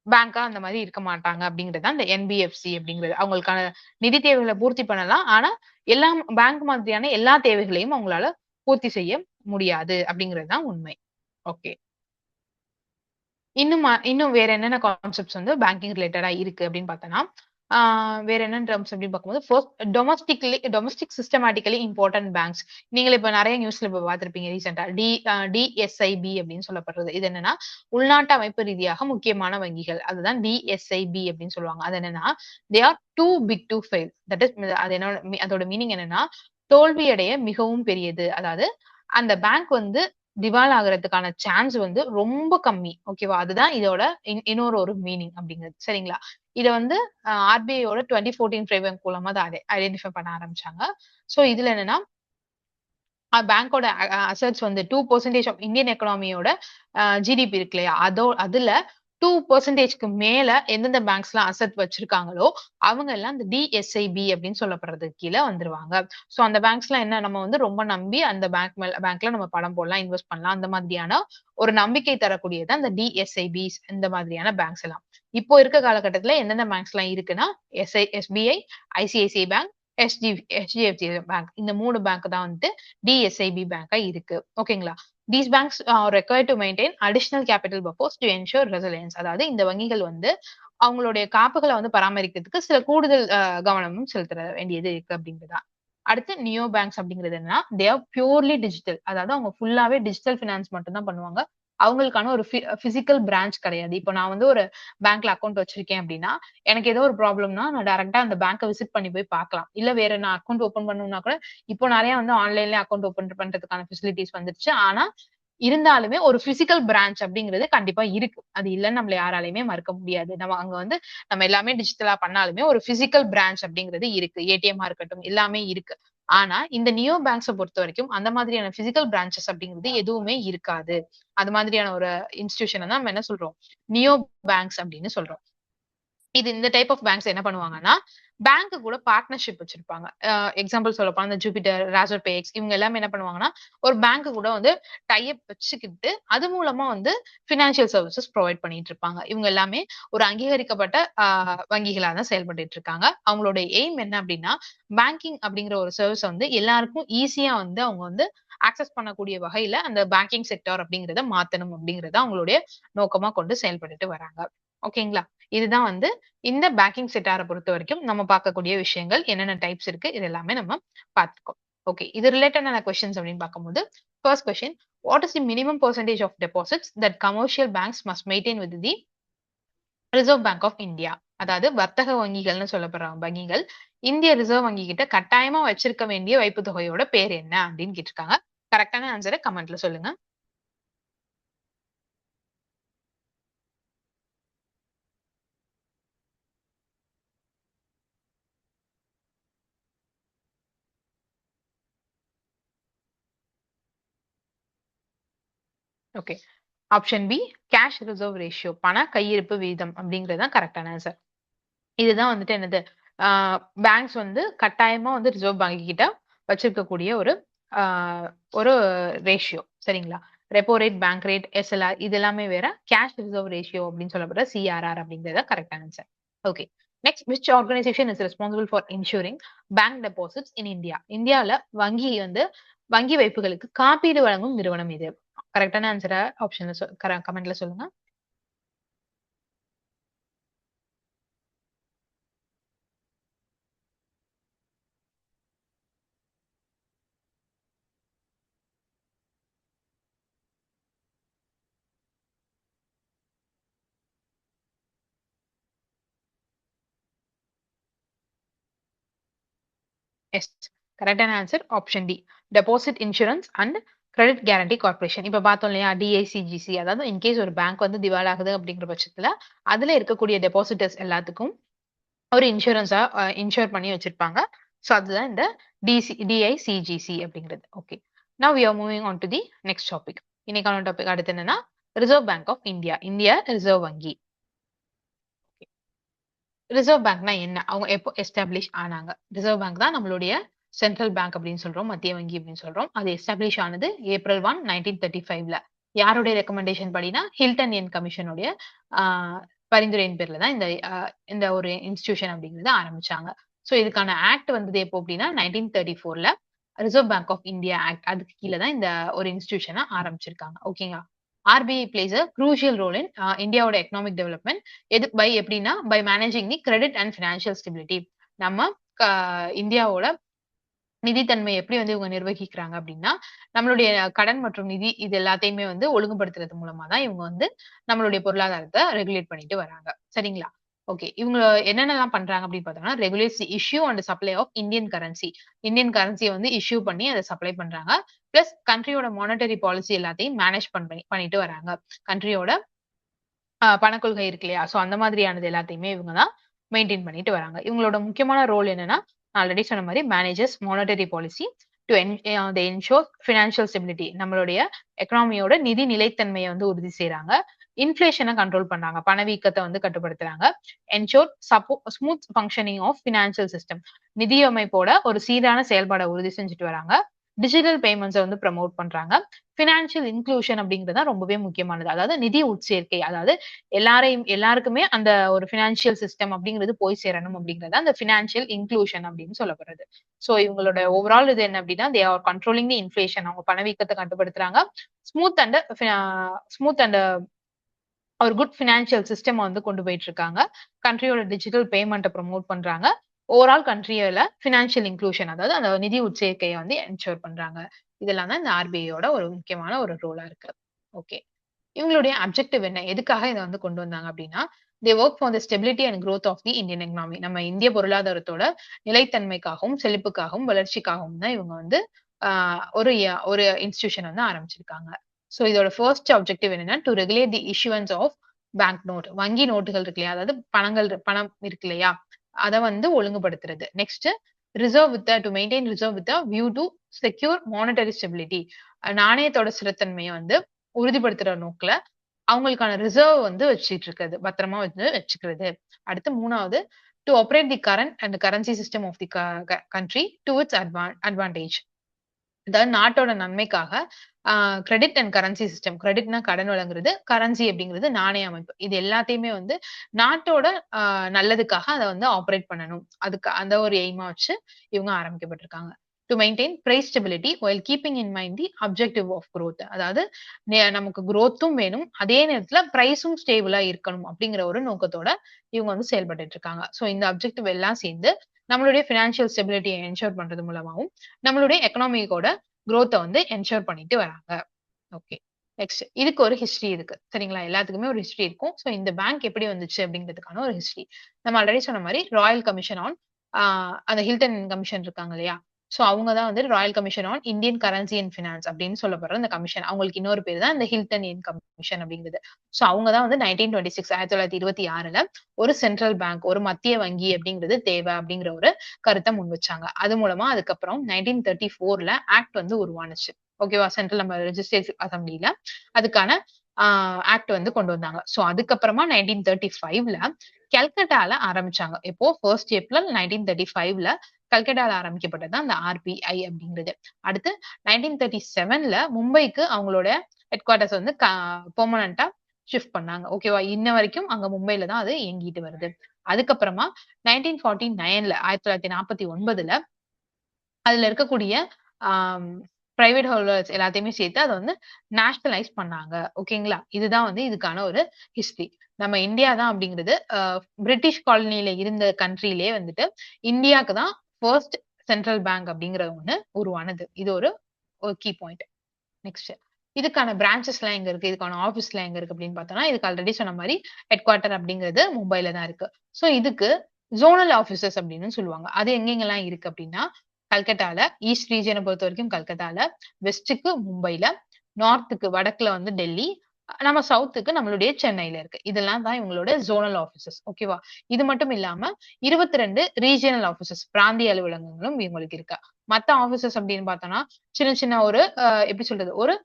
பேங்கா அந்த மாதிரி இருக்க மாட்டாங்க அப்படிங்கிறது தான் இந்த என்பிஎஃப்சி அப்படிங்கிறது. அவங்களுக்கான நிதி தேவைகளை பூர்த்தி பண்ணலாம். ஆனா எல்லா பேங்க் மாதிரியான எல்லா தேவைகளையும் அவங்களால பூர்த்தி செய்ய முடியாது அப்படிங்கிறது தான் உண்மை. ஓகே. இன்னும் வேற என்னென்ன கான்செப்ட்ஸ் வந்து பேங்கிங் ரிலேட்டடா இருக்கு அப்படின்னு பார்த்தோம்னா வேற என்ன டேர்ம்ஸ் அப்படின்னு பார்க்கும்போது first domestic systematically important banks. நீங்க இப்ப நிறைய நியூஸ்ல இப்ப பார்த்திருப்பீங்க ரீசெண்டா டிஎஸ்ஐபி அப்படின்னு சொல்லப்படுறது. இது என்னன்னா உள்நாட்டு அமைப்பு ரீதியாக முக்கியமான வங்கிகள், அதுதான் டிஎஸ்ஐபி அப்படின்னு சொல்லுவாங்க. அது என்னன்னா they are too big to fail. That is அது என்ன அதோட மீனிங் என்னன்னா தோல்வியடைய மிகவும் பெரியது. அதாவது அந்த பேங்க் வந்து திவால் ஆகுறதுக்கான சான்ஸ் வந்து ரொம்ப கம்மி. ஓகேவா? அதுதான் இதோட இன்னொரு ஒரு மீனிங் அப்படிங்கிறது. சரிங்களா? இத வந்து ஆர்பிஐயோட 2014 ஃப்ரேம்வொர்க் மூலமா அத ஐடென்டிஃபை பண்ண ஆரம்பிச்சாங்க. சோ இதுல என்னன்னா பேங்கோட அசெட்ஸ் வந்து 2% ஆஃப் இந்தியன் எக்கனாமியோட ஜிடிபி இருக்கு இல்லையா? அதுல 2%க்கு மேல எந்தெந்த பேங்க்ஸ்லாம் அசெட் வச்சிருக்காங்களோ அவங்க எல்லாம் இந்த டிஎஸ்ஐபி அப்படின்னு சொல்லப்படுறதுக்கு கீழே வந்துருவாங்க. சோ அந்த பேங்க்ஸ்லாம் என்ன நம்ம வந்து ரொம்ப நம்பி அந்த பேங்க்ல நம்ம பணம் போடலாம், இன்வெஸ்ட் பண்ணலாம். அந்த மாதிரியான ஒரு நம்பிக்கை தரக்கூடியது அந்த டிஎஸ்ஐபிஸ் இந்த மாதிரியான பேங்க்ஸ் எல்லாம். இப்போ இருக்க காலகட்டத்துல எந்தெந்த பேங்க்ஸ் எல்லாம் இருக்குன்னா SBI, ICICI bank, HDFC bank இந்த 3 பேங்க் தான் வந்துட்டு டிஎஸ்ஐபி பேங்கா இருக்கு. ஓகேங்களா? These banks R required to maintain additional capital buffers to ensure resilience. அதாவது இந்த வங்கிகள் வந்து அவங்களுடைய காப்புகளை வந்து பராமரிக்கிறதுக்கு சில கூடுதல் கவனமும் செலுத்த வேண்டியது இருக்கு அப்படிங்கிறதா. அடுத்து நியோ பேங்க்ஸ் அப்படிங்கிறது என்னன்னா தே ஆர் பியூர்லி டிஜிட்டல். அதாவது அவங்க ஃபுல்லாவே டிஜிட்டல் பினான்ஸ் மட்டும் தான் பண்ணுவாங்க. அவங்களுக்கான ஒரு பிசிக்கல் பிரான்ச் கிடையாது. இப்போ நான் வந்து ஒரு பேங்க்ல அக்கௌண்ட் வச்சிருக்கேன் அப்படின்னா எனக்கு ஏதோ ஒரு ப்ராப்ளம்னா நான் டைரக்டா அந்த பேங்கை விசிட் பண்ணி போய் பார்க்கலாம். இல்ல வேற நான் அக்கௌண்ட் ஓபன் பண்ணணும்னா கூட இப்போ நிறைய வந்து ஆன்லைன்ல அக்கௌண்ட் ஓபன் பண்றதுக்கான ஃபெசிலிட்டிஸ் வந்துருச்சு. ஆனா இருந்தாலுமே ஒரு பிசிக்கல் பிரான்ச் அப்படிங்கிறது கண்டிப்பா இருக்கு. அது இல்லன்னு நம்மள யாராலையுமே மறுக்க முடியாது. நம்ம அங்க வந்து நம்ம எல்லாமே டிஜிட்டலா பண்ணாலுமே ஒரு பிசிக்கல் பிரான்ச் அப்படிங்கிறது இருக்கு. ஏடிஎம்மா இருக்கட்டும் எல்லாமே இருக்கு. ஆனா இந்த நியோ பேங்க்ஸ பொறுத்தவரைக்கும் அந்த மாதிரியான பிசிக்கல் பிரான்ச்சஸ் அப்படிங்கிறது எதுவுமே இருக்காது. அது மாதிரியான ஒரு இன்ஸ்டிடியூஷன தான் நம்ம என்ன சொல்றோம்? நியோ பேங்க்ஸ் அப்படின்னு சொல்றோம். இது இந்த டைப் ஆஃப் பேங்க்ஸ் என்ன பண்ணுவாங்கன்னா பேங்க் கூட பார்ட்னர்ஷிப் வச்சிருப்பாங்க. எக்ஸாம்பிள் சொல்லப்போனா இந்த ஜூபிட்டர், ராசர் பேக்ஸ் இவங்க எல்லாமே என்ன பண்ணுவாங்கன்னா ஒரு பேங்க் கூட வந்து டைப் வச்சுக்கிட்டு அது மூலமா வந்து பினான்சியல் சர்வீசஸ் ப்ரொவைட் பண்ணிட்டு இருப்பாங்க. இவங்க எல்லாமே ஒரு அங்கீகரிக்கப்பட்ட வங்கிகளா தான் செயல்பட்டு இருக்காங்க. அவங்களோட எய்ம் என்ன அப்படின்னா பேங்கிங் அப்படிங்கிற ஒரு சர்வீஸ் வந்து எல்லாருக்கும் ஈஸியா வந்து அவங்க வந்து ஆக்சஸ் பண்ணக்கூடிய வகையில அந்த பேங்கிங் செக்டார் அப்படிங்கிறத மாத்தணும் அப்படிங்கறத அவங்களுடைய நோக்கமா கொண்டு செயல்பட்டுட்டு வராங்க. ஓகேங்களா? இதுதான் வந்து இந்த பேங்கிங் செக்டாரை பொறுத்த வரைக்கும் நம்ம பார்க்கக்கூடிய விஷயங்கள் என்னென்ன டைப்ஸ் இருக்கு இது எல்லாமே நம்ம பார்த்துக்கோம். ஓகே, இது ரிலேட்டடான கொஸ்டின்ஸ் அப்படின்னு பார்க்கும்போது first question, what is the minimum percentage of deposits that commercial banks must maintain with the Reserve bank of India? அதாவது வர்த்தக வங்கிகள்னு சொல்லப்படுற வங்கிகள் இந்திய ரிசர்வ் வங்கி கிட்ட கட்டாயமா வச்சிருக்க வேண்டிய வைப்பு தொகையோட பேர் என்ன அப்படின்னு கேட்டிருக்காங்க. கரெக்டான ஆன்சரை கமெண்ட்ல சொல்லுங்க. Okay, option B cash reserve ratio, பண கையிருப்பு வீதம் அப்படிங்கிறது தான் கரெக்டான ஆன்சர். இதுதான் வந்துட்டு என்னது பேங்க்ஸ் வந்து கட்டாயமா வந்து ரிசர்வ் பேங்க் கிட்ட வச்சிருக்கக்கூடிய ஒரு ரேஷியோ. சரிங்களா? Repo rate, bank rate, SLR இது எல்லாமே வேற. கேஷ் ரிசர்வ் ரேஷியோ அப்படின்னு சொல்லப்படுற சிஆர்ஆர் அப்படிங்கிறத கரெக்டான answer. Okay, next, which organisation is responsible for ensuring bank deposits in India? இந்தியால வங்கி வைப்புகளுக்கு காப்பீடு வழங்கும் நிறுவனம் இது. கரெக்டான ஆன்சரை ஆப்ஷன்ல கமெண்ட்ல சொல்லுங்க. எஸ், கரெக்டான answer option D, deposit insurance and credit guarantee corporation. இப்ப பார்த்தோம் இல்லையா டிஐசிஜிசி, அதாவது இன்கேஸ் ஒரு பேங்க் வந்து திவால் ஆகுது அப்படிங்கிற பட்சத்துல அதுல இருக்கக்கூடிய டெபாசிட்டர்ஸ் எல்லாத்துக்கும் ஒரு இன்சூரன்ஸா இன்சூர் பண்ணி வச்சிருப்பாங்க. ஸோ அதுதான் இந்த டிஐசிஜிசி அப்படிங்கிறது. Okay. Now we are moving on to the next topic. இன்னைக்கான டாபிக் அடுத்து என்னன்னா ரிசர்வ் பேங்க் ஆஃப் இந்தியா. இந்திய ரிசர்வ் வங்கி. ரிசர்வ் பேங்க்னா என்ன? அவங்க எப்போ எஸ்டாப்ளிஷ் ஆனாங்க? ரிசர்வ் பேங்க் தான் நம்மளுடைய சென்ட்ரல் பேங்க் அப்படின்னு சொல்றோம். மத்திய வங்கி அப்படின்னு சொல்றோம். அது எஸ்டாப்ளிஷ் ஆனது ஏப்ரல் 1, 1935ல. யாருடைய ரெக்கமெண்டேஷன் படினா ஹில்டன் என் கமிஷனுடைய பரிந்துரையின் பேர்ல தான் இந்த ஒரு இன்ஸ்டிடியூஷன் அப்படிங்கிறது ஆரம்பிச்சாங்க. ஸோ இதுக்கான ஆக்ட் வந்தது எப்போ அப்படின்னா 1934ல reserve bank of India act. அதுக்கு கீழே தான் இந்த ஒரு இன்ஸ்டிடியூஷனை ஆரம்பிச்சிருக்காங்க. ஓகேங்களா? RBI plays a crucial role in இந்தியாவோட எக்கனாமிக் டெவலப்மெண்ட். எப்படின்னா by managing the credit and financial stability. நம்ம இந்தியாவோட நிதித்தன்மை எப்படி வந்து இவங்க நிர்வகிக்கிறாங்க அப்படின்னா, நம்மளுடைய கடன் மற்றும் நிதி இது எல்லாத்தையுமே வந்து ஒழுங்குபடுத்துறது மூலமா தான் இவங்க வந்து நம்மளுடைய பொருளாதாரத்த ரெகுலேட் பண்ணிட்டு வராங்க. சரிங்களா? ஓகே. இவங்க என்னென்னலாம் பண்றாங்க அப்படின்னு பார்த்தோம்னா, regulates the issue and supply of Indian currency. Indian கரன்சிய வந்து இஷ்யூ பண்ணி அத சப்ளை பண்றாங்க. பிளஸ் கண்ட்ரியோட மானிட்டரி பாலிசி எல்லாத்தையும் மேனேஜ் பண்ணிட்டு வராங்க. கண்ட்ரியோட பணக்கொள்கை இருக்கு இல்லையா? சோ அந்த மாதிரியானது எல்லாத்தையுமே இவங்க தான் மெயின்டெயின் பண்ணிட்டு வராங்க. இவங்களோட முக்கியமான ரோல் என்னன்னா, நான் ஆல்ரெடி சொன்ன மாரி managers monetary policy to ensure financial stability. நம்மளுடைய எக்கனாமியோட நிதி நிலைத்தன்மையை வந்து உறுதி செய்றாங்க. இன்ஃப்ளேஷன கண்ட்ரோல் பண்றாங்க. பணவீக்கத்த வந்து கட்டுப்படுத்துறாங்க. Ensure smooth functioning of financial system. நிதி அமைப்போட ஒரு சீரான செயல்பாட உறுதி செஞ்சுட்டு வராங்க. டிஜிட்டல் பேமெண்ட்ஸ வந்து ப்ரமோட் பண்றாங்க. ஃபினான்ஷியல் இன்க்ளூஷன் அப்படிங்கிறது தான் ரொம்பவே முக்கியமானது. அதாவது நிதி உட்சேர்க்கை. அதாவது எல்லாருக்குமே அந்த ஒரு ஃபினான்ஷியல் சிஸ்டம் அப்படிங்கிறது போய் சேரணும் அப்படிங்கிறது அந்த ஃபினான்ஷியல் இன்க்ளூஷன் அப்படின்னு சொல்லப்படுறது. சோ இவங்களோட ஓவரால் இது என்ன அப்படின்னா they are controlling the inflation. அவங்க பணவீக்கத்தை கட்டுப்படுத்துறாங்க. ஸ்மூத் அண்ட் ஸ்மூத் அண்ட் ஒரு குட் ஃபினான்ஷியல் சிஸ்டம் வந்து கொண்டு போயிட்டு இருக்காங்க. கண்ட்ரியோட டிஜிட்டல் பேமெண்ட்டை ப்ரமோட் பண்றாங்க. ஓவரால் கண்ட்ரியில ஃபினான்ஷியல் இன்க்ளூஷன் அதாவது அந்த நிதி உட்சேர்க்கையை வந்து என்ஷூர் பண்றாங்க. இதெல்லாம் தான் இந்த ஆர்பிஐயோட ஒரு முக்கியமான ஒரு ரோலா இருக்கு. ஓகே. இவங்களுடைய அப்ஜெக்டிவ் என்ன? எதுக்காக இத வந்து கொண்டு வந்தாங்க அப்படின்னா, they work for the stability and growth of the Indian economy. நம்ம இந்திய பொருளாதாரத்தோட நிலைத்தன்மைக்காகவும், செழிப்புக்காகவும், வளர்ச்சிக்காகவும் தான் இவங்க வந்து ஒரு இன்ஸ்டிடியூஷன் வந்து ஆரம்பிச்சிருக்காங்க. சோ இதோட ஃபர்ஸ்ட் அப்ஜெக்டிவ் என்னன்னா, to regulate the issuance of bank note. வங்கி நோட்டுகள் இருக்கு இல்லையா? அதாவது பணம் இருக்கு இல்லையா? அத வந்து ஒழுங்குபடுத்துறது. Next to maintain reserve with a view to secure monetary stability. நாணயத்தோட ஸ்திரத்தன்மைய வந்து உறுதிப்படுத்துற நோக்குல அவங்களுக்கான ரிசர்வ் வந்து வச்சுட்டு இருக்கிறது. பத்திரமா வந்து வச்சுக்கிறது. அடுத்து 3வது to operate the current and currency system of the country to its advantage. அதாவது நாட்டோட நன்மைக்காக கிரெடிட் அண்ட் கரன்சி சிஸ்டம். கிரெடிட்னா கடன் வழங்குறது, கரன்சி அப்படிங்கிறது நாணய அமைப்பு. இது எல்லாத்தையுமே வந்து நாட்டோட நல்லதுக்காக அத வந்து ஆப்பரேட் பண்ணணும். அதுக்கு அந்த ஒரு எய்மா வச்சு இவங்க ஆரம்பிக்கப்பட்டிருக்காங்க. To maintain price stability while keeping in mind the objective of growth. அதாவது நமக்கு குரோத்தும் வேணும், அதே நேரத்துல பிரைஸும் ஸ்டேபிளா இருக்கணும் அப்படிங்கிற ஒரு நோக்கத்தோட இவங்க வந்து செயல்பட்டுட்டு இருக்காங்க. சோ இந்த அப்ஜெக்டிவ் எல்லாம் சேர்ந்து நம்மளுடைய பினான்சியல் ஸ்டெபிலிட்டியை என்ஷூர் பண்றது மூலமாவும் நம்மளுடைய எக்கனாமிக்கோட குரோத்த வந்து என்ஷூர் பண்ணிட்டு வராங்க. ஓகே. நெக்ஸ்ட் இதுக்கு ஒரு ஹிஸ்டரி இருக்கு. சரிங்களா? எல்லாத்துக்குமே ஒரு ஹிஸ்டரி இருக்கும். சோ இந்த பேங்க் எப்படி வந்துச்சு அப்படிங்கிறதுக்கான ஒரு ஹிஸ்டரி. நம்ம ஆல்ரெடி சொன்ன மாரி ராயல் கமிஷன் ஆன் அந்த ஹில்டன் கமிஷன் இருக்காங்க இல்லையா? சோ அவங்க தான் வந்து Royal commission on Indian currency and finance அப்படின்னு சொல்லப்படுற அந்த கமிஷன். அவங்களுக்கு இன்னொரு பேர் தான் இந்த ஹில்டன் என் கமிஷன் அப்படிங்கிறது. சோ அவங்க தான் வந்து 1926 ஒரு சென்ட்ரல் பேங்க், ஒரு மத்திய வங்கி அப்படிங்கிறது தேவை அப்படிங்கிற ஒரு கருத்தை முன் வச்சாங்க. அது மூலமா அதுக்கப்புறம் 1934ல ஆக்ட் வந்து உருவானுச்சு. ஓகேவா? சென்ட்ரல் நம்ம லெஜிஸ்லேட்டிவ் அசம்பிளில அதுக்கான ஆக்ட் வந்து கொண்டு வந்தாங்க. சோ அதுக்கப்புறமா 1935ல கல்கட்டால ஆரம்பிச்சாங்க. எப்போ 1 ஏப்ரல் 1935ல கல்கட்டால ஆரம்பிக்கப்பட்டது அந்த ஆர்பிஐ அப்படிங்கிறது. அடுத்து 1937ல மும்பைக்கு அவங்களோட ஹெட் குவார்ட்டர்ஸ் வந்து பெர்மனன்ட்டா ஷிஃப்ட் பண்ணாங்க. ஓகேவா? இன்ன வரைக்கும் அங்க மும்பைல தான் அது இயங்கிட்டு வருது. அதுக்கப்புறமா 1949ல அதுல இருக்கக்கூடிய ஆம் பிரைவேட் ஹோல்டர்ஸ் எல்லாத்தையுமே சேர்த்து அத வந்து நேஷனலைஸ் பண்ணாங்க. ஓகேங்களா? இதுதான் வந்து இதுக்கான ஒரு ஹிஸ்டரி. நம்ம இந்தியா தான் அப்படிங்கிறது பிரிட்டிஷ் காலனில இருந்த கண்ட்ரிலயே வந்துட்டு இந்தியாக்கு தான் ஃபர்ஸ்ட் சென்ட்ரல் பேங்க் அப்படிங்கிற ஒண்ணு உருவானது. இது ஒரு கீ பாயிண்ட். நெக்ஸ்ட் இதுக்கான பிரான்ச்சஸ்லாம் எங்க இருக்கு? இதுக்கான ஆஃபீஸ்லாம் எங்க இருக்கு அப்படின்னு பார்த்தோம்னா, இதுக்கு ஆல்ரெடி சொன்ன மாரி ஹெட் குவார்ட்டர் அப்படிங்கிறது மும்பைல தான் இருக்கு. சோ இதுக்கு ஜோனல் ஆஃபீசர்ஸ் அப்படின்னு சொல்லுவாங்க. அது எங்கெங்கலாம் இருக்கு அப்படின்னா, கல்கட்டால, ஈஸ்ட் ரீஜியன பொறுத்தவரைக்கும் கல்கட்டால, வெஸ்ட்க்கு மும்பைல, நார்த்துக்கு வடக்குல வந்து டெல்லி, நம்ம சவுத்துக்கு நம்மளுடைய சென்னையில இருக்கு. இதெல்லாம் தான் இவங்களோட ஜோனல் ஆபீசஸ். ஓகேவா? இது மட்டும் இல்லாம 22 ரீஜியனல் ஆபீசஸ் பிராந்திய அலுவலகங்களும் இவங்களுக்கு இருக்கு. மத்த ஆபீசஸ் அப்படின்னு பார்த்தோம்னா, சின்ன சின்ன ஒரு எப்படி சொல்றது? ஒரு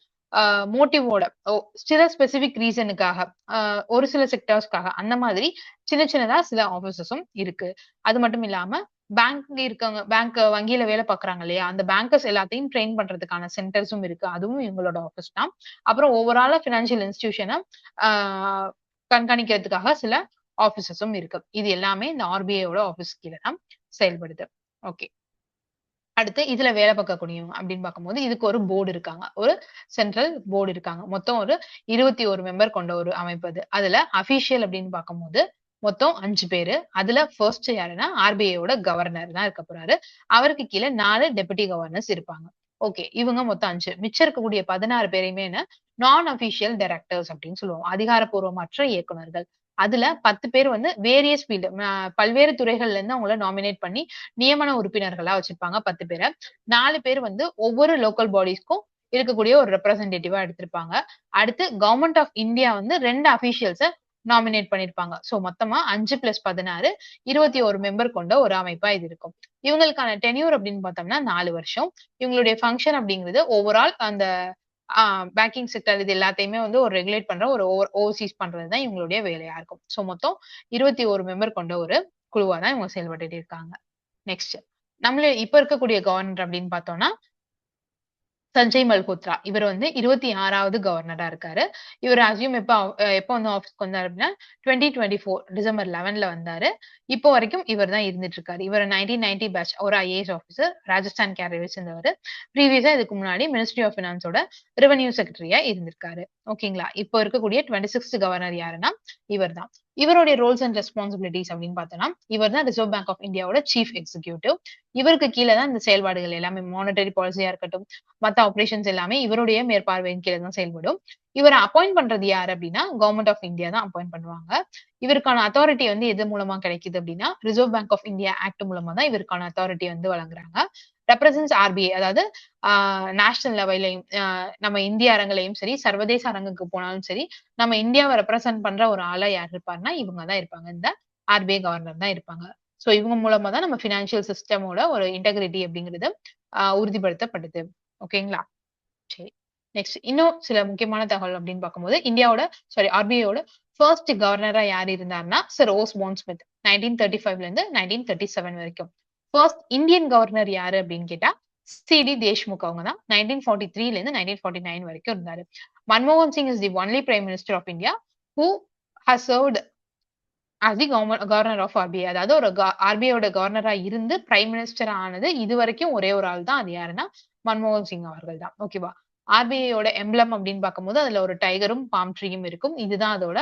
மோட்டிவோட சில ஸ்பெசிபிக் ரீசனுக்காக ஒரு சில செக்டார்ஸ்க்காக அந்த மாதிரி சின்ன சின்னதா சில ஆபீசஸும் இருக்கு. அது மட்டும் இல்லாம பேங்க் இருக்காங்க பேங்க் வங்கியில வேலை பார்க்குறாங்க இல்லையா? அந்த பேங்கர்ஸ் எல்லாத்தையும் ட்ரெயின் பண்றதுக்கான சென்டர்ஸும் இருக்கு. அதுவும் இவங்களோட ஆபீஸ் தான். அப்புறம் ஓவராலா பினான்சியல் இன்ஸ்டிடியூஷன ஆ கண்காணிக்கிறதுக்காக சில ஆபீசஸும் இருக்கு. இது எல்லாமே இந்த ஆர்பிஐயோட ஆபீஸ் கீழ தான் செயல்படுது. ஓகே. அடுத்து இதுல வேலை பார்க்கக்கூடியவங்க அப்படின்னு பார்க்கும்போது, இதுக்கு ஒரு போர்டு இருக்காங்க. ஒரு சென்ட்ரல் போர்டு இருக்காங்க. மொத்தம் ஒரு 21 மெம்பர் கொண்ட ஒரு அமைப்பு அது. அதுல அபிஷியல் அப்படின்னு பார்க்கும்போது, மொத்தம் 5 பேரு. அதுல ஃபர்ஸ்ட் யாருன்னா, ஆர்பிஐயோட கவர்னர் தான் இருக்க போறாரு. அவருக்கு கீழ 4 டெப்யூட்டி கவர்னர்ஸ் இருப்பாங்க. ஓகே. இவங்க மொத்தம் 5. மிச்சம் இருக்கக்கூடிய 16 பேரையுமே நான் அபிஷியல் டைரக்டர்ஸ் அப்படின்னு சொல்லுவோம். அதிகாரப்பூர்வமற்ற இயக்குனர்கள். அதுல 10 பேர் வேரியஸ் ஃபீல்ட் பல்வேறு துறைகள்ல இருந்து அவங்கள நாமினேட் பண்ணி நியமன உறுப்பினர்களா வச்சிருப்பாங்க 10 பேர. 4 பேர் ஒவ்வொரு லோக்கல் பாடிஸ்க்கும் இருக்கக்கூடிய ஒரு ரெப்ரசன்டேட்டிவா எடுத்திருப்பாங்க. அடுத்து கவர்ன்மெண்ட் ஆஃப் இந்தியா 2 அபிஷியல்ஸ நாமினேட் பண்ணிருப்பாங்க. சோ மொத்தமா 5 பிளஸ் 16 21 மெம்பர் கொண்ட ஒரு அமைப்பா இது இருக்கும். இவங்களுக்கான டென்யூர் அப்படின்னு பார்த்தோம்னா 4 வருஷம். இவங்களுடைய ஃபங்ஷன் அப்படிங்கிறது ஓவரால் அந்த பேங்கிங் செக்டர் இது எல்லாத்தையுமே ஒரு ரெகுலேட் பண்ற ஒரு ஓவர்சீஸ் பண்றது தான் இவங்களுடைய வேலையா இருக்கும். சோ மொத்தம் 21 மெம்பர் கொண்ட ஒரு குழுவா தான் இவங்க செயல்பட்டுட்டு இருக்காங்க. நெக்ஸ்ட் நம்மள இப்ப இருக்கக்கூடிய கவர்னர் அப்படின்னு பார்த்தோம்னா சஞ்சய் மல்ஹோத்ரா. இவர் 26வது கவர்னரா இருக்காரு. இவர் அஸ்யூம் எப்ப ஆஃபீஸ்க்கு வந்தாரு அப்படின்னா 2024 டிசம்பர் 11ல வந்தாரு. இப்போ வரைக்கும் இவர் தான் இருந்துட்டு இருக்காரு. இவர் 1990 பேட்ச் ஒரு ஐஏஎஸ் ஆஃபீசர் ராஜஸ்தான் கேடரை சேர்ந்தவர். ப்ரீவியஸா இதுக்கு முன்னாடி மினிஸ்ட்ரி ஆஃப் பினான்ஸோட ரெவென்யூ செக்ரட்டரியா இருந்திருக்காரு. ஓகேங்களா? இப்போ இருக்கக்கூடிய 26th கவர்னர் யாருன்னா இவர் தான். இவருடைய ரோல்ஸ் அண்ட் ரெஸ்பான்சிபிலிட்டிஸ் அப்படின்னு பார்த்தோம்னா இவர் தான் ரிசர்வ் பேங்க் ஆஃப் இந்தியாவோட சீஃப் எக்ஸிக்யூட்டிவ். இவருக்கு கீழ தான் இந்த செயல்பாடுகள் எல்லாமே மானிட்டரி பாலிசியா இருக்கட்டும், மத்த ஆப்பரேஷன்ஸ் எல்லாமே இவருடைய மேற்பார்வையின் கீழ தான் செயல்படும். இவர அப்பாயிண்ட் பண்றது யாரு அப்படின்னா, கவர்ன்மெண்ட் ஆஃப் இந்தியா தான் அப்பாயிண்ட் பண்ணுவாங்க. இவருக்கான அத்தாரிட்டி எது மூலமா கிடைக்குது அப்படின்னா, Reserve bank of India act மூலமா தான் இவருக்கான அத்தாரிட்டி வழங்குறாங்க. ரெப்ரசன்ட்ஸ் ஆர்பிஐ அதாவது நேஷனல் லெவல்லயும் நம்ம இந்திய அரங்குலயும் சரி, சர்வதேச அரங்குக்கு போனாலும் சரி, நம்ம இந்தியாவ ரெப்ரசன்ட் பண்ற ஒரு ஆளா யார் இருப்பார்னா, இவங்க தான் இருப்பாங்க. இந்த ஆர்பிஐ கவர்னர் தான் இருப்பாங்க. சோ இவங்க மூலமா தான் நம்ம பினான்சியல் சிஸ்டமோட ஒரு இன்டெகிரிட்டி அப்படிங்கிறது உறுதிப்படுத்தப்படுது. ஓகேங்களா? சரி. நெக்ஸ்ட் இன்னும் சில முக்கியமான தகவல் அப்படின்னு பார்க்கும்போது, ஆர்பிஐயோட ஃபர்ஸ்ட் கவர்னரா யார் இருந்தார்னா, சர் ஓஸ்போர்ன் ஸ்மித் 1935ல இருந்து 1937 வரைக்கும். ஃபர்ஸ்ட் இந்தியன் கவர்னர் யாரு அப்படின்னு கேட்டா, சி.டி. தேஷ்முக் அவங்க தான் 1943ல இருந்து 1949 வரைக்கும் இருந்தாரு. மன்மோகன் Singh is the only prime minister of India who has served as the governor of RBI. அதாவது ஒரு ஆர்பிஐயோட கவர்னரா இருந்து பிரைம் மினிஸ்டர் ஆனது இதுவரைக்கும் ஒரே ஒரு ஆள் தான். அது யாருன்னா மன்மோகன் சிங் அவர்கள் தான். ஓகேவா? ஆர்பிஐயோட எம்பளம் அப்படின்னு பார்க்கும்போது அதுல ஒரு டைகரும் பாம் ட்ரீயும் இருக்கும். இதுதான் அதோட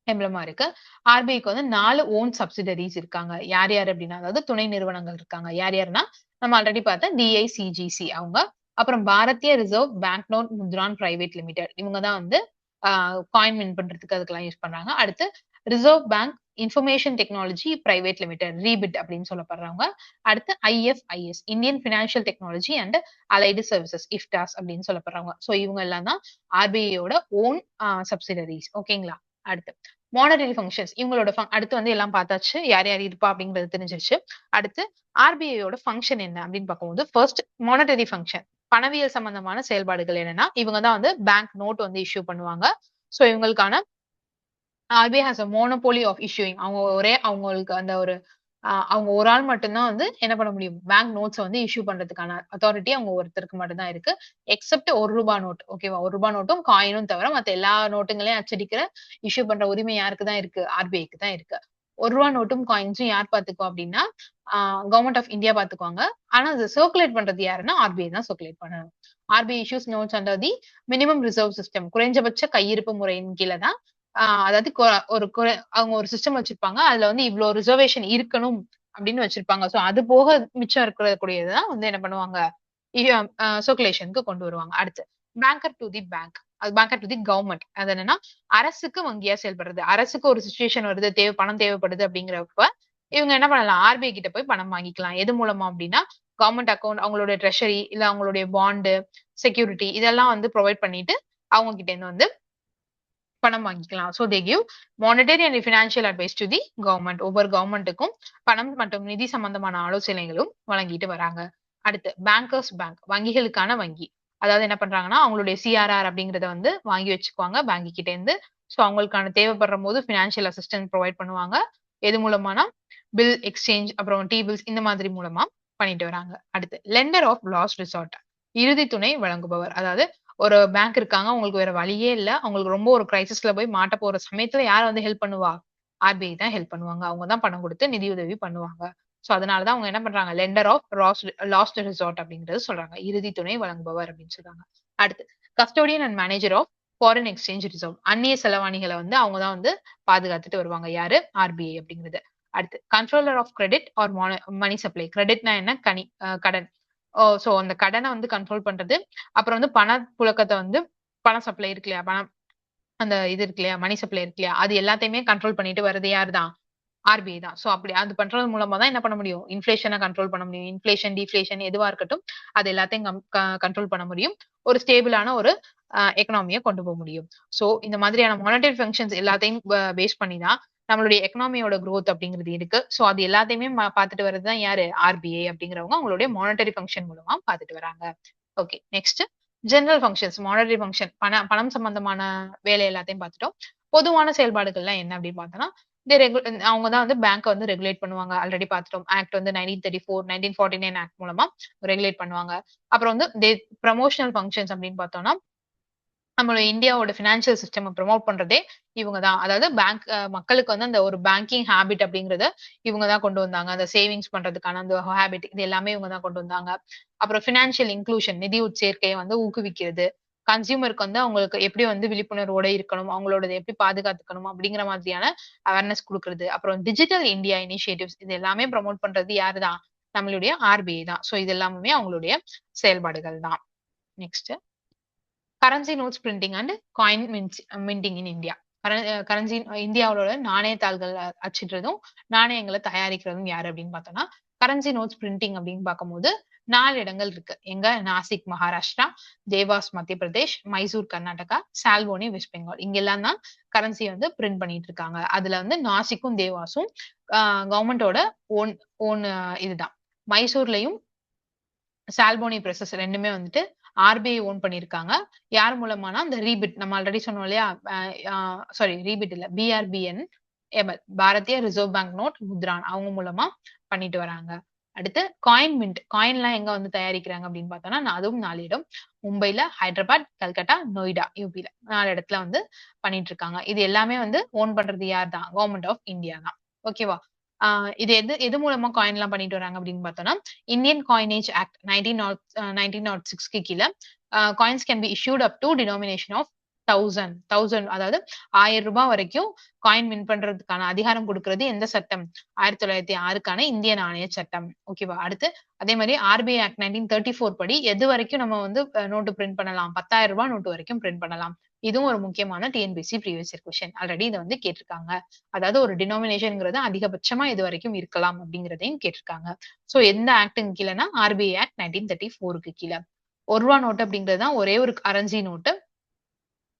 எம்பளமா இருக்கு. ஆர்பிஐக்கு 4 ஓன் சப்சிடரிஸ் இருக்காங்க. யார் யார் அப்படின்னா, அதாவது துணை நிறுவனங்கள் இருக்காங்க. யார் யாருன்னா, நம்ம ஆல்ரெடி பார்த்த டிஐசிஜிசி அவங்க. அப்புறம் Bharatiya reserve bank note Mudran private limited. இவங்க தான் காயின் மின்ட் பண்றதுக்கு அதுக்கெல்லாம் யூஸ் பண்றாங்க. அடுத்து reserve bank information technology private limited ReBIT அப்படின்னு சொல்லப்படுறவங்க. அடுத்து IFIS Indian financial technology and allied services IFTAS அப்படின்னு சொல்லப்படுறவங்க. சோ இவங்க எல்லாம் தான் ஆர்பிஐயோட ஓன் சப்சிடரிஸ். ஓகேங்களா? அடுத்து மானிட்டரி ஃபங்ஷன்ஸ் இவங்களோட அடுத்து எல்லாம் பார்த்தாச்சு. யார் யார் இருப்பா அப்படிங்கிறது தெரிஞ்சிருச்சு. அடுத்து ஆர்பிஐயோட ஃபங்ஷன் என்ன அப்படின்னு பார்க்கும்போது ஃபர்ஸ்ட் மானிட்டரி ஃபங்ஷன் பணவியல் சம்பந்தமான செயல்பாடுகள் என்னன்னா இவங்க தான் பேங்க் நோட் இஷ்யூ பண்ணுவாங்க. சோ இவங்களுக்கான RBI has a monopoly of issuing. அவங்களுக்கு அந்த ஒரு அவங்க ஒரு ஆள் மட்டும்தான் என்ன பண்ண முடியும் பேங்க் நோட்ஸ் இஷ்யூ பண்றதுக்கான அத்தாரிட்டி அவங்க ஒருத்தருக்கு மட்டும் தான் இருக்கு. Except ₹1 note. ஓகேவா? ₹1 நோட்டும் காயினும் தவிர மத்த எல்லா நோட்டுங்களையும் அச்சடிக்கிற இஷ்யூ பண்ற உரிமை யாருக்கு தான் இருக்கு? ஆர்பிஐக்கு தான் இருக்கு. ₹1 நோட்டும் காயின்ஸும் யார் பாத்துக்குவா அப்படின்னா கவர்மெண்ட் ஆஃப் இந்தியா பாத்துக்குவாங்க. ஆனா அது சர்க்குலேட் பண்றது யாருன்னா ஆர்பிஐ தான் சர்க்குலேட் பண்ணணும். RBI issues notes under the minimum reserve system குறைஞ்சபட்ச கையிருப்பு முறையின் கீழே தான் அதாவது அவங்க ஒரு சிஸ்டம் வச்சிருப்பாங்க. அதுல இவ்ளோ ரிசர்வேஷன் இருக்கணும் அப்படின்னு வச்சிருப்பாங்க. சோ அது போக மிச்சம் இருக்கக்கூடியதுதான் என்ன பண்ணுவாங்க சர்க்குலேஷனுக்கு கொண்டு வருவாங்க. அடுத்து பேங்கர் டு தி பேங்க். அது பேங்கர் டு தி கவர்மெண்ட். அது என்னன்னா அரசுக்கு வங்கியா செயல்படுறது. அரசுக்கு ஒரு சிச்சுவேஷன் வருது பணம் தேவைப்படுது அப்படிங்கிறப்ப இவங்க என்ன பண்ணலாம் ஆர்பிஐ கிட்ட போய் பணம் வாங்கிக்கலாம். எது மூலமா அப்படின்னா கவர்மெண்ட் அக்கௌண்ட் அவங்களுடைய ட்ரெஷரி இல்ல அவங்களுடைய பாண்டு செக்யூரிட்டி இதெல்லாம் ப்ரொவைட் பண்ணிட்டு அவங்க கிட்ட இருந்து பணம் வாங்கிக்கலாம். So they give monetary and financial advice to the government. ஒவ்வொரு கவர்மெண்ட்டுக்கும் பணம் மற்றும் நிதி சம்பந்தமான ஆலோசனைகளும் வழங்கிட்டு வராங்க. அடுத்து பேங்கர்ஸ் பேங்க், வங்கிகளுக்கான வங்கி. அதாவது என்ன பண்றாங்கன்னா அவங்களுடைய சிஆர்ஆர் அப்படிங்கறத வந்து வாங்கி வச்சுக்குவாங்க வங்கி கிட்ட இருந்து. சோ அவங்களுக்கான தேவைப்படுற போது ஃபினான்ஷியல் அசிஸ்டன்ஸ் ப்ரொவைட் பண்ணுவாங்க. எது மூலமானா பில் எக்ஸ்சேஞ்ச், அப்புறம் டி பில்ஸ் இந்த மாதிரி மூலமா பண்ணிட்டு வராங்க. அடுத்து லெண்டர் ஆஃப் லாஸ்ட் ரிசார்ட், இறுதி துணை வழங்குபவர். அதாவது ஒரு பேங்க் இருக்காங்க, உங்களுக்கு வேற வழியே இல்ல, அவங்களுக்கு ரொம்ப ஒரு கிரைசிஸ்ல போய் மாட்ட போற சமயத்துல யார் வந்து ஹெல்ப் பண்ணுவா? ஆர்பிஐ தான் ஹெல்ப் பண்ணுவாங்க. அவங்க தான் பணம் கொடுத்து நிதியுதவி பண்ணுவாங்க. சோ அதனாலதான் அவங்க என்ன பண்றாங்க, லெண்டர் ஆஃப் லாஸ்ட் ரிசார்ட் அப்படிங்கறது சொல்றாங்க. இறுதி துணை வழங்குபவர் அப்படின்னு சொல்றாங்க. அடுத்து custodian and manager of foreign exchange reserve, அந்நிய செலவாணிகளை வந்து அவங்க தான் வந்து பாதுகாத்துட்டு வருவாங்க. யாரு? ஆர்பிஐ அப்படிங்கிறது. அடுத்து controller of credit or money supply. கிரெடிட்னா என்ன? கடன். சோ அந்த கடனை வந்து கண்ட்ரோல் பண்றது. அப்புறம் வந்து பணப்புழக்கத்தை வந்து பண சப்ளை இருக்கு இல்லையா, பணம் அந்த இது இருக்கு இல்லையா, மணி சப்ளை இருக்கு இல்லையா, அது எல்லாத்தையுமே கண்ட்ரோல் பண்ணிட்டு வர்றது யார் தான்? ஆர்பிஐ தான். சோ அப்படி அது பண்றது மூலமா தான் என்ன பண்ண முடியும்? இன்ஃபிளேஷனை கண்ட்ரோல் பண்ண முடியும். இன்ஃபிளேஷன், டிஃபிளேஷன் எதுவா இருக்கட்டும் அது எல்லாத்தையும் கண்ட்ரோல் பண்ண முடியும். ஒரு ஸ்டேபிளான ஒரு எக்கனாமியை கொண்டு போக முடியும். சோ இந்த மாதிரியான மானிட்டரி ஃபங்க்ஷன்ஸ் எல்லாத்தையும் பேஸ் பண்ணி தான் நம்மளுடைய எக்கனாமியோட growth அப்படிங்கிறது இருக்கு. சோ அது எல்லாத்தையுமே பார்த்துட்டு வர்றதுதான் யாரு? ஆர்பிஐ அப்படிங்கிறவங்க அவங்களுடைய மானிட்டரி ஃபங்க்ஷன் மூலமா பார்த்துட்டு வராங்க. Okay, next general functions, monetary function, பணம் சம்பந்தமான வேலை எல்லாத்தையும் பார்த்துட்டோம். பொதுவான செயல்பாடுகள்லாம் என்ன அப்படின்னு பார்த்தோம்னா, அவங்க தான் வந்து பேங்க் வந்து ரெகுலேட் பண்ணுவாங்க. ஆல்ரெடி பார்த்துட்டோம். ஆக்ட் வந்து 1934, 1949 ஆக்ட் மூலமா ரெகுலேட் பண்ணுவாங்க. அப்புறம் வந்து ப்ரமோஷனல் ஃபங்க்ஷன்ஸ் அப்படின்னு பார்த்தோம்னா, நம்மளோட இந்தியாவோட பினான்சியல் சிஸ்டம் ப்ரமோட் பண்றதே இவங்க தான். அதாவது பேங்க் மக்களுக்கு வந்து அந்த ஒரு பேங்கிங் ஹேபிட் அப்படிங்கறத இவங்க தான் கொண்டு வந்தாங்க. அந்த சேவிங்ஸ் பண்றதுக்கான அந்த ஹேபிட் இது எல்லாமே இவங்க தான் கொண்டு வந்தாங்க. அப்புறம் பினான்சியல் இன்க்ளூஷன், நிதி உட்சேர்க்கையை வந்து ஊக்குவிக்கிறது. கன்சியூமருக்கு வந்து அவங்களுக்கு எப்படி வந்து விழிப்புணர்வோட இருக்கணும், அவங்களோட எப்படி பாதுகாத்துக்கணும் அப்படிங்கிற மாதிரியான அவேர்னஸ் கொடுக்கறது. அப்புறம் டிஜிட்டல் இந்தியா இனிஷியேட்டிவ்ஸ் இது எல்லாமே ப்ரமோட் பண்றது யாரு தான்? நம்மளுடைய ஆர்பிஐ தான். சோ இது எல்லாமே அவங்களுடைய செயல்பாடுகள் தான். Next currency notes printing and coin minting in India. Currency இந்தியாவோட நாணயத்தாள்கள் அச்சிடுறதும் நாணயங்களை தயாரிக்கிறதும் யாரு அப்படின்னு பார்த்தோம்னா, கரன்சி நோட்ஸ் பிரிண்டிங் அப்படின்னு பார்க்கும்போது 4 இடங்கள் இருக்கு. எங்க? நாசிக் மகாராஷ்டிரா, தேவாஸ் மத்திய பிரதேஷ், மைசூர் கர்நாடகா, சால்வோனி வெஸ்ட் பெங்கால். இங்க எல்லாம் தான் கரன்சி வந்து பிரிண்ட் பண்ணிட்டு இருக்காங்க. அதுல வந்து நாசிக்கும் தேவாஸும் கவர்மெண்டோட ஓன் ஓன் இதுதான். மைசூர்லயும் சால்போனி பிரசஸ் 2மே வந்துட்டு ஆர்பிஐ ஓன் பண்ணியிருக்காங்க. யார் மூலமானா அந்த ரீபிட் நம்ம ஆல்ரெடி சொன்னோம் இல்லையா, சாரி ரீபிட் இல்ல, BRBN ML, Bharatiya reserve bank note Mudran, அவங்க மூலமா பண்ணிட்டு வராங்க. அடுத்து காயின் மின்ட், காயின்லாம் எங்க வந்து தயாரிக்கிறாங்க அப்படின்னு பார்த்தோம்னா அதுவும் 4 இடம். மும்பைல, ஹைதராபாத், கல்கட்டா, நொய்டா யூபில 4 இடத்துல வந்து பண்ணிட்டு இருக்காங்க. இது எல்லாமே வந்து ஓன் பண்றது யார் தான்? கவர்மெண்ட் ஆஃப் இந்தியா தான். ஓகேவா? இது எது எது மூலமா காயின் எல்லாம் பண்ணிட்டு வராங்க அப்படின்னு பார்த்தோம்னா, இந்தியன் காயினேஜ் ஆக்ட் 1906 கீழ coins can be issued up to denomination of 1000 அதாவது 1000 ரூபாய் வரைக்கும் காயின் மின் பண்றதுக்கான அதிகாரம் கொடுக்கிறது எந்த சட்டம்? 1906க்கான இந்திய நாணய சட்டம். ஓகேவா? அடுத்து அதே மாதிரி ஆர்பிஐ ஆக்ட் 1934 படி எது வரைக்கும் நம்ம வந்து நோட்டு பிரிண்ட் பண்ணலாம்? 10,000 ரூபாய் நோட்டு வரைக்கும் பிரிண்ட் பண்ணலாம். இதுவும் ஒரு முக்கியமான TNPSC previous year question. Already இதை வந்து கேட்டிருக்காங்க. அதாவது ஒரு டினாமினேஷன்ங்கிறது அதிகபட்சமா இது வரைக்கும் இருக்கலாம் அப்படிங்கிறதையும் கேட்டிருக்காங்க. சோ எந்த ஆக்டுக்கு கீழனா ஆர்பிஐ ஆக்ட் 1934க்கு கீழ. 1 ரூபா நோட்டு அப்படிங்கிறது தான் ஒரே ஒரு கரன்சி நோட்டு.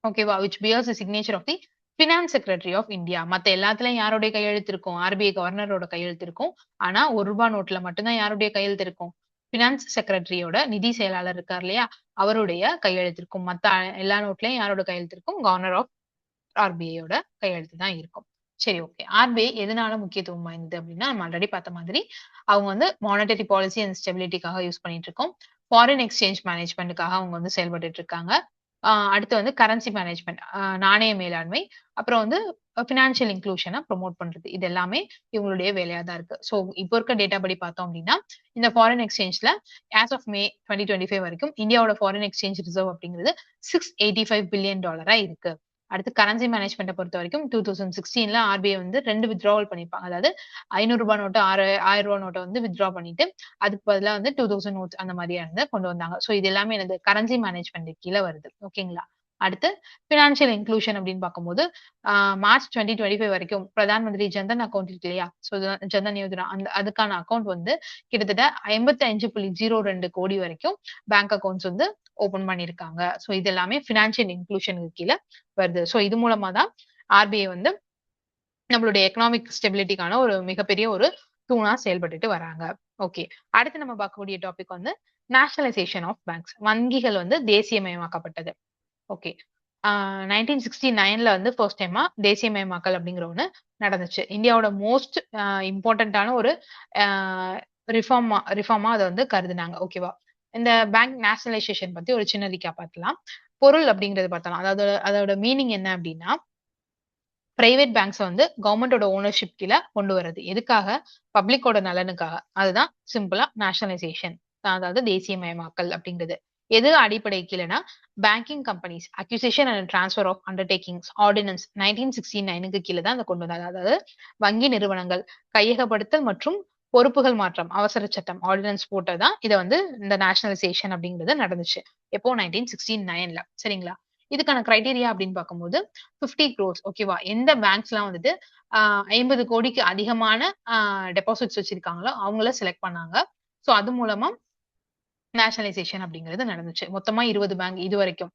ஓகேவா? Which bears the signature of the finance secretary of India. மத்த எல்லாத்துலயும் யாருடைய கையெழுத்து இருக்கும்? ஆர்பிஐ கவர்னரோட கையெழுத்து இருக்கும். ஆனா 1 ரூபா நோட்ல மட்டும்தான் யாருடைய கையெழுத்து இருக்கும்? பினான்ஸ் செக்ரட்டரியோட நிதி செயலாளர் இருக்கார் இல்லையா, அவருடைய கையெழுத்து இருக்கும். மத்த எல்லா நோட்லயும் யாரோட கையெழுத்து இருக்கும்? கவர்னர் ஆஃப் ஆர்பிஐயோட கையெழுத்து தான் இருக்கும். சரி, ஓகே. ஆர்பிஐ எதனால முக்கியத்துவம் வாய்ந்தது அப்படின்னா, நம்ம ஆல்ரெடி பார்த்த மாதிரி அவங்க வந்து மானிட்டரி பாலிசி அண்ட் ஸ்டெபிலிட்டிக்காக யூஸ் பண்ணிட்டு இருக்கோம். ஃபாரின் எக்ஸ்சேஞ்ச் மேனேஜ்மெண்ட்டுக்காக அவங்க வந்து செயல்பட்டு இருக்காங்க. அடுத்து வந்து கரன்சி மேனேஜ்மெண்ட், நாணய மேலாண்மை, அப்புறம் வந்து பினான்சியல் இன்க்ளூஷனை ப்ரொமோட் பண்றது. இது எல்லாமே இவங்களுடைய வேலையா தான் இருக்கு. ஸோ இப்போ இருக்க டேட்டா படி பார்த்தோம் அப்படின்னா, இந்த ஃபாரின் எக்ஸ்சேஞ்ச்ல ஆஸ் ஆஃப் மே 2025 வரைக்கும் இந்தியாவோட ஃபாரின் எக்ஸ்சேஞ்ச் ரிசர்வ் அப்படிங்கிறது $685 பில்லியன் இருக்கு. அடுத்து கரன்சி மேனேஜ்மெண்ட்டை பொறுத்த வரைக்கும் 2016ல ஆர்பிஐ வந்து 2 வித்ட்ராவல் பண்ணிருப்பாங்க. அதாவது 500 ரூபாய் நோட்டு, 1000 ரூபாய் நோட்டை வந்து வித்ட்ரா பண்ணிட்டு அதுக்கு பதிலா வந்து 2000 நோட்ஸ் அந்த மாதிரியா கொண்டு வந்தாங்க. சோ இது எல்லாமே என்னது? கரன்சி மேனேஜ்மெண்ட் கீழ வருது. ஓகேங்களா? அடுத்து பினான்சியல் இன்க்ளூஷன் அப்படின்னு பார்க்கும்போது மார்ச் 2025 வரைக்கும் பிரதான் மந்திரி ஜன்தன் அக்கௌண்ட் இருக்கு இல்லையா, சோ ஜன்தன் யோஜனா அதுக்கான அக்கௌண்ட் வந்து கிட்டத்தட்ட 55.02 கோடி வரைக்கும் பேங்க் அக்கௌண்ட்ஸ் வந்து ஓபன் பண்ணியிருக்காங்க. ஸோ இது எல்லாமே ஃபினான்ஷியல் இன்க்ளூஷனுக்கு கீழ வருது. ஸோ இது மூலமா தான் ஆர்பிஐ வந்து நம்மளுடைய எக்கனாமிக் ஸ்டெபிலிட்டிக்கான ஒரு மிகப்பெரிய ஒரு தூணா செயல்பட்டுட்டு வராங்க. ஓகே. அடுத்து நம்ம பார்க்கக்கூடிய டாபிக் வந்து நேஷனலைசேஷன் ஆஃப் பேங்க்ஸ். வங்கிகள் வந்து தேசியமயமாக்கப்பட்டது. ஓகே. 1969ல வந்து ஃபர்ஸ்ட் டைமா தேசியமயமாக்கல் அப்படிங்கிற ஒண்ணு நடந்துச்சு. இந்தியாவோட மோஸ்ட் இம்பார்ட்டன்ட்டான ஒரு அ ரிஃபார்மா அத வந்து கருதுனாங்க. ஓகேவா? இந்த பேங்க் நேஷனலைசேஷன் பத்தி ஒரு சின்ன ரீகேப் பார்க்கலாம். பொருள் அப்படிங்கிறது பார்த்தலாம். அதாவது அதோட மீனிங் என்ன அப்படின்னா, பிரைவேட் பேங்க்ஸ வந்து கவர்மெண்டோட ஓனர்ஷிப் கீழ கொண்டு வரது. எதுக்காக? பப்ளிக்கோட நலனுக்காக. அதுதான் சிம்பிளா நேஷனலைசேஷன். அதாவது தேசியமயமாக்கல் அப்படிங்கிறது. எது அடிப்படை கீழனா, banking companies acquisition and transfer of undertakings ordinance 1969க்கு கீழ தான் அத கொண்டு வந்தாங்க. அதாவது வங்கி நிறுவனங்கள் கையகப்படுத்தல் மற்றும் பொறுப்புகள் மாற்றம் அவசர சட்டம் ஆர்டினன்ஸ் போட்டது தான் இத வந்து இந்த நேஷனலைசேஷன் அப்படிங்கிறது நடந்துச்சு. எப்போ 1969ல சரிங்களா? இதுக்கான கிரைட்டீரியா அப்படின்னு பார்க்கும்போது 50 க்ரோர்ஸ் ஓகேவா? எந்த பேங்க்ஸ்லாம் வந்துட்டு 50 கோடிக்கு அதிகமான டெபாசிட்ஸ் வச்சிருக்காங்களோ அவங்கள செலக்ட் பண்ணாங்க. ஸோ அது மூலமா நேஷனலைசேஷன் அப்படிங்கிறது நடந்துச்சு. மொத்தமா 20 பேங்க் இதுவரைக்கும்.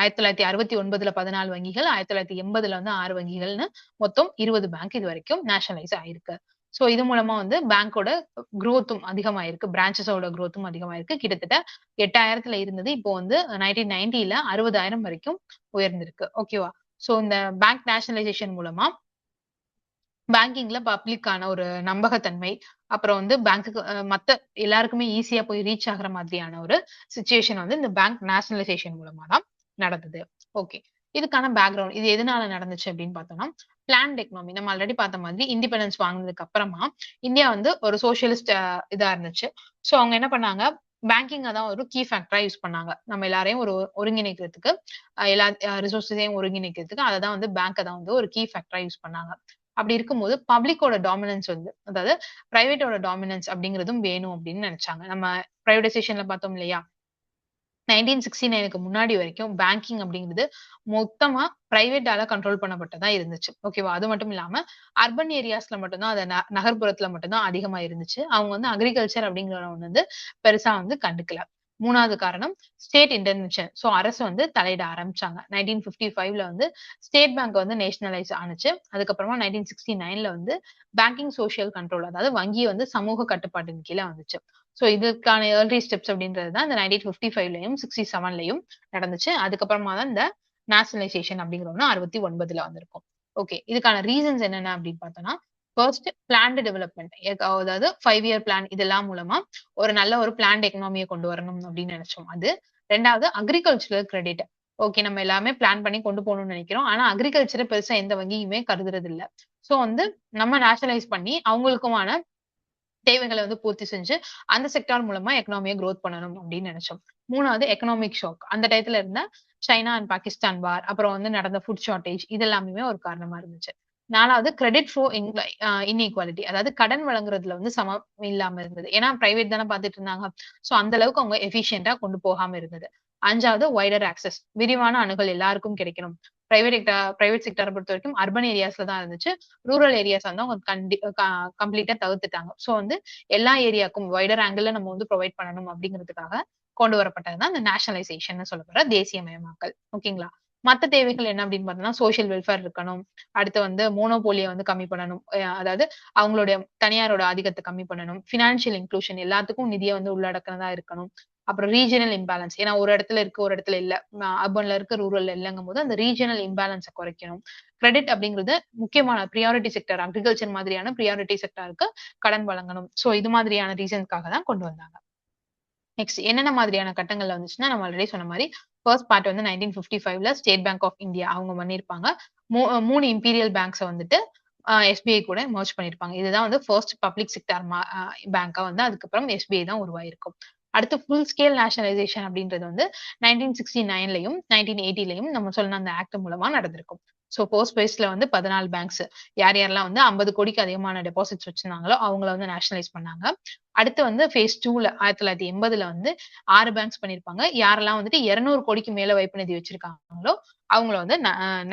1969ல 14 வங்கிகள், 1980ல வந்து 6 வங்கிகள்னு மொத்தம் 20 பேங்க் இதுவரைக்கும் நேஷனலைஸ் ஆயிருக்கு. ஸோ இது மூலமா வந்து பேங்கோட குரோத்தும் அதிகமாயிருக்கு. பிரான்ச்சஸோட குரோத்தும் அதிகமாயிருக்கு. கிட்டத்தட்ட 8,000த்துல இருந்தது. இப்போ வந்து 1990ல 60,000 வரைக்கும் உயர்ந்திருக்கு. ஓகேவா? ஸோ இந்த பேங்க் நேஷனலைசேஷன் மூலமா பேங்கிங்ல பப்ளிக்கான ஒரு நம்பகத்தன்மை, அப்புறம் வந்து பேங்க்குக்கு மத்த எல்லாருக்குமே ஈஸியா போய் ரீச் ஆகுற மாதிரியான ஒரு சிச்சுவேஷன் வந்து இந்த பேங்க் நேஷனலைசேஷன் மூலமா தான் நடந்தது. ஓகே. இதுக்கான பேக்கிரவுண்ட் இது எதனால நடந்துச்சு அப்படின்னு பார்த்தோம்னா, பிளான்ட் எக்கனாமி நம்ம ஆல்ரெடி பார்த்த மாதிரி இண்டிபெண்டன்ஸ் வாங்குனதுக்கு அப்புறமா இந்தியா வந்து ஒரு சோசியலிஸ்ட் இதா இருந்துச்சு. சோ அவங்க என்ன பண்ணாங்க, பேங்கிங்க தான் ஒரு கீ ஃபேக்டரா யூஸ் பண்ணாங்க. நம்ம எல்லாரையும் ஒரு ஒருங்கிணைக்கிறதுக்கு, எல்லா ரிசோர்ஸஸையும் ஒருங்கிணைக்கிறதுக்கு அததான் வந்து பேங்க தான் வந்து ஒரு கீ ஃபேக்டரா யூஸ் பண்ணாங்க. அப்படி இருக்கும்போது பப்ளிக்கோட டாமினன்ஸ் வந்து அதாவது பிரைவேட்டோட டாமினன்ஸ் அப்படிங்கிறதும் வேணும் அப்படின்னு நினைச்சாங்க. நம்ம பிரைவேடைசேஷன்ல பார்த்தோம் இல்லையா? 1969க்கு முன்னாடி வரைக்கும் பேங்கிங் அப்படிங்கிறது மொத்தமா பிரைவேட்டால கண்ட்ரோல் பண்ணப்பட்டதா இருந்துச்சு. ஓகேவா? அது மட்டும் இல்லாம அர்பன் ஏரியாஸ்ல மட்டும் தான் அது நகர்ப்புறத்துல மட்டும் தான் அதிகமா இருந்துச்சு. அவங்க வந்து அக்ரிகல்ச்சர் அப்படிங்கிற ஒண்ணு வந்து பெருசா வந்து கண்டுக்கல. 3வது காரணம் ஸ்டேட் இன்டர்வென்ஷன். சோ அரசு வந்து தலையிட ஆரம்பிச்சாங்க. 1955ல வந்து ஸ்டேட் பேங்க் வந்து நேஷனலைஸ் ஆனுச்சு. அதுக்கப்புறமா 1969ல வந்து பேங்கிங் சோசியல் கண்ட்ரோல் அதாவது வங்கி வந்து சமூக கட்டுப்பாட்டின் கீழ வந்துச்சு. சோ இதுக்கான ஏர்லி ஸ்டெப்ஸ் அப்படின்றது தான் இந்த 1955லயும் 67லயும் நடந்துச்சு. அதுக்கப்புறமா தான் இந்த நேஷனலைசேஷன் அப்படிங்கிற ஒண்ணு 69ல வந்திருக்கும். ஓகே. இதுக்கான ரீசன்ஸ் என்னென்ன அப்படின்னு பார்த்தோம்னா, ஃபர்ஸ்ட் பிளான்ட் டெவலப்மென்ட். அதாவது 5 இயர் பிளான் இதெல்லாம் மூலமா ஒரு நல்ல ஒரு பிளான்ட் எக்கனாமிய கொண்டு வரணும் அப்படின்னு நினைச்சோம். அது 2வது அக்ரிகல்ச்சுரல் கிரெடிட். ஓகே நம்ம எல்லாமே பிளான் பண்ணி கொண்டு போகணும்னு நினைக்கிறோம். ஆனா அக்ரிகல்ச்சர பெருசா எந்த வங்கியுமே கருதுறது இல்ல. சோ வந்து நம்ம நேஷனலைஸ் பண்ணி அவங்களுக்குமான தேவைகள வந்து பூர்த்தி செஞ்சு, அந்த செக்டார் மூலமா எக்கனாமிய குரோத் பண்ணணும் அப்படின்னு நெனச்சோம். 3வது எக்கனாமிக் ஷாக். அந்த டயத்துல இருந்த சைனா அண்ட் பாகிஸ்தான் வார், அப்புறம் வந்து நடந்த ஃபுட் ஷார்டேஜ் இது எல்லாமே ஒரு காரணமா இருந்துச்சு. 4வது கிரெடிட் ஃப்ளோ இன்இக்வாலிட்டி. அதாவது கடன் வழங்குறதுல வந்து சமம் இல்லாம இருந்தது. ஏன்னா பிரைவேட் தானே பார்த்துட்டு இருந்தாங்க. சோ அந்த அளவுக்கு அவங்க எஃபிஷியன்ட்டா கொண்டு போகாம இருந்தது. 5வது வைடர் ஆக்சஸ். விரிவான அணுகல் எல்லாருக்கும் கிடைக்கணும். பிரைவேட் செக்டார பொறுத்தவரைக்கும் அர்பன் ஏரியாஸ்ல தான் இருந்துச்சு. ரூரல் ஏரியாஸ் வந்து அவங்க கம்ப்ளீட்டா தவிர்த்துட்டாங்க. சோ வந்து எல்லா ஏரியாக்கும் வைடர் ஆங்கிள்ல நம்ம வந்து புரொவைட் பண்ணணும் அப்படிங்கிறதுக்காக கொண்டு வரப்பட்டது தான் இந்த நேஷனலைசேஷன் சொல்லப்படுற தேசியமயமாக்கல். ஓகேங்களா? மத்த தேவைகள் என்ன அப்படின்னு பார்த்தோம்னா, சோசியல் வெல்ஃபேர் இருக்கணும். அடுத்து வந்து மோனோபோலிய வந்து கம்மி பண்ணணும். அதாவது அவங்களுடைய தனியாரோட ஆதிக்கத்த கம்மி பண்ணணும். பினான்சியல் இன்க்ளூஷன் எல்லாத்துக்கும் நிதிய வந்து உள்ளடக்குனதா இருக்கணும். அப்புறம் ரீஜினல் இம்பேலன்ஸ். ஏன்னா ஒரு இடத்துல இருக்கு, ஒரு இடத்துல இல்ல. அர்பன்ல இருக்கு, ரூரல்ல இல்லங்கும்போது அந்த ரீஜினல் இம்பேலன்ஸ குறைக்கணும். கிரெடிட் அப்படிங்கிறது முக்கியமான பிரியாரிட்டி செக்டார் அக்ரிகல்ச்சர் மாதிரியான பிரியாரிட்டி செக்டாருக்கு கடன் வழங்கணும். சோ இது மாதிரியான ரீசன்ஸ்க்காக தான் கொண்டு வந்தாங்க. நெக்ஸ்ட் என்னென்ன மாதிரியான கட்டங்கள்ல வந்துச்சுன்னா, நம்ம ஆல்ரெடி சொன்ன மாரி ஃபர்ஸ்ட் பார்ட் வந்து 1955ல ஸ்டேட் பேங்க் ஆஃப் இந்தியா அவங்க பண்ணியிருப்பாங்க. 3 இம்பீரியல் பேங்க்ஸ வந்துட்டு எஸ்பிஐ கூட மெர்ஜ் பண்ணியிருப்பாங்க. இதுதான் வந்து ஃபர்ஸ்ட் பப்ளிக் செக்டார் பேங்கா வந்து அதுக்கப்புறம் எஸ்பிஐ தான் உருவாயிருக்கும். அடுத்து ஃபுல் ஸ்கேல் நேஷனலைசேஷன் அப்படின்றது வந்து 1969லயும் 1980லயும் நம்ம சொன்ன அந்த ஆக்ட் மூலமா நடந்திருக்கும். சோ போஸ்ட் பேஸ்ல வந்து 14 பேங்க்ஸ் யார் யாரெல்லாம் வந்து 50 கோடிக்கு அதிகமான டெபாசிட்ஸ் வச்சிருந்தாங்களோ அவங்கள வந்து நேஷனலைஸ் பண்ணாங்க. அடுத்து வந்து ஃபேஸ் 2ல 1980ல வந்து 6 பேங்க்ஸ் பண்ணியிருப்பாங்க. யாரெல்லாம் வந்துட்டு 200 கோடிக்கு மேல வைப்பு நிதி வச்சிருக்காங்களோ அவங்கள வந்து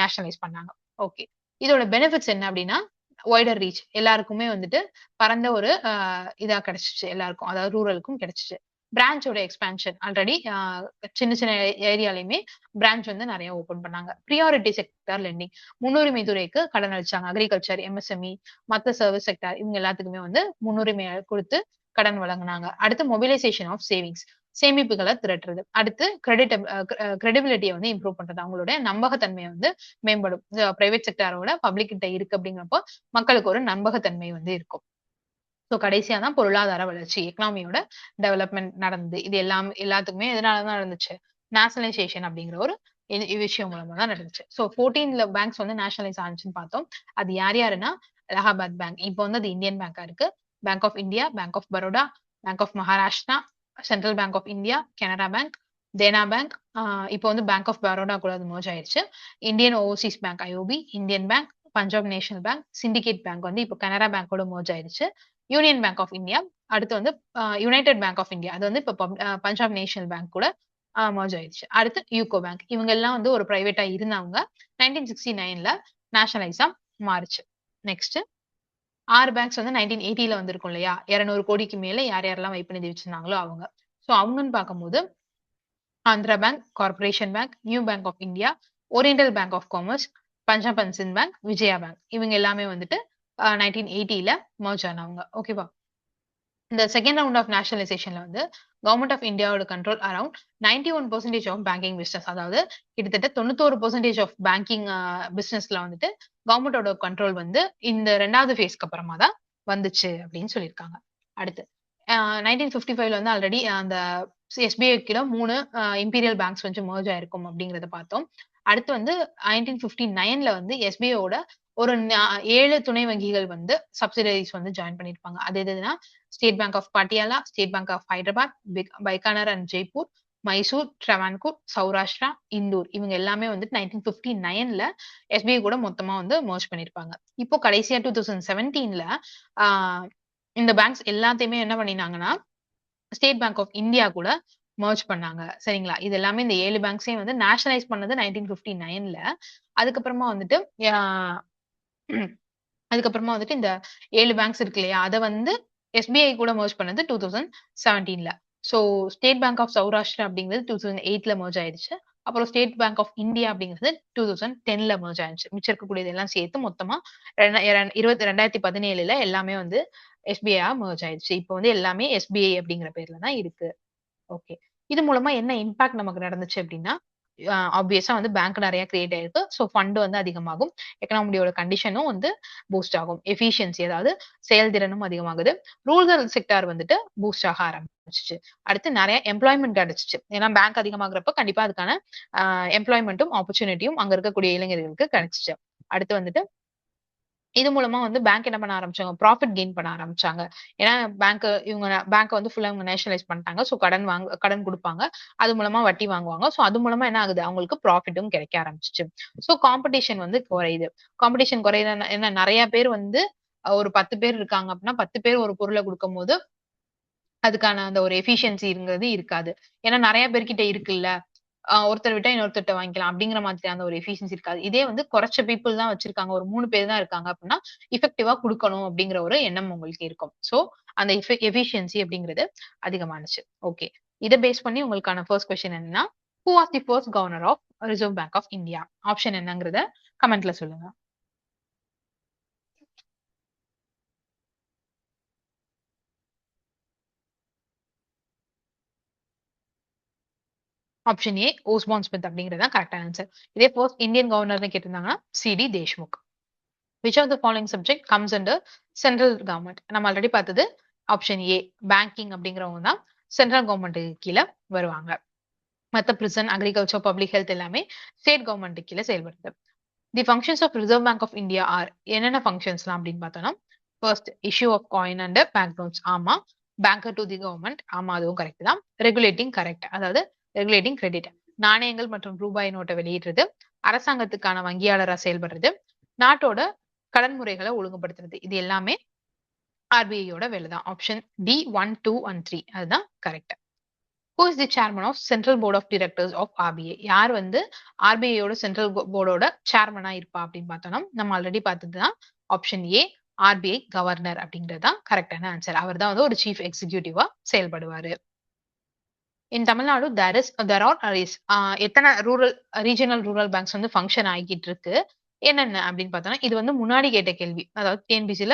நேஷனலைஸ் பண்ணாங்க. ஓகே. இதோட பெனிஃபிட்ஸ் என்ன அப்டின்னா, வைடர் ரீச் எல்லாருக்குமே வந்துட்டு பரந்த ஒரு இதா கிடைச்சுச்சு எல்லாருக்கும். அதாவது ரூரலுக்கும் கிடைச்சுச்சு. பிரான்ச்சோட எக்ஸ்பான்ஷன் ஆல்ரெடி சின்ன சின்ன ஏரியாலையுமே பிரான்ச் வந்து நிறைய ஓபன் பண்ணாங்க. பிரியாரிட்டி செக்டார் லெண்டிங், முன்னுரிமை துறைக்கு கடன் அளிச்சாங்க. அக்ரிகல்ச்சர், எம்எஸ்எம்இ, மத்த சர்வீஸ் செக்டார் இவங்க எல்லாத்துக்குமே வந்து முன்னுரிமை கொடுத்து கடன் வழங்குனாங்க. அடுத்து மொபிலைசேஷன் ஆஃப் சேவிங்ஸ், சேமிப்புகளை திரட்டுறது. அடுத்து கிரெடிபிலிட்டியை வந்து இம்ப்ரூவ் பண்றது, அவங்களுடைய நம்பகத்தன்மையை வந்து மேம்படும். பிரைவேட் செக்டாரோட பப்ளிக் கிட்ட இருக்கு அப்படிங்கிறப்போ மக்களுக்கு ஒரு நம்பகத்தன்மை வந்து இருக்கும். ஸோ கடைசியா தான் பொருளாதார வளர்ச்சி, எக்கனாமியோட டெவலப்மெண்ட் நடந்தது. இது எல்லாத்துக்குமே எதனாலதான் நடந்துச்சு? நேஷனலைசேஷன் அப்படிங்கிற ஒரு விஷயம் மூலமா தான் நடந்துச்சு. ஸோ 14 பேங்க்ஸ் வந்து நேஷனலைஸ் ஆனிச்சுன்னு பார்த்தோம். அது யார் யாருன்னா அலகாபாத் பேங்க், இப்போ வந்து அது இந்தியன் பேங்கா இருக்கு. Bank of India, bank of Baroda, bank of Maharashtra, central bank of India, Canara bank, Dena bank, இப்போ வந்து பேங்க் ஆஃப் பரோடா கூட அது மர்ஜ் ஆயிருச்சு. Indian overseas bank IOB, Indian bank, Punjab national bank, syndicate bank வந்து இப்போ கனரா பேங்கோட மர்ஜ் ஆயிருச்சு. யூனியன் பேங்க் ஆஃப் இந்தியா, அடுத்து வந்து யுனைடெட் பேங்க் ஆஃப் இந்தியா, அது வந்து இப்போ பஞ்சாப் நேஷனல் பேங்க் கூட மர்ஜ் ஆயிடுச்சு. அடுத்து யூகோ பேங்க், இவங்க எல்லாம் வந்து ஒரு பிரைவேட்டா இருந்தவங்க 1969ல நேஷனலைஸா மாறுச்சு. நெக்ஸ்ட் 6 பேங்க்ஸ் வந்து 1980ல வந்திருக்கும் இல்லையா, 200 கோடிக்கு மேல யார் யாரெல்லாம் வைப்பு வச்சிருந்தாங்களோ அவங்க. ஸோ அவங்கன்னு பார்க்கும்போது Andhra bank, corporation bank, new bank of India, oriental bank of commerce, Punjab and Sind bank, Vijaya bank இவங்க எல்லாமே வந்துட்டு 1980ல மர்ஜ் ஆனவங்க. ஓகேவா? இந்த செகண்ட் ரவுண்ட் ஆஃப் நேஷனலைசேஷன்ல வந்து கவர்மெண்ட் ஆஃப் இந்தியாவோட control around 91% of banking business, அதாவது கிட்டத்தட்ட 91% ஆஃப் பேங்கிங் பிசினஸ்ல வந்துட்டு கவர்மெண்டோட கண்ட்ரோல் வந்து இந்த 2வது ஃபேஸ்க்கு அப்புறமா தான் வந்துச்சு அப்படின்னு சொல்லியிருக்காங்க. அடுத்து 1955ல வந்து ஆல்ரெடி அந்த எஸ்பிஐ கீழ 3 இம்பீரியல் பேங்க்ஸ் வந்து மர்ஜ் ஆயிருக்கும் அப்படிங்கறத பார்த்தோம். அடுத்து வந்து 1959ல வந்து எஸ்பிஐயோட ஒரு 7 துணை வங்கிகள் வந்து சப்சிடரிஸ் வந்து ஜாயின் பண்ணிருப்பாங்க. அது எதுனா state bank of Patiala, state bank of Hyderabad, Bikaner and Jaipur, Mysore, Travancore, Saurashtra, Indore இவங்க எல்லாமே வந்து 1959ல எஸ்பிஐ கூட மொத்தமா வந்து மர்ஜ் பண்ணிருப்பாங்க. இப்போ கடைசியா 2017ல இந்த பேங்க்ஸ் எல்லாத்தையுமே என்ன பண்ணினாங்கன்னா ஸ்டேட் பேங்க் ஆஃப் இந்தியா கூட மர்ஜ் பண்ணாங்க. சரிங்களா? இது எல்லாமே இந்த 7 பேங்க்ஸையும் வந்து நேஷனலைஸ் பண்ணது 1959ல. அதுக்கப்புறமா வந்துட்டு அதுக்கப்புறமா வந்துட்டு இந்த 7 பேங்க்ஸ் இருக்கு இல்லையா, அத வந்து எஸ்பிஐ கூட மர்ஜ் பண்ணது 2017ல. So state bank of Saurashtra அப்படிங்கிறது 2008ல மர்ஜ் ஆயிடுச்சு. அப்புறம் ஸ்டேட் பேங்க் ஆஃப் இந்தியா அப்படிங்கிறது 2010ல மர்ஜ் ஆயிடுச்சு. மிச்சம் இருக்கக்கூடியது எல்லாம் சேர்த்து மொத்தமா 2017ல எல்லாமே வந்து எஸ்பிஐ மர்ஜ் ஆயிடுச்சு. இப்போ வந்து எல்லாமே எஸ்பிஐ அப்படிங்கிற பேர்ல தான் இருக்கு. ஓகே. இது மூலமா என்ன இம்பாக்ட் நமக்கு நடந்துச்சு அப்படின்னா, ஆப்வியஸா வந்து பேங்க் நெறைய கிரியேட் ஆயிருக்கு. ஸோ ஃபண்ட் வந்து அதிகமாகும். எக்கனாமியோட கண்டிஷனும் வந்து பூஸ்ட் ஆகும். எஃபிஷியன்சி அதாவது செயல்திறனும் அதிகமாகுது. ரூரல் செக்டார் வந்துட்டு பூஸ்ட் ஆக ஆரம்பிச்சுச்சு. அடுத்து நெறைய எம்ப்ளாய்மென்ட் கிடைச்சுச்சு. ஏன்னா பேங்க் அதிகமாகுறப்ப கண்டிப்பா அதுக்கான எம்ப்ளாய்மென்ட்டும், ஆப்பர்ச்சுனிட்டியும் அங்க இருக்கக்கூடிய இளைஞர்களுக்கு கிடைச்சுச்சு. அடுத்து வந்துட்டு இது மூலமா வந்து பேங்க் என்ன பண்ண ஆரம்பிச்சாங்க, ப்ராஃபிட் கெயின் பண்ண ஆரம்பிச்சாங்க. ஏன்னா இவங்க பேங்க் வந்து ஃபுல்லா இவங்க நேஷனலைஸ் பண்ணிட்டாங்க. ஸோ கடன் குடுப்பாங்க. அது மூலமா வட்டி வாங்குவாங்க. ஸோ அது மூலமா என்ன ஆகுது, அவங்களுக்கு ப்ராஃபிட்டும் கிடைக்க ஆரம்பிச்சுச்சு. ஸோ காம்படிஷன் வந்து குறையுது. காம்படிஷன் குறையுதுன்னா என்ன, நெறைய பேர் வந்து ஒரு 10 பேர் இருக்காங்க அப்படின்னா 10 பேர் ஒரு பொருள குடுக்கும்போது அதுக்கான அந்த ஒரு எஃபிஷியன்சிங்கிறது இருக்காது. ஏன்னா நெறைய பேர்கிட்ட இருக்குல்ல. ஒருத்தர் விட்டா இன்னொருத்தர்ட்ட வாங்கிக்கலாம் அப்படிங்கிற மாதிரியான ஒரு எஃபிஷியன்சி இருக்காது. இதே வந்து குறைச்ச பீப்பிள் தான் வச்சிருக்காங்க. ஒரு 3 பேர் தான் இருக்காங்க அப்படின்னா, எஃபெக்டிவா குடுக்கணும் அப்படிங்கிற ஒரு எண்ணம் உங்களுக்கு இருக்கும். சோ அந்த எஃபிஷியன்சி அப்படிங்கிறது அதிகமானுச்சு. ஓகே. இத பேஸ் பண்ணி உங்களுக்கான ஃபர்ஸ்ட் கொஸ்டின் என்னன்னா, who was the first governor of reserve bank of India? Option என்னங்கிறத கமெண்ட்ல சொல்லுங்க. ஆப்ஷன் ஏ ஓஸ்பான் ஸ்மித் அப்படிங்கிறது தான் கரெக்டான ஆன்சர். இதே ஃபர்ஸ்ட் இந்தியன் கவர்னர்னு கேட்டிருந்தாங்கன்னா CD Deshmukh. Which of the following subject comes under central government? நம்ம ஆல்ரெடி பார்த்தது ஆப்ஷன் ஏ பேங்கிங் அப்படிங்கிறவங்க தான் சென்ட்ரல் கவர்மெண்ட்டுக்கு கீழே வருவாங்க. மத்த பிரிசன், அக்ரிகல்ச்சர், பப்ளிக் ஹெல்த் எல்லாமே ஸ்டேட் கவர்மெண்ட் கீழே செயல்படுது. The functions of reserve bank of India are என்னென்ன ஃபங்க்ஷன்ஸ்லாம் அப்படின்னு பார்த்தோம்னா, first issue of coin and bank notes, ஆமா. பேங்கர் டு தி கவர்மெண்ட், ஆமா அதுவும் கரெக்ட் தான். ரெகுலேட்டிங் கரெக்ட், அதாவது ரெகுலேட்டிங் கிரெடிட், நாணயங்கள் மற்றும் ரூபாய் நோட்டை வெளியிடுறது, அரசாங்கத்துக்கான வங்கியாளரா செயல்படுறது, நாட்டோட கடன் முறைகளை ஒழுங்குபடுத்துறது, இது எல்லாமே ஆர்பிஐயோட வேலை தான். ஆப்ஷன் டி 1, 2 and 3 அதுதான் correct. Who is the chairman of central board of directors of RBI? யார் வந்து ஆர்பிஐயோட சென்ட்ரல் போர்டோட சேர்மனா இருப்பா அப்படின்னு பார்த்தோம்னா, நம்ம ஆல்ரெடி பார்த்ததுதான் ஆப்ஷன் ஏ ஆர்பிஐ கவர்னர் அப்படிங்கிறது தான் கரெக்டான ஆன்சர். அவர் தான் வந்து ஒரு சீஃப் எக்ஸிக்யூட்டிவா செயல்படுவாரு. இன் தமிழ்நாடு there are எத்தனை ரீஜனல் ரூரல் பேங்க்ஸ் வந்து ஃபங்க்ஷன் ஆகிட்டு இருக்கு. என்னென்ன அப்படின்னு பார்த்தோம்னா, இது வந்து முன்னாடி கேட்ட கேள்வி. அதாவது டிஎன்பிசில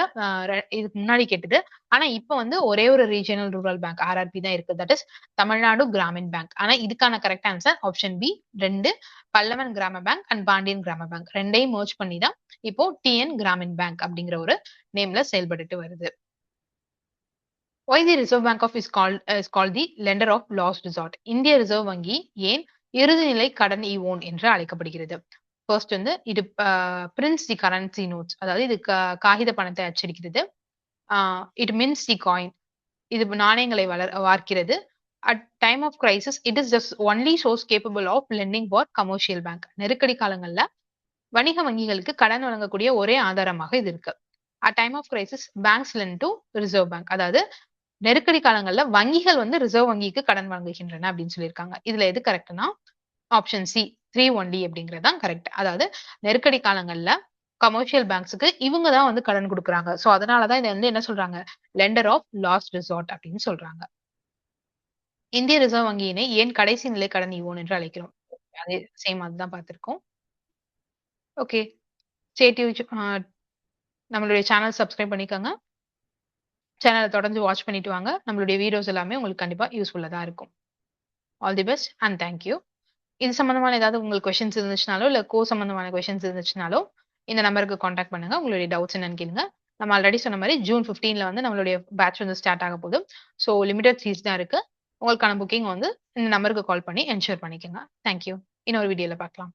இதுக்கு முன்னாடி கேட்டது. ஆனா இப்ப வந்து ஒரே ஒரு ரீஜனல் ரூரல் பேங்க் ஆர்ஆர்பி தான் இருக்கு. That is Tamil Nadu Gramin bank. ஆனா இதுக்கான correct answer option B 2 Pallavan Grama bank and Pandian கிராம பேங்க். ரெண்டையும் மர்ஜ் பண்ணி தான் இப்போ டிஎன் கிராமின் பேங்க் அப்படிங்கிற ஒரு நேம்ல செயல்பட்டுட்டு வருது. Why the Reserve Bank of is called the lender of last resort? இந்திய ரிசர்வ் வங்கி ஏன் இறுதிநிலை கடன் ஈவோன் என்று அழைக்கப்படுகிறது? ஃபர்ஸ்ட் வந்து இது பிரிண்ட்ஸ் தி கரன்சி நோட்ஸ், அதாவது இது காகித பணத்தை அச்சடிக்கிறது. இட் மின்ஸ் தி காயின், இது நாணயங்களை வார்க்கிறது. At time of crisis it is just only source capable of lending for commercial bank. நெருக்கடி காலங்கள்ல வணிக வங்கிகளுக்கு கடன் வழங்கக்கூடிய ஒரே ஆதாரமாக இது இருக்கு. At time of crisis banks lend to reserve bank, அதாவது நெருக்கடி காலங்கள்ல வங்கிகள் வந்து ரிசர்வ் வங்கிக்கு கடன் வழங்குகின்றன அப்படின்னு சொல்லியிருக்காங்க. இதுல எது கரெக்ட்னா ஆப்ஷன் சி 3 ஒன்லி அப்படிங்கிறது தான் கரெக்ட். அதாவது நெருக்கடி காலங்கள்ல கமர்ஷியல் பேங்க்ஸுக்கு இவங்க தான் வந்து கடன் கொடுக்குறாங்க. சோ அதனாலதான் இதை வந்து என்ன சொல்றாங்க, லெண்டர் ஆஃப் லாஸ்ட் ரிசார்ட் அப்படின்னு சொல்றாங்க. இந்திய ரிசர்வ் வங்கியினை ஏன் கடைசி நிலை கடன் ஈவோன் என்று அழைக்கிறோம்? அதே சேம் அதுதான் பார்த்திருக்கோம். Okay, stay tune. நம்மளுடைய சேனல் சப்ஸ்கிரைப் பண்ணிக்கோங்க. சேனலை தொடர்ந்து வாட்ச் பண்ணிட்டு வாங்க. நம்மளுடைய வீடியோஸ் எல்லாமே உங்களுக்கு கண்டிப்பா யூஸ்ஃபுல்லா தான் இருக்கும். All the best and thank you. இது சம்பந்தமான ஏதாவது உங்களுக்கு கொஸ்டின்ஸ் இருந்துச்சுனாலோ, இல்ல சம்பந்தமான கொஸ்டின்ஸ் இருந்துச்சுனாலோ, இந்த நம்பருக்கு கான்டாக்ட் பண்ணுங்க. உங்களுடைய டவுட்ஸ் என்னன்னு கேளுங்க. நம்ம ஆல்ரெடி சொன்ன மாரி ஜூன் 15ல வந்து நம்மளுடைய பேட்ச் வந்து ஸ்டார்ட் ஆக போகுது. ஸோ லிமிடெட் சீட்ஸ் தான் இருக்கு. உங்களுக்கான புக்கிங் வந்து இந்த நம்பருக்கு கால் பண்ணி என்ஷூர் பண்ணிக்கோங்க. தேங்க்யூ. இன்னொரு வீடியோல பார்க்கலாம்.